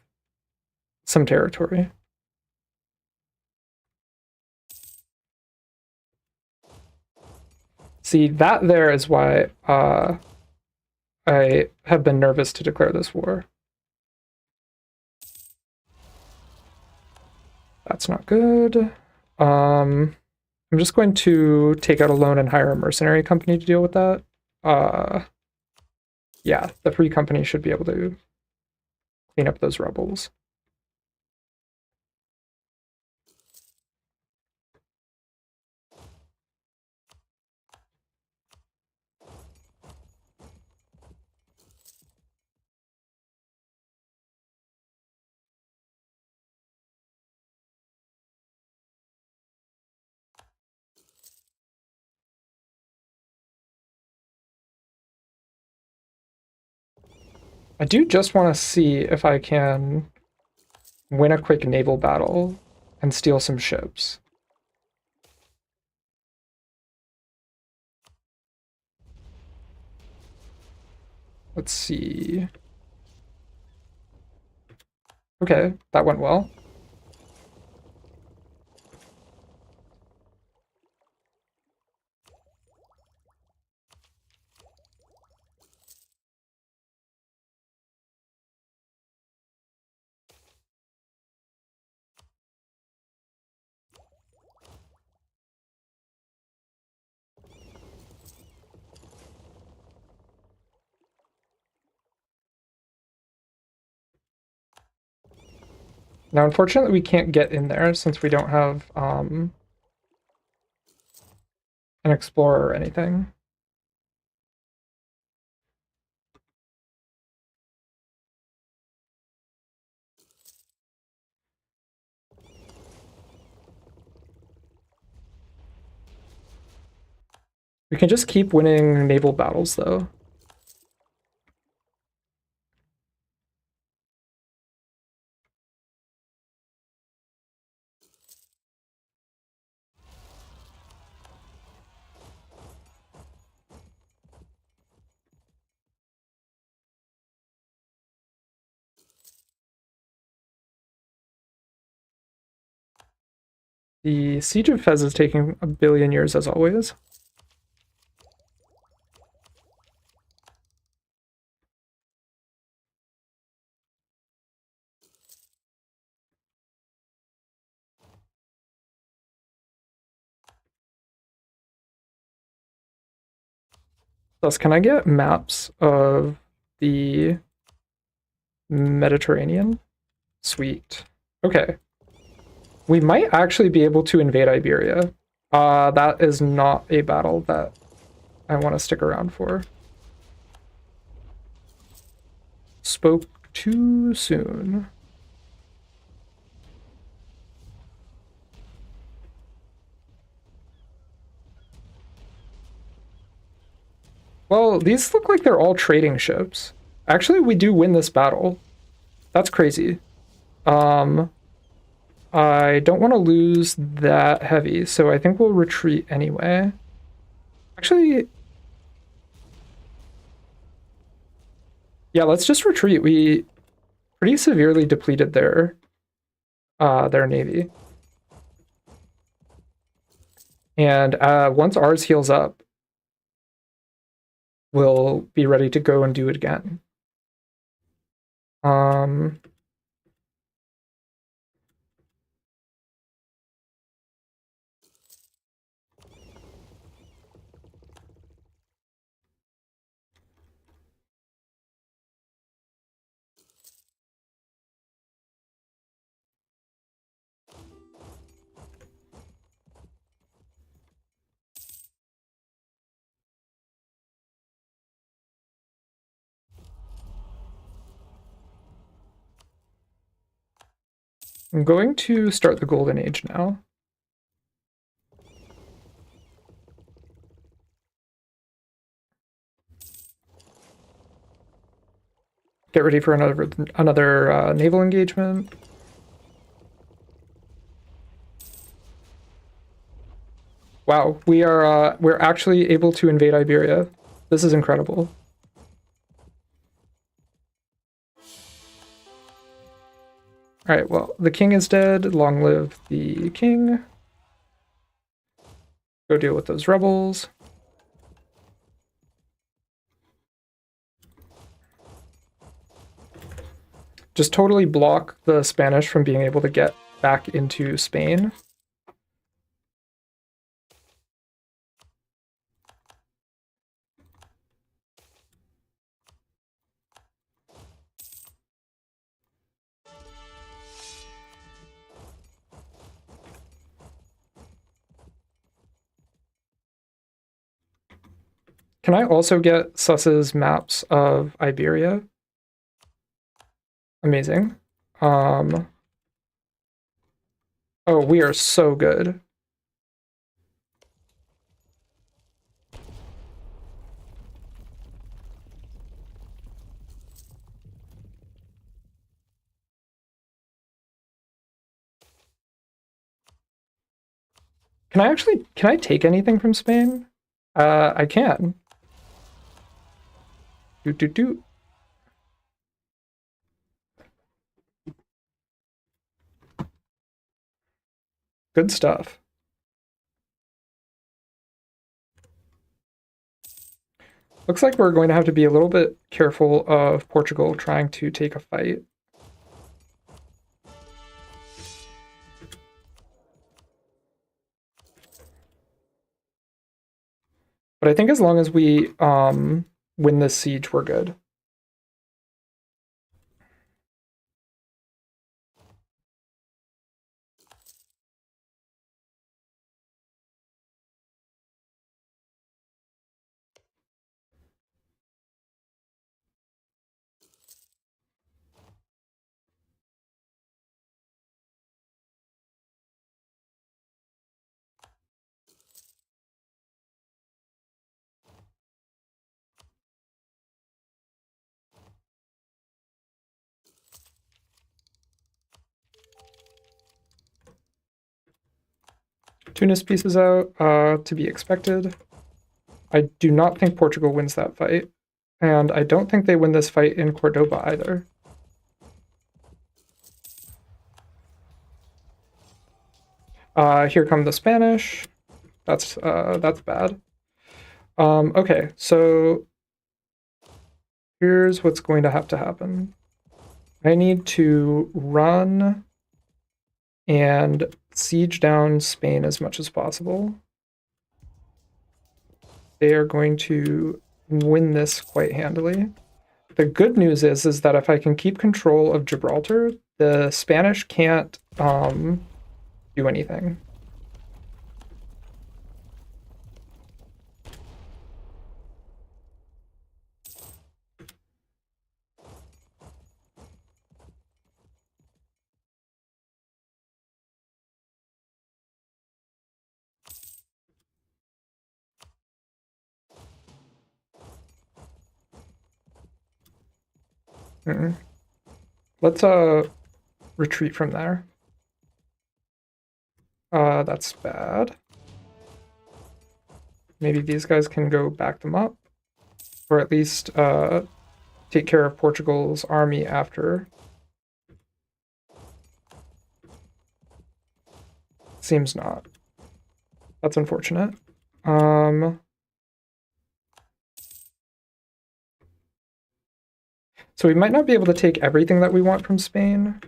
some territory. See, that there is why I have been nervous to declare this war. That's not good. I'm just going to take out a loan and hire a mercenary company to deal with that. Yeah, the free company should be able to clean up those rebels. I do just want to see if I can win a quick naval battle and steal some ships. Let's see. Okay, that went well. Now, unfortunately, we can't get in there since we don't have an explorer or anything. We can just keep winning naval battles, though. The Siege of Fez is taking a billion years, as always. Thus, can I get maps of the Mediterranean? Sweet. Okay. We might actually be able to invade Iberia. That is not a battle that I want to stick around for. Spoke too soon. Well, these look like they're all trading ships. Actually, we do win this battle. That's crazy. I don't want to lose that heavy, so I think we'll retreat anyway. Actually, yeah, let's just retreat. We pretty severely depleted their navy. And once ours heals up, we'll be ready to go and do it again. Um, I'm going to start the Golden Age now. Get ready for another naval engagement. Wow, we're actually able to invade Iberia. This is incredible. All right, well, the king is dead. Long live the king. Go deal with those rebels. Just totally block the Spanish from being able to get back into Spain. Can I also get Suss's maps of Iberia? Amazing. Oh, we are so good. Can I take anything from Spain? I can. Doot, doot, doot. Good stuff. Looks like we're going to have to be a little bit careful of Portugal trying to take a fight. But I think as long as we win this siege, we're good. Tunis pieces out, to be expected. I do not think Portugal wins that fight. And I don't think they win this fight in Cordoba either. Here come the Spanish. That's bad. Okay, so here's what's going to happen. I need to run and siege down Spain as much as possible. They are going to win this quite handily. The good news is that if I can keep control of Gibraltar, the Spanish can't do anything. Mm-mm. Let's retreat from there. That's bad. Maybe these guys can go back them up, or at least take care of Portugal's army after. Seems not. That's unfortunate. So we might not be able to take everything that we want from Spain,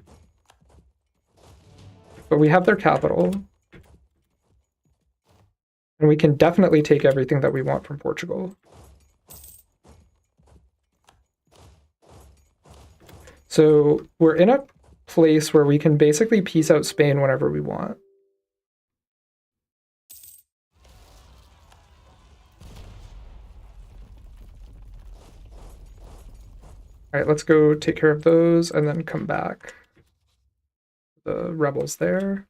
but we have their capital. And we can definitely take everything that we want from Portugal. So we're in a place where we can basically peace out Spain whenever we want. All right, let's go take care of those and then come back. The rebels there.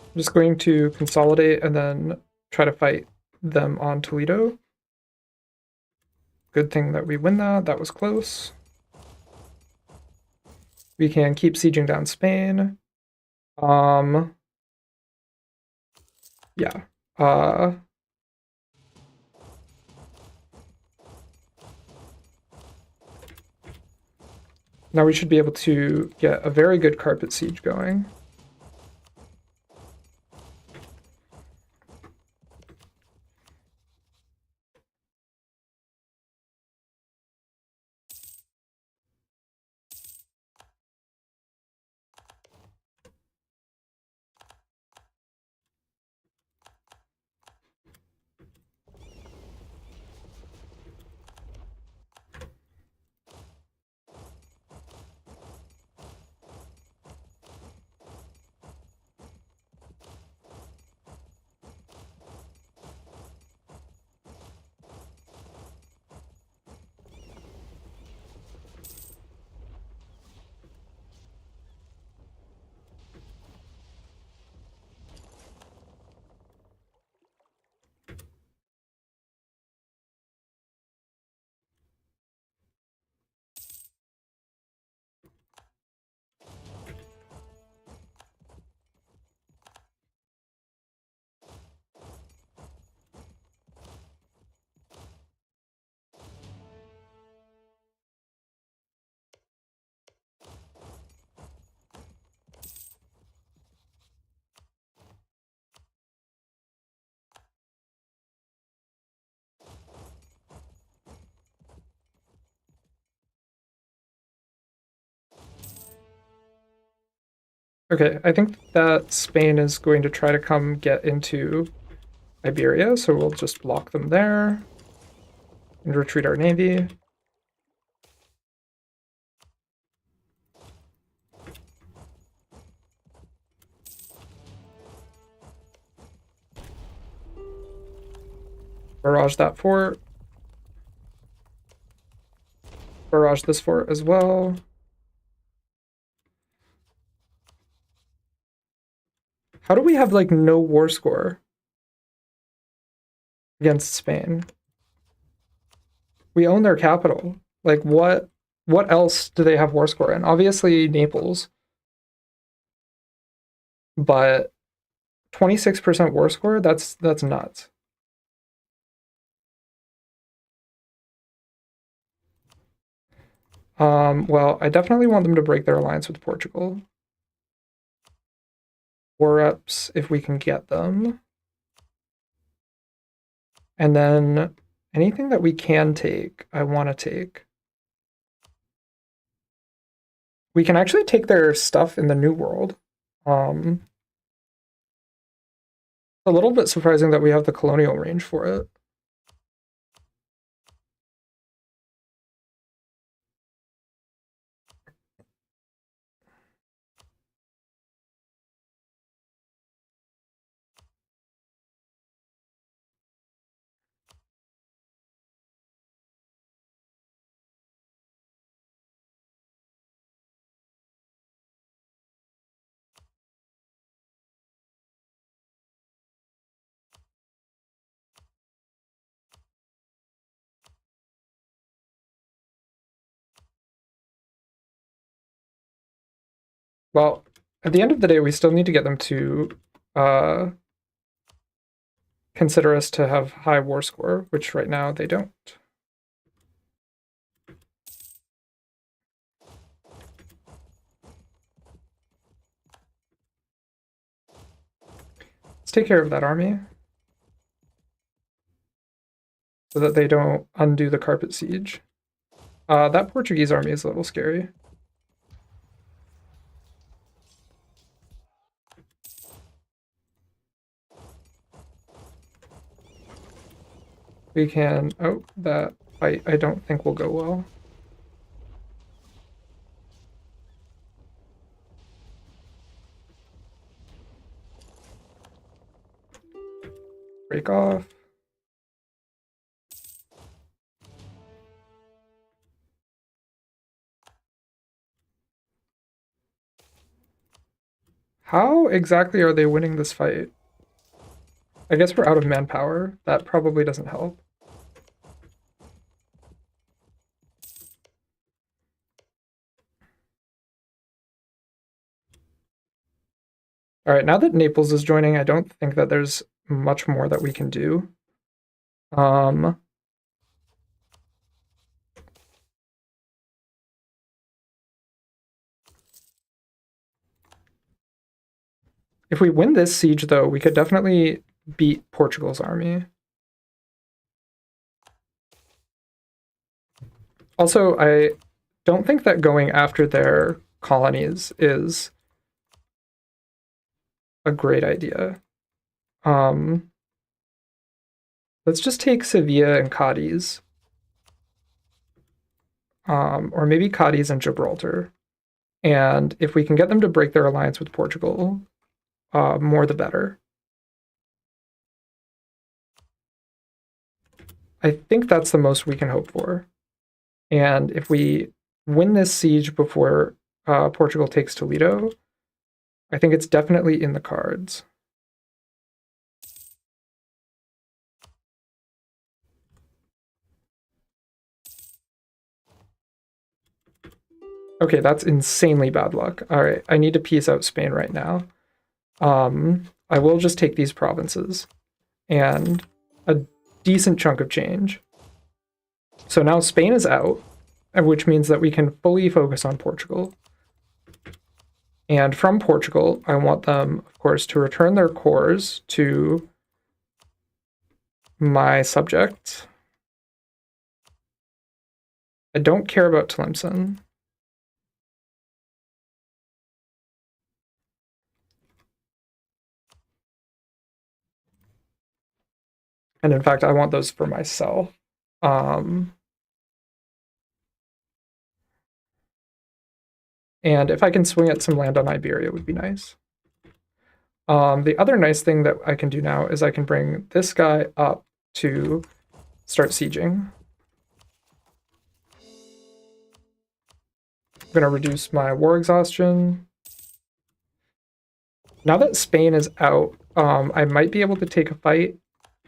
I'm just going to consolidate and then try to fight them on Toledo. Good thing that we win that. That was close. We can keep sieging down Spain. Yeah. Now we should be able to get a very good carpet siege going. Okay, I think that Spain is going to try to come get into Iberia, so we'll just block them there and retreat our navy. Barrage that fort. Barrage this fort as well. How do we have like no war score against Spain? We own their capital. Like what else do they have war score in? Obviously Naples, but 26% war score, that's nuts. Well, I definitely want them to break their alliance with Portugal. War reps if we can get them. And then anything that we can take, I want to take. We can actually take their stuff in the New World. A little bit surprising that we have the colonial range for it. Well, at the end of the day, we still need to get them to uh, consider us to have high war score, which right now they don't. Let's take care of that army so that they don't undo the carpet siege. That Portuguese army is a little scary. We can... Oh, that fight I don't think will go well. Break off. How exactly are they winning this fight? I guess we're out of manpower. That probably doesn't help. All right, now that Naples is joining, I don't think that there's much more that we can do. Um, if we win this siege, though, we could definitely beat Portugal's army. Also, I don't think that going after their colonies is a great idea. Um, let's just take Sevilla and Cadiz. Or maybe Cadiz and Gibraltar. And if we can get them to break their alliance with Portugal, more the better. I think that's the most we can hope for. And if we win this siege before Portugal takes Toledo, I think it's definitely in the cards. Okay, that's insanely bad luck. All right, I need to piece out Spain right now. I will just take these provinces and a decent chunk of change. So now Spain is out, which means that we can fully focus on Portugal. And from Portugal, I want them, of course, to return their cores to my subjects. I don't care about Tlemcen. And in fact, I want those for myself. And if I can swing at some land on Iberia, it would be nice. The other nice thing that I can do now is I can bring this guy up to start sieging. I'm going to reduce my war exhaustion. Now that Spain is out, I might be able to take a fight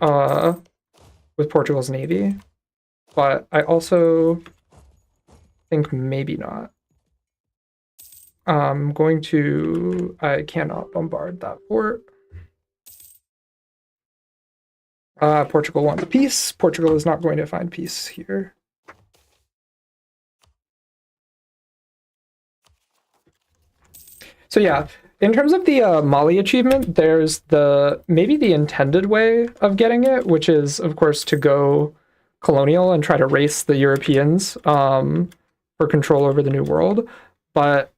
with Portugal's navy, but I also think maybe not. I cannot bombard that fort. Portugal wants peace. Portugal is not going to find peace here. So yeah, in terms of the Mali achievement, there's maybe the intended way of getting it, which is, of course, to go colonial and try to race the Europeans for control over the New World. But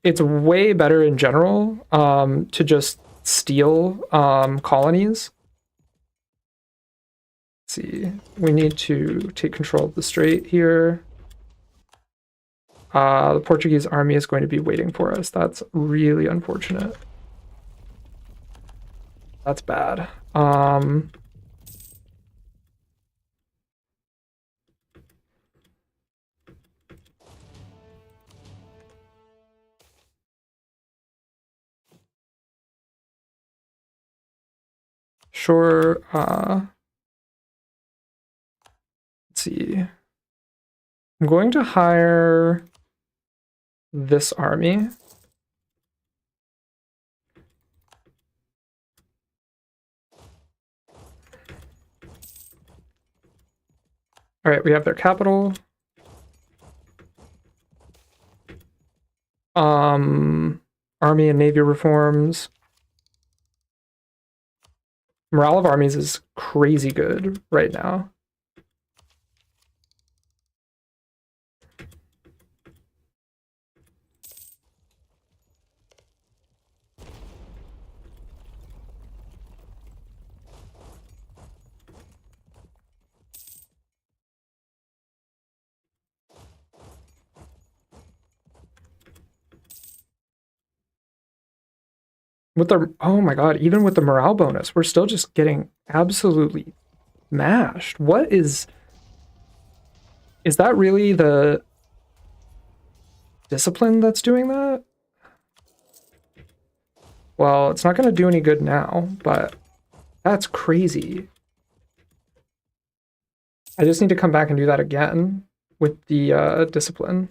it's way better in general to just steal colonies. Let's see, we need to take control of the strait here. The Portuguese army is going to be waiting for us. That's really unfortunate. That's bad. Sure. Let's see. I'm going to hire this army. All right, we have their capital. Army and navy reforms. Morale of armies is crazy good right now. With the, oh my god, even with the morale bonus, we're still just getting absolutely mashed. What is that really the discipline that's doing that? Well, it's not going to do any good now, but that's crazy. I just need to come back and do that again with the discipline.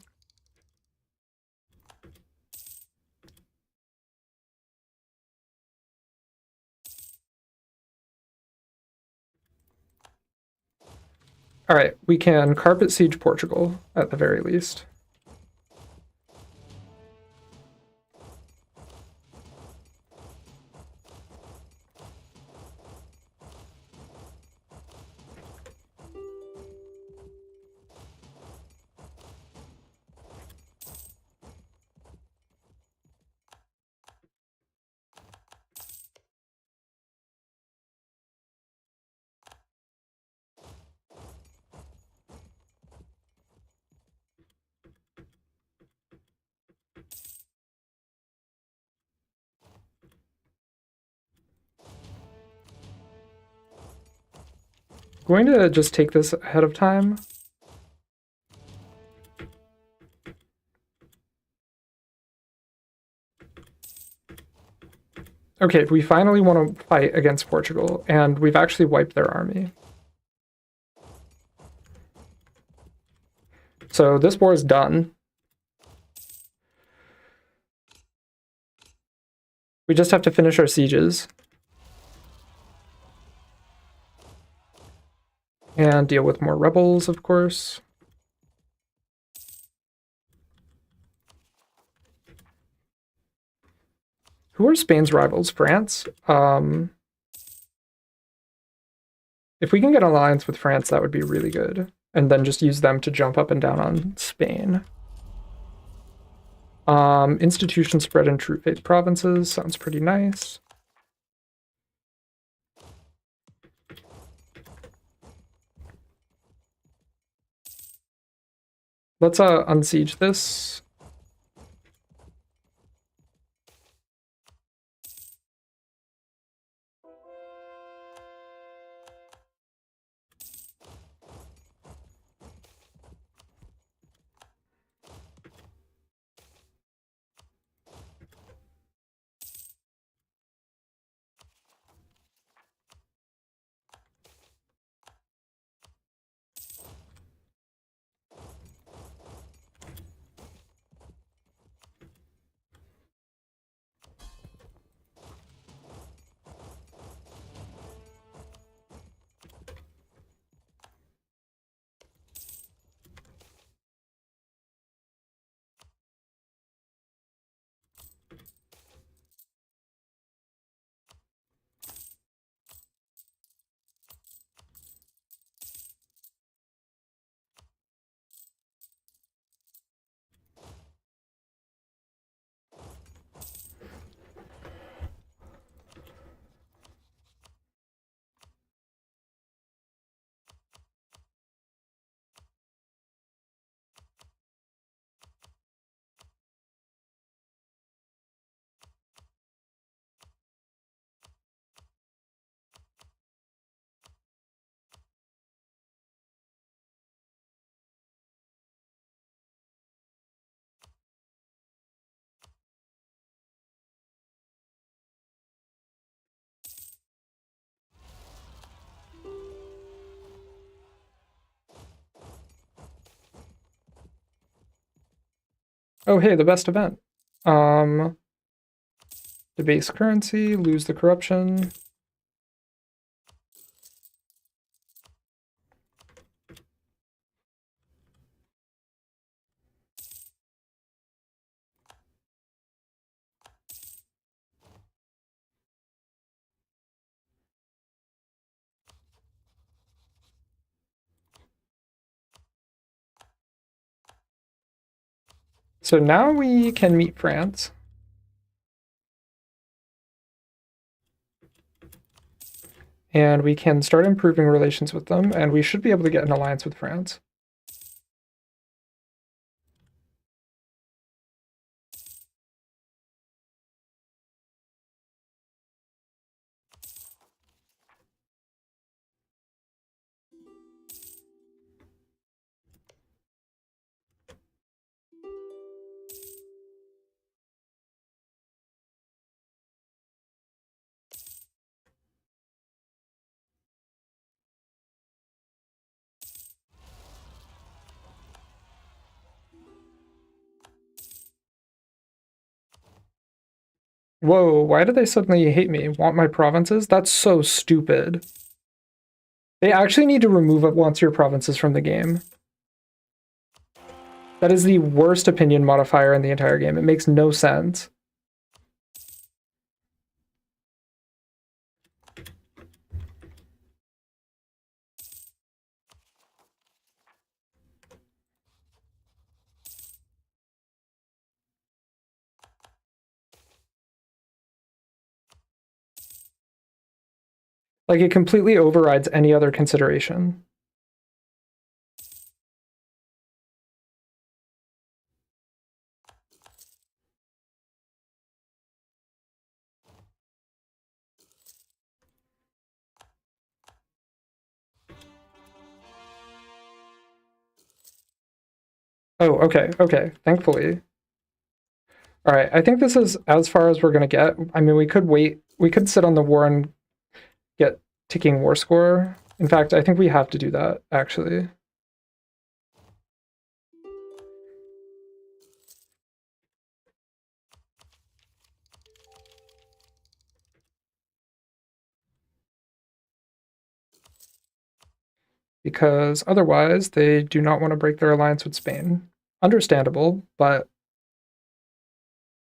All right, we can carpet siege Portugal at the very least. Going to just take this ahead of time. Okay, we finally want to fight against Portugal, and we've actually wiped their army. So this war is done. We just have to finish our sieges. And deal with more rebels, of course. Who are Spain's rivals? France? If we can get an alliance with France, that would be really good. And then just use them to jump up and down on Spain. Institution spread in true faith provinces. Sounds pretty nice. Let's unsiege this. Oh, hey, the best event. Debase currency, lose the corruption. So now we can meet France. And we can start improving relations with them, and we should be able to get an alliance with France. Whoa, why do they suddenly hate me? Want my provinces? That's so stupid. They actually need to remove it once your provinces from the game. That is the worst opinion modifier in the entire game. It makes no sense. Like, it completely overrides any other consideration. Oh, okay, okay, thankfully. All right, I think this is as far as we're going to get. I mean, we could wait. We could sit on the war and get ticking war score. In fact, I think we have to do that, actually. Because otherwise they do not want to break their alliance with Spain. Understandable, but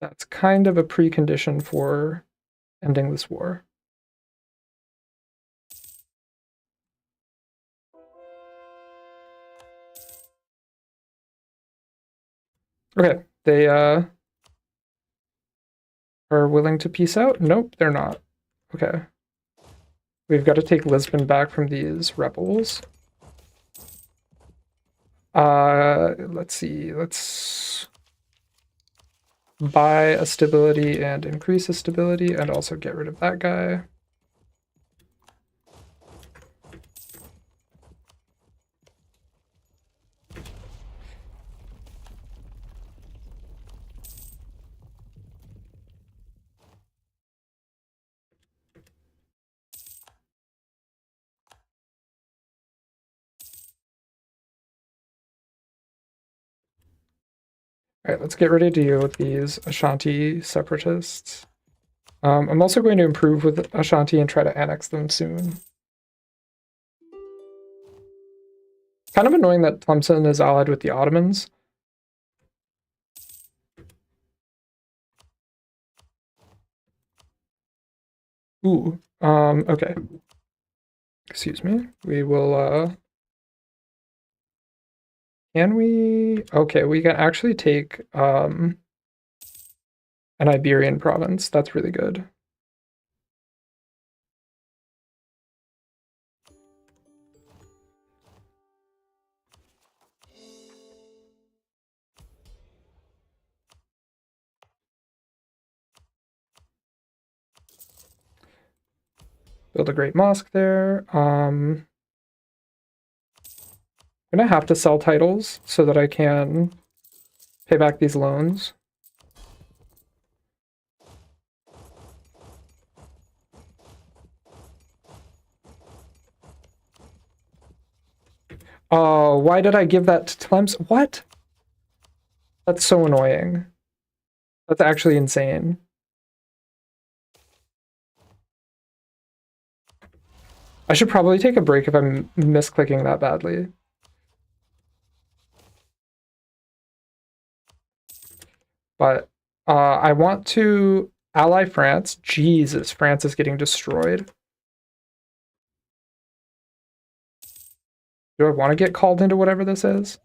that's kind of a precondition for ending this war. Okay, they are willing to peace out? Nope, they're not. Okay. We've got to take Lisbon back from these rebels. Let's see. Let's buy a stability and increase a stability and also get rid of that guy. All right, let's get ready to deal with these Ashanti separatists. I'm also going to improve with Ashanti and try to annex them soon. Kind of annoying that Tlemcen is allied with the Ottomans. Ooh, okay. Excuse me. We will, can we? Okay, we can actually take, an Iberian province. That's really good. Build a great mosque there. I'm gonna have to sell titles so that I can pay back these loans. Oh, why did I give that to Tlemcen? What? That's so annoying. That's actually insane. I should probably take a break if I'm misclicking that badly. But I want to ally France. Jesus, France is getting destroyed. Do I want to get called into whatever this is?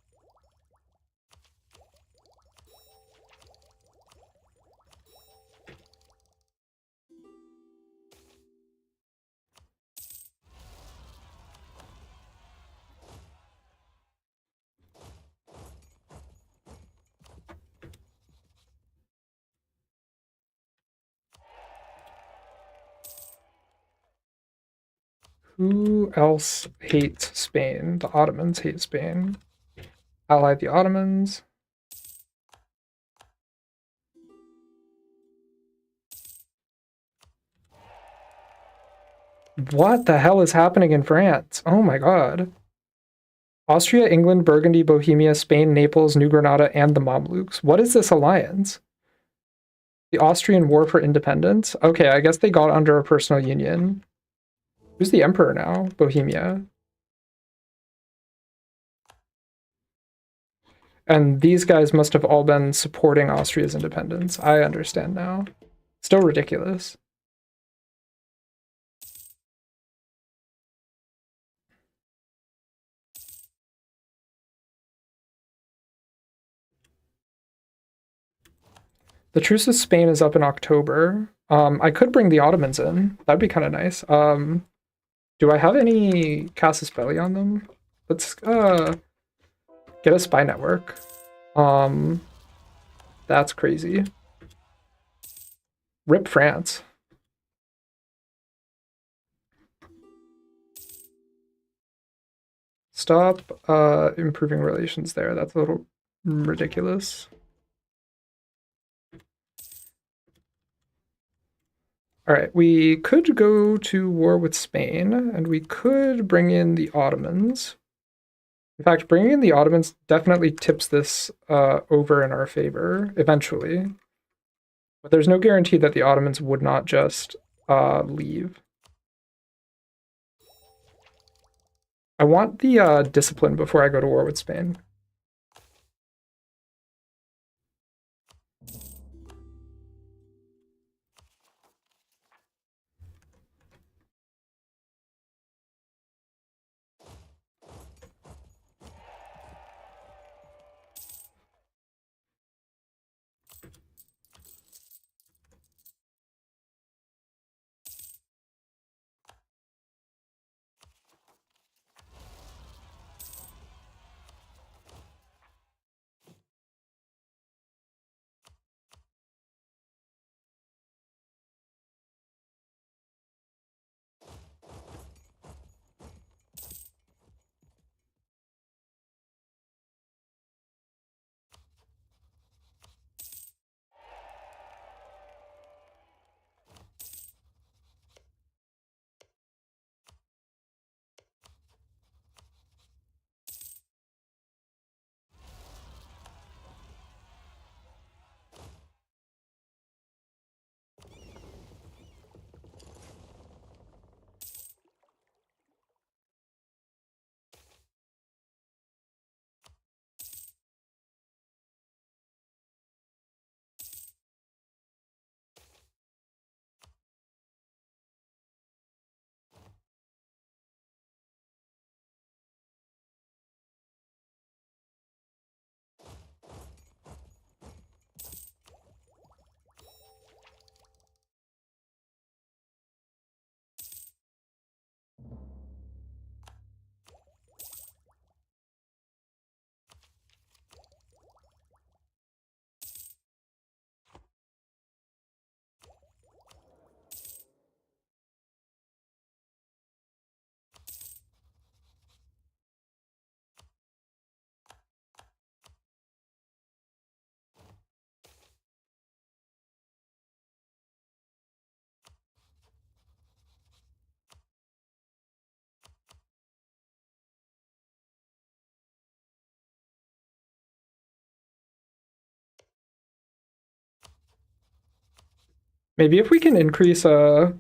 Who else hates Spain? The Ottomans hate Spain. Ally the Ottomans. What the hell is happening in France? Oh my god. Austria, England, Burgundy, Bohemia, Spain, Naples, New Granada, and the Mamluks. What is this alliance? The Austrian War for Independence? Okay, I guess they got under a personal union. Who's the emperor now? Bohemia. And these guys must have all been supporting Austria's independence. I understand now. Still ridiculous. The truce with Spain is up in October. I could bring the Ottomans in. That'd be kind of nice. Do I have any Casus Belli on them? Let's get a spy network. That's crazy. Rip France. Stop improving relations there. That's a little ridiculous. All right, we could go to war with Spain, and we could bring in the Ottomans. In fact, bringing in the Ottomans definitely tips this over in our favor eventually. But there's no guarantee that the Ottomans would not just leave. I want the discipline before I go to war with Spain. Maybe if we can increase how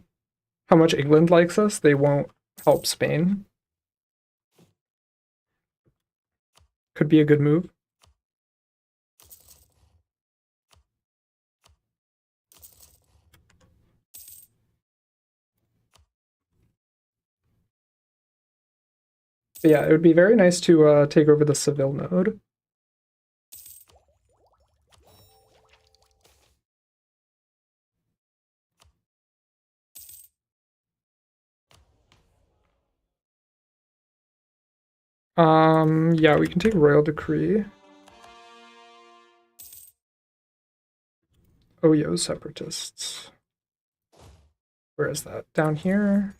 much England likes us, they won't help Spain. Could be a good move. But yeah, it would be very nice to take over the Seville node. Yeah, we can take Royal Decree. Oh, yo, separatists. Where is that? Down here?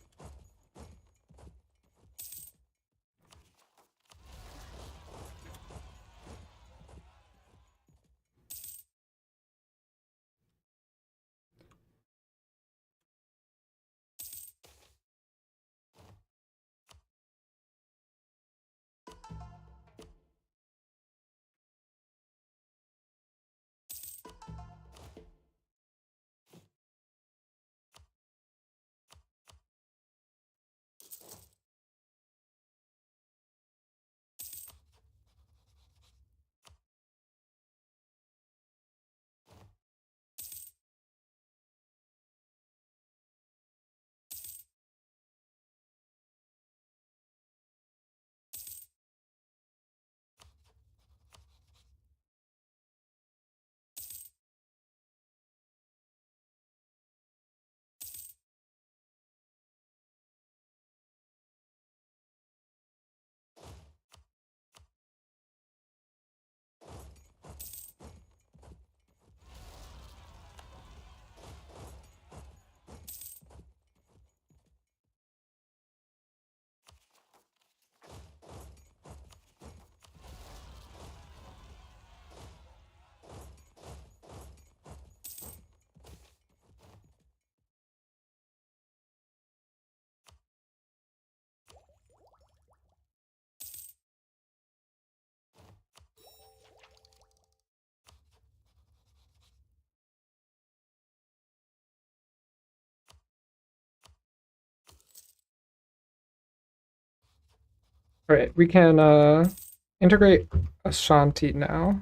All right, we can integrate Ashanti now.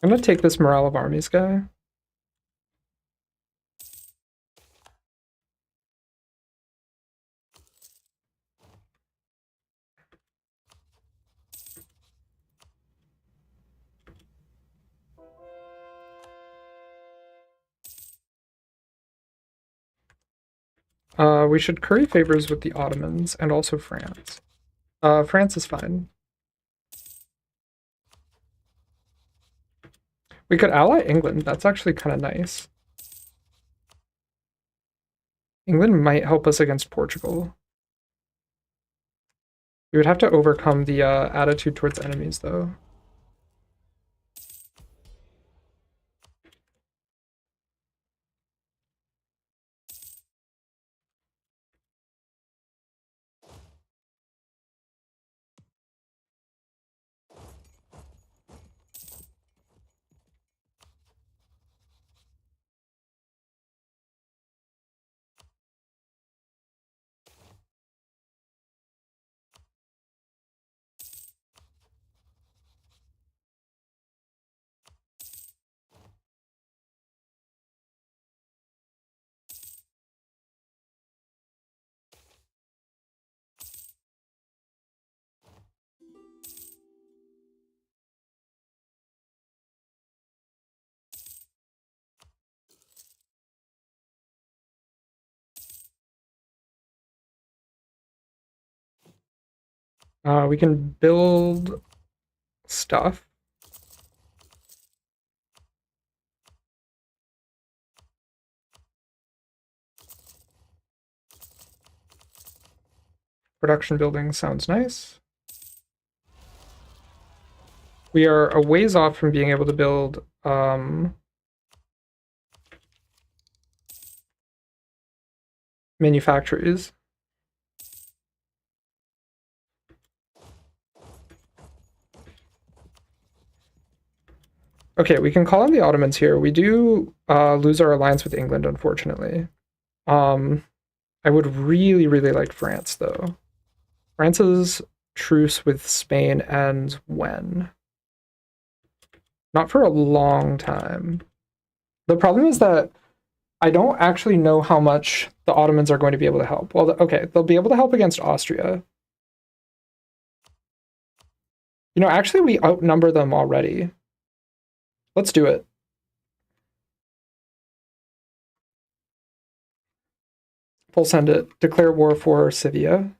I'm gonna take this morale of armies guy. We should curry favors with the Ottomans and also France. France is fine. We could ally England. That's actually kind of nice. England might help us against Portugal. We would have to overcome the attitude towards enemies, though. We can build stuff. Production building sounds nice. We are a ways off from being able to build manufactories. Okay, we can call in the Ottomans here. We do lose our alliance with England, unfortunately. I would really, really like France, though. France's truce with Spain ends when? Not for a long time. The problem is that I don't actually know how much the Ottomans are going to be able to help. Well, okay, they'll be able to help against Austria. You know, actually, we outnumber them already. Let's do it. Full send it. Declare war for Scythia.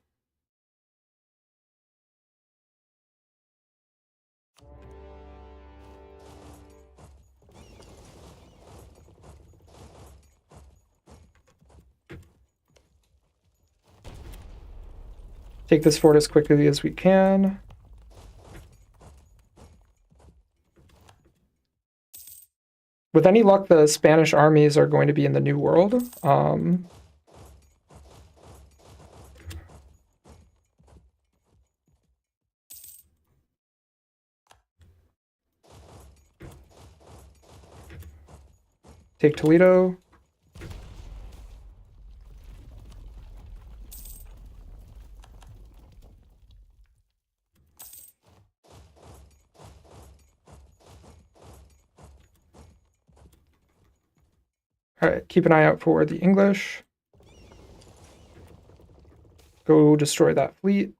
Take this fort as quickly as we can. With any luck, the Spanish armies are going to be in the New World. Take Toledo. All right, keep an eye out for the English. Go destroy that fleet.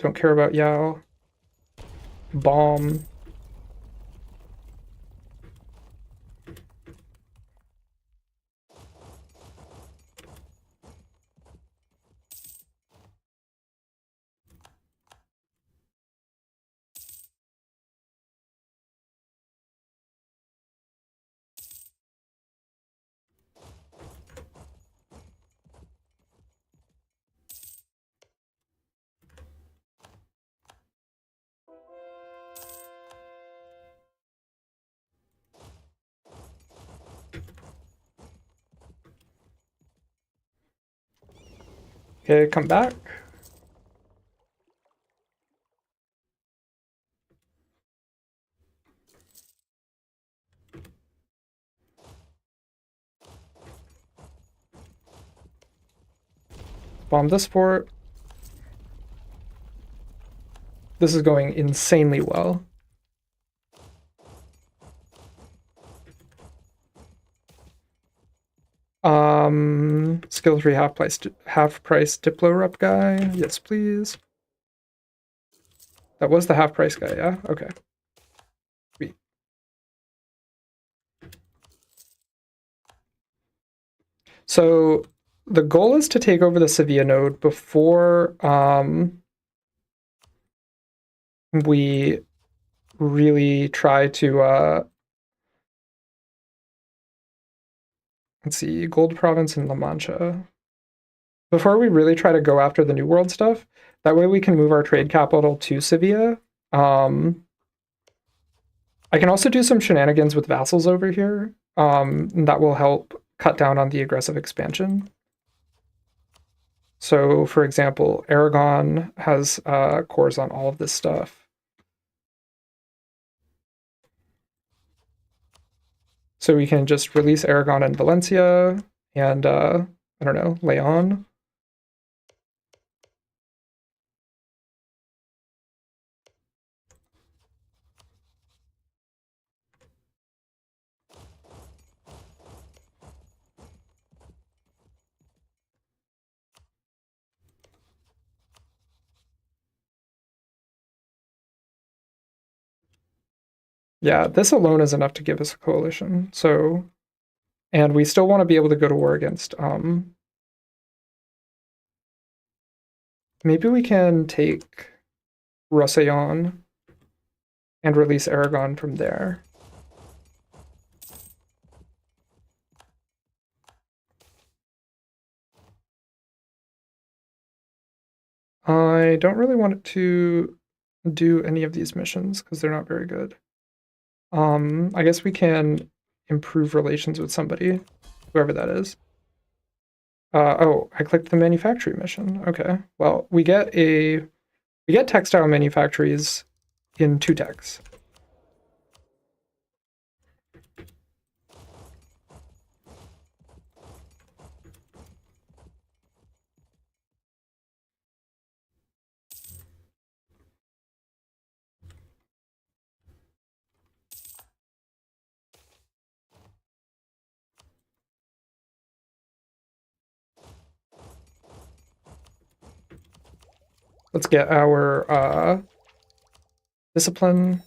Don't care about Yao. Bomb. Okay, come back. Bomb this fort. This is going insanely well. Skill 3 half price Diplo rep guy. Yes, please. That was the half price guy, yeah? Okay. Sweet. So the goal is to take over the Sevilla node before we really try to let's see, Gold Province and La Mancha. Before we really try to go after the New World stuff, that way we can move our trade capital to Sevilla. I can also do some shenanigans with vassals over here. That will help cut down on the aggressive expansion. So, for example, Aragon has cores on all of this stuff. So we can just release Aragon and Valencia and, I don't know, Leon. Yeah, this alone is enough to give us a coalition. So, and we still want to be able to go to war against, maybe we can take Roussillon and release Aragon from there. I don't really want it to do any of these missions because they're not very good. I guess we can improve relations with somebody, whoever that is. Oh, I clicked the manufacturing mission. Okay. Well, we get textile manufactories in 2 techs. Let's get our discipline.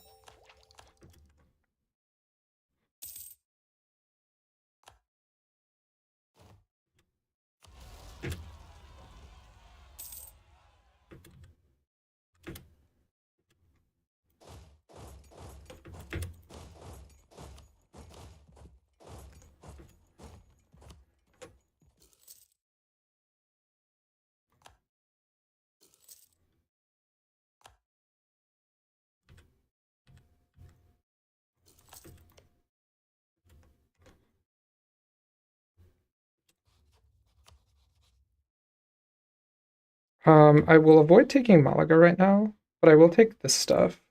I will avoid taking Malaga right now, but I will take this stuff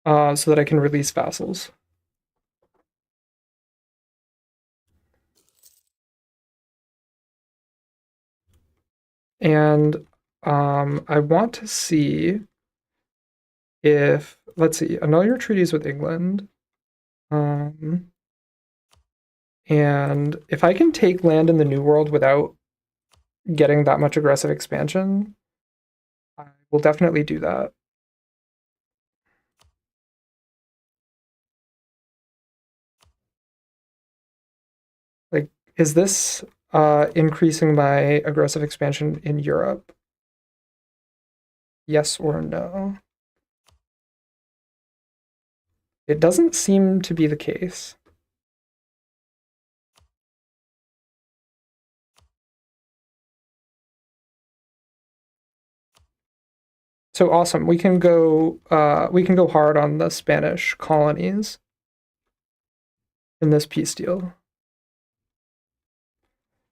so that I can release vassals. And I want to see if, let's see, annul your treaties with England. Um, and if I can take land in the New World without getting that much aggressive expansion, I will definitely do that. Like, is this increasing my aggressive expansion in Europe? Yes or no? It doesn't seem to be the case. So awesome. We can go hard on the Spanish colonies in this peace deal.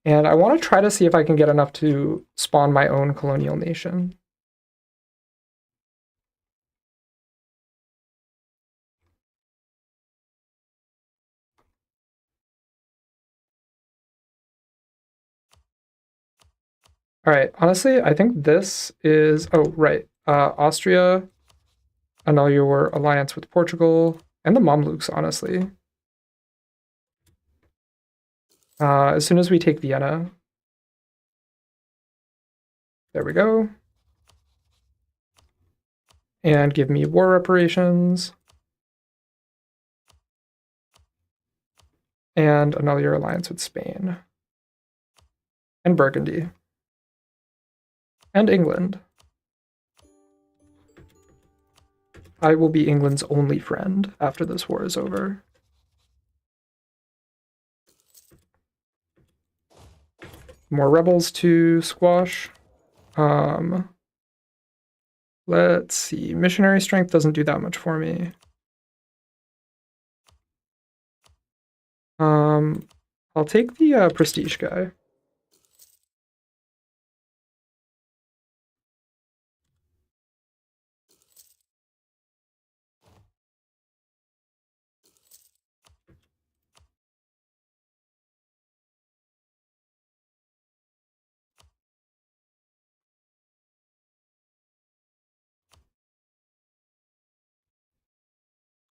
And I want to try to see if I can get enough to spawn my own colonial nation. All right, honestly, I think this is, oh, right. Austria, annul your alliance with Portugal and the Mamluks, honestly. As soon as we take Vienna, there we go. And give me war reparations. And annul your alliance with Spain. And Burgundy. And England. I will be England's only friend after this war is over. More rebels to squash. Let's see. Missionary strength doesn't do that much for me. I'll take the prestige guy.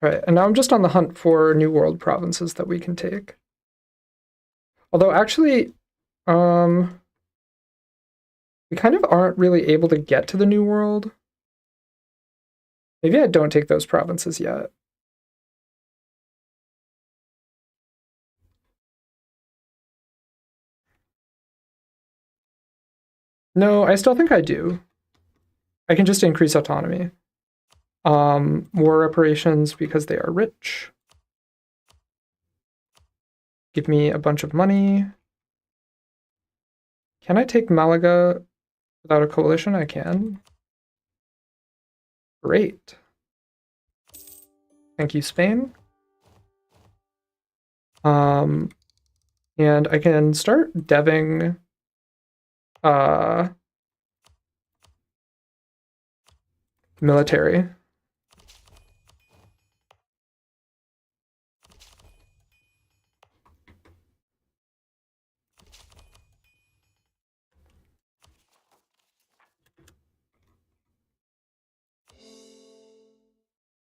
All right, and now I'm just on the hunt for New World provinces that we can take. Although actually, we kind of aren't really able to get to the New World. Maybe I don't take those provinces yet. No, I still think I do. I can just increase autonomy. War reparations because they are rich. Give me a bunch of money. Can I take Malaga? Without a coalition, I can. Great. Thank you, Spain. And I can start deving military.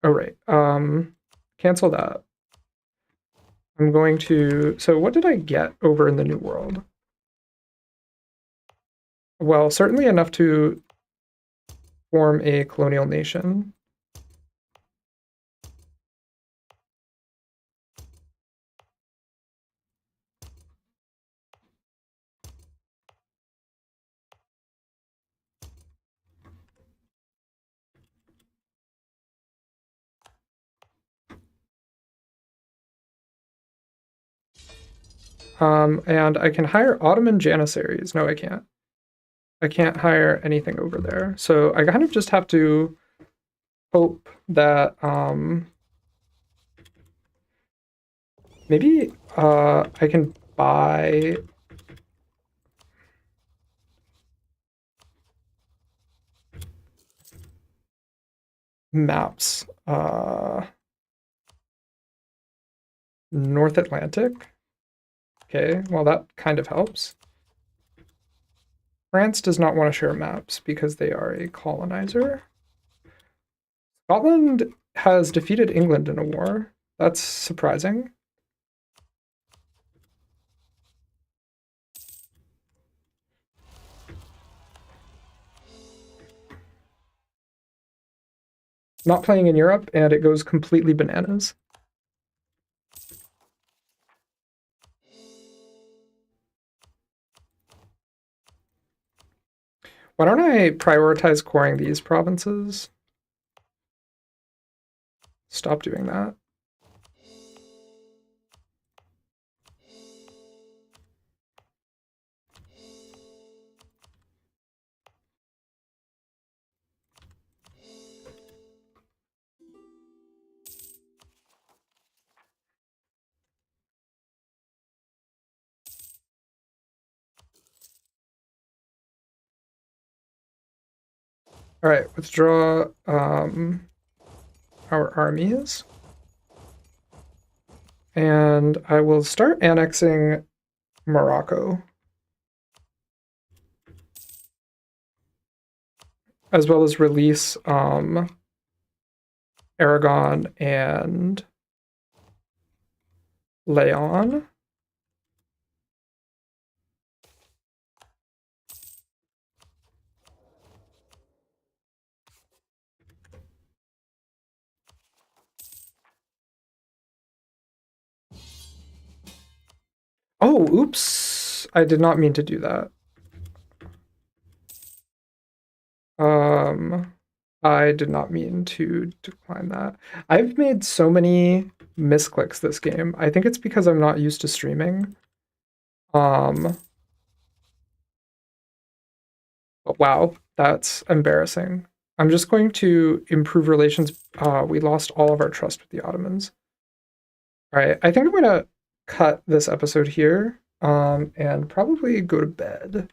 Oh, right. Cancel that. I'm going to... So what did I get over in the New World? Well, certainly enough to form a colonial nation. And I can hire Ottoman Janissaries. No, I can't. I can't hire anything over there. So I kind of just have to hope that maybe I can buy maps. North Atlantic. Okay, well that kind of helps. France does not want to share maps because they are a colonizer. Scotland has defeated England in a war. That's surprising. Not playing in Europe, and it goes completely bananas. Why don't I prioritize coring these provinces? Stop doing that. All right, withdraw our armies. And I will start annexing Morocco, as well as release Aragon and Leon. Oh, oops. I did not mean to do that. I did not mean to decline that. I've made so many misclicks this game. I think it's because I'm not used to streaming. But wow, that's embarrassing. I'm just going to improve relations. We lost all of our trust with the Ottomans. All right, I think I'm gonna cut this episode here, and probably go to bed.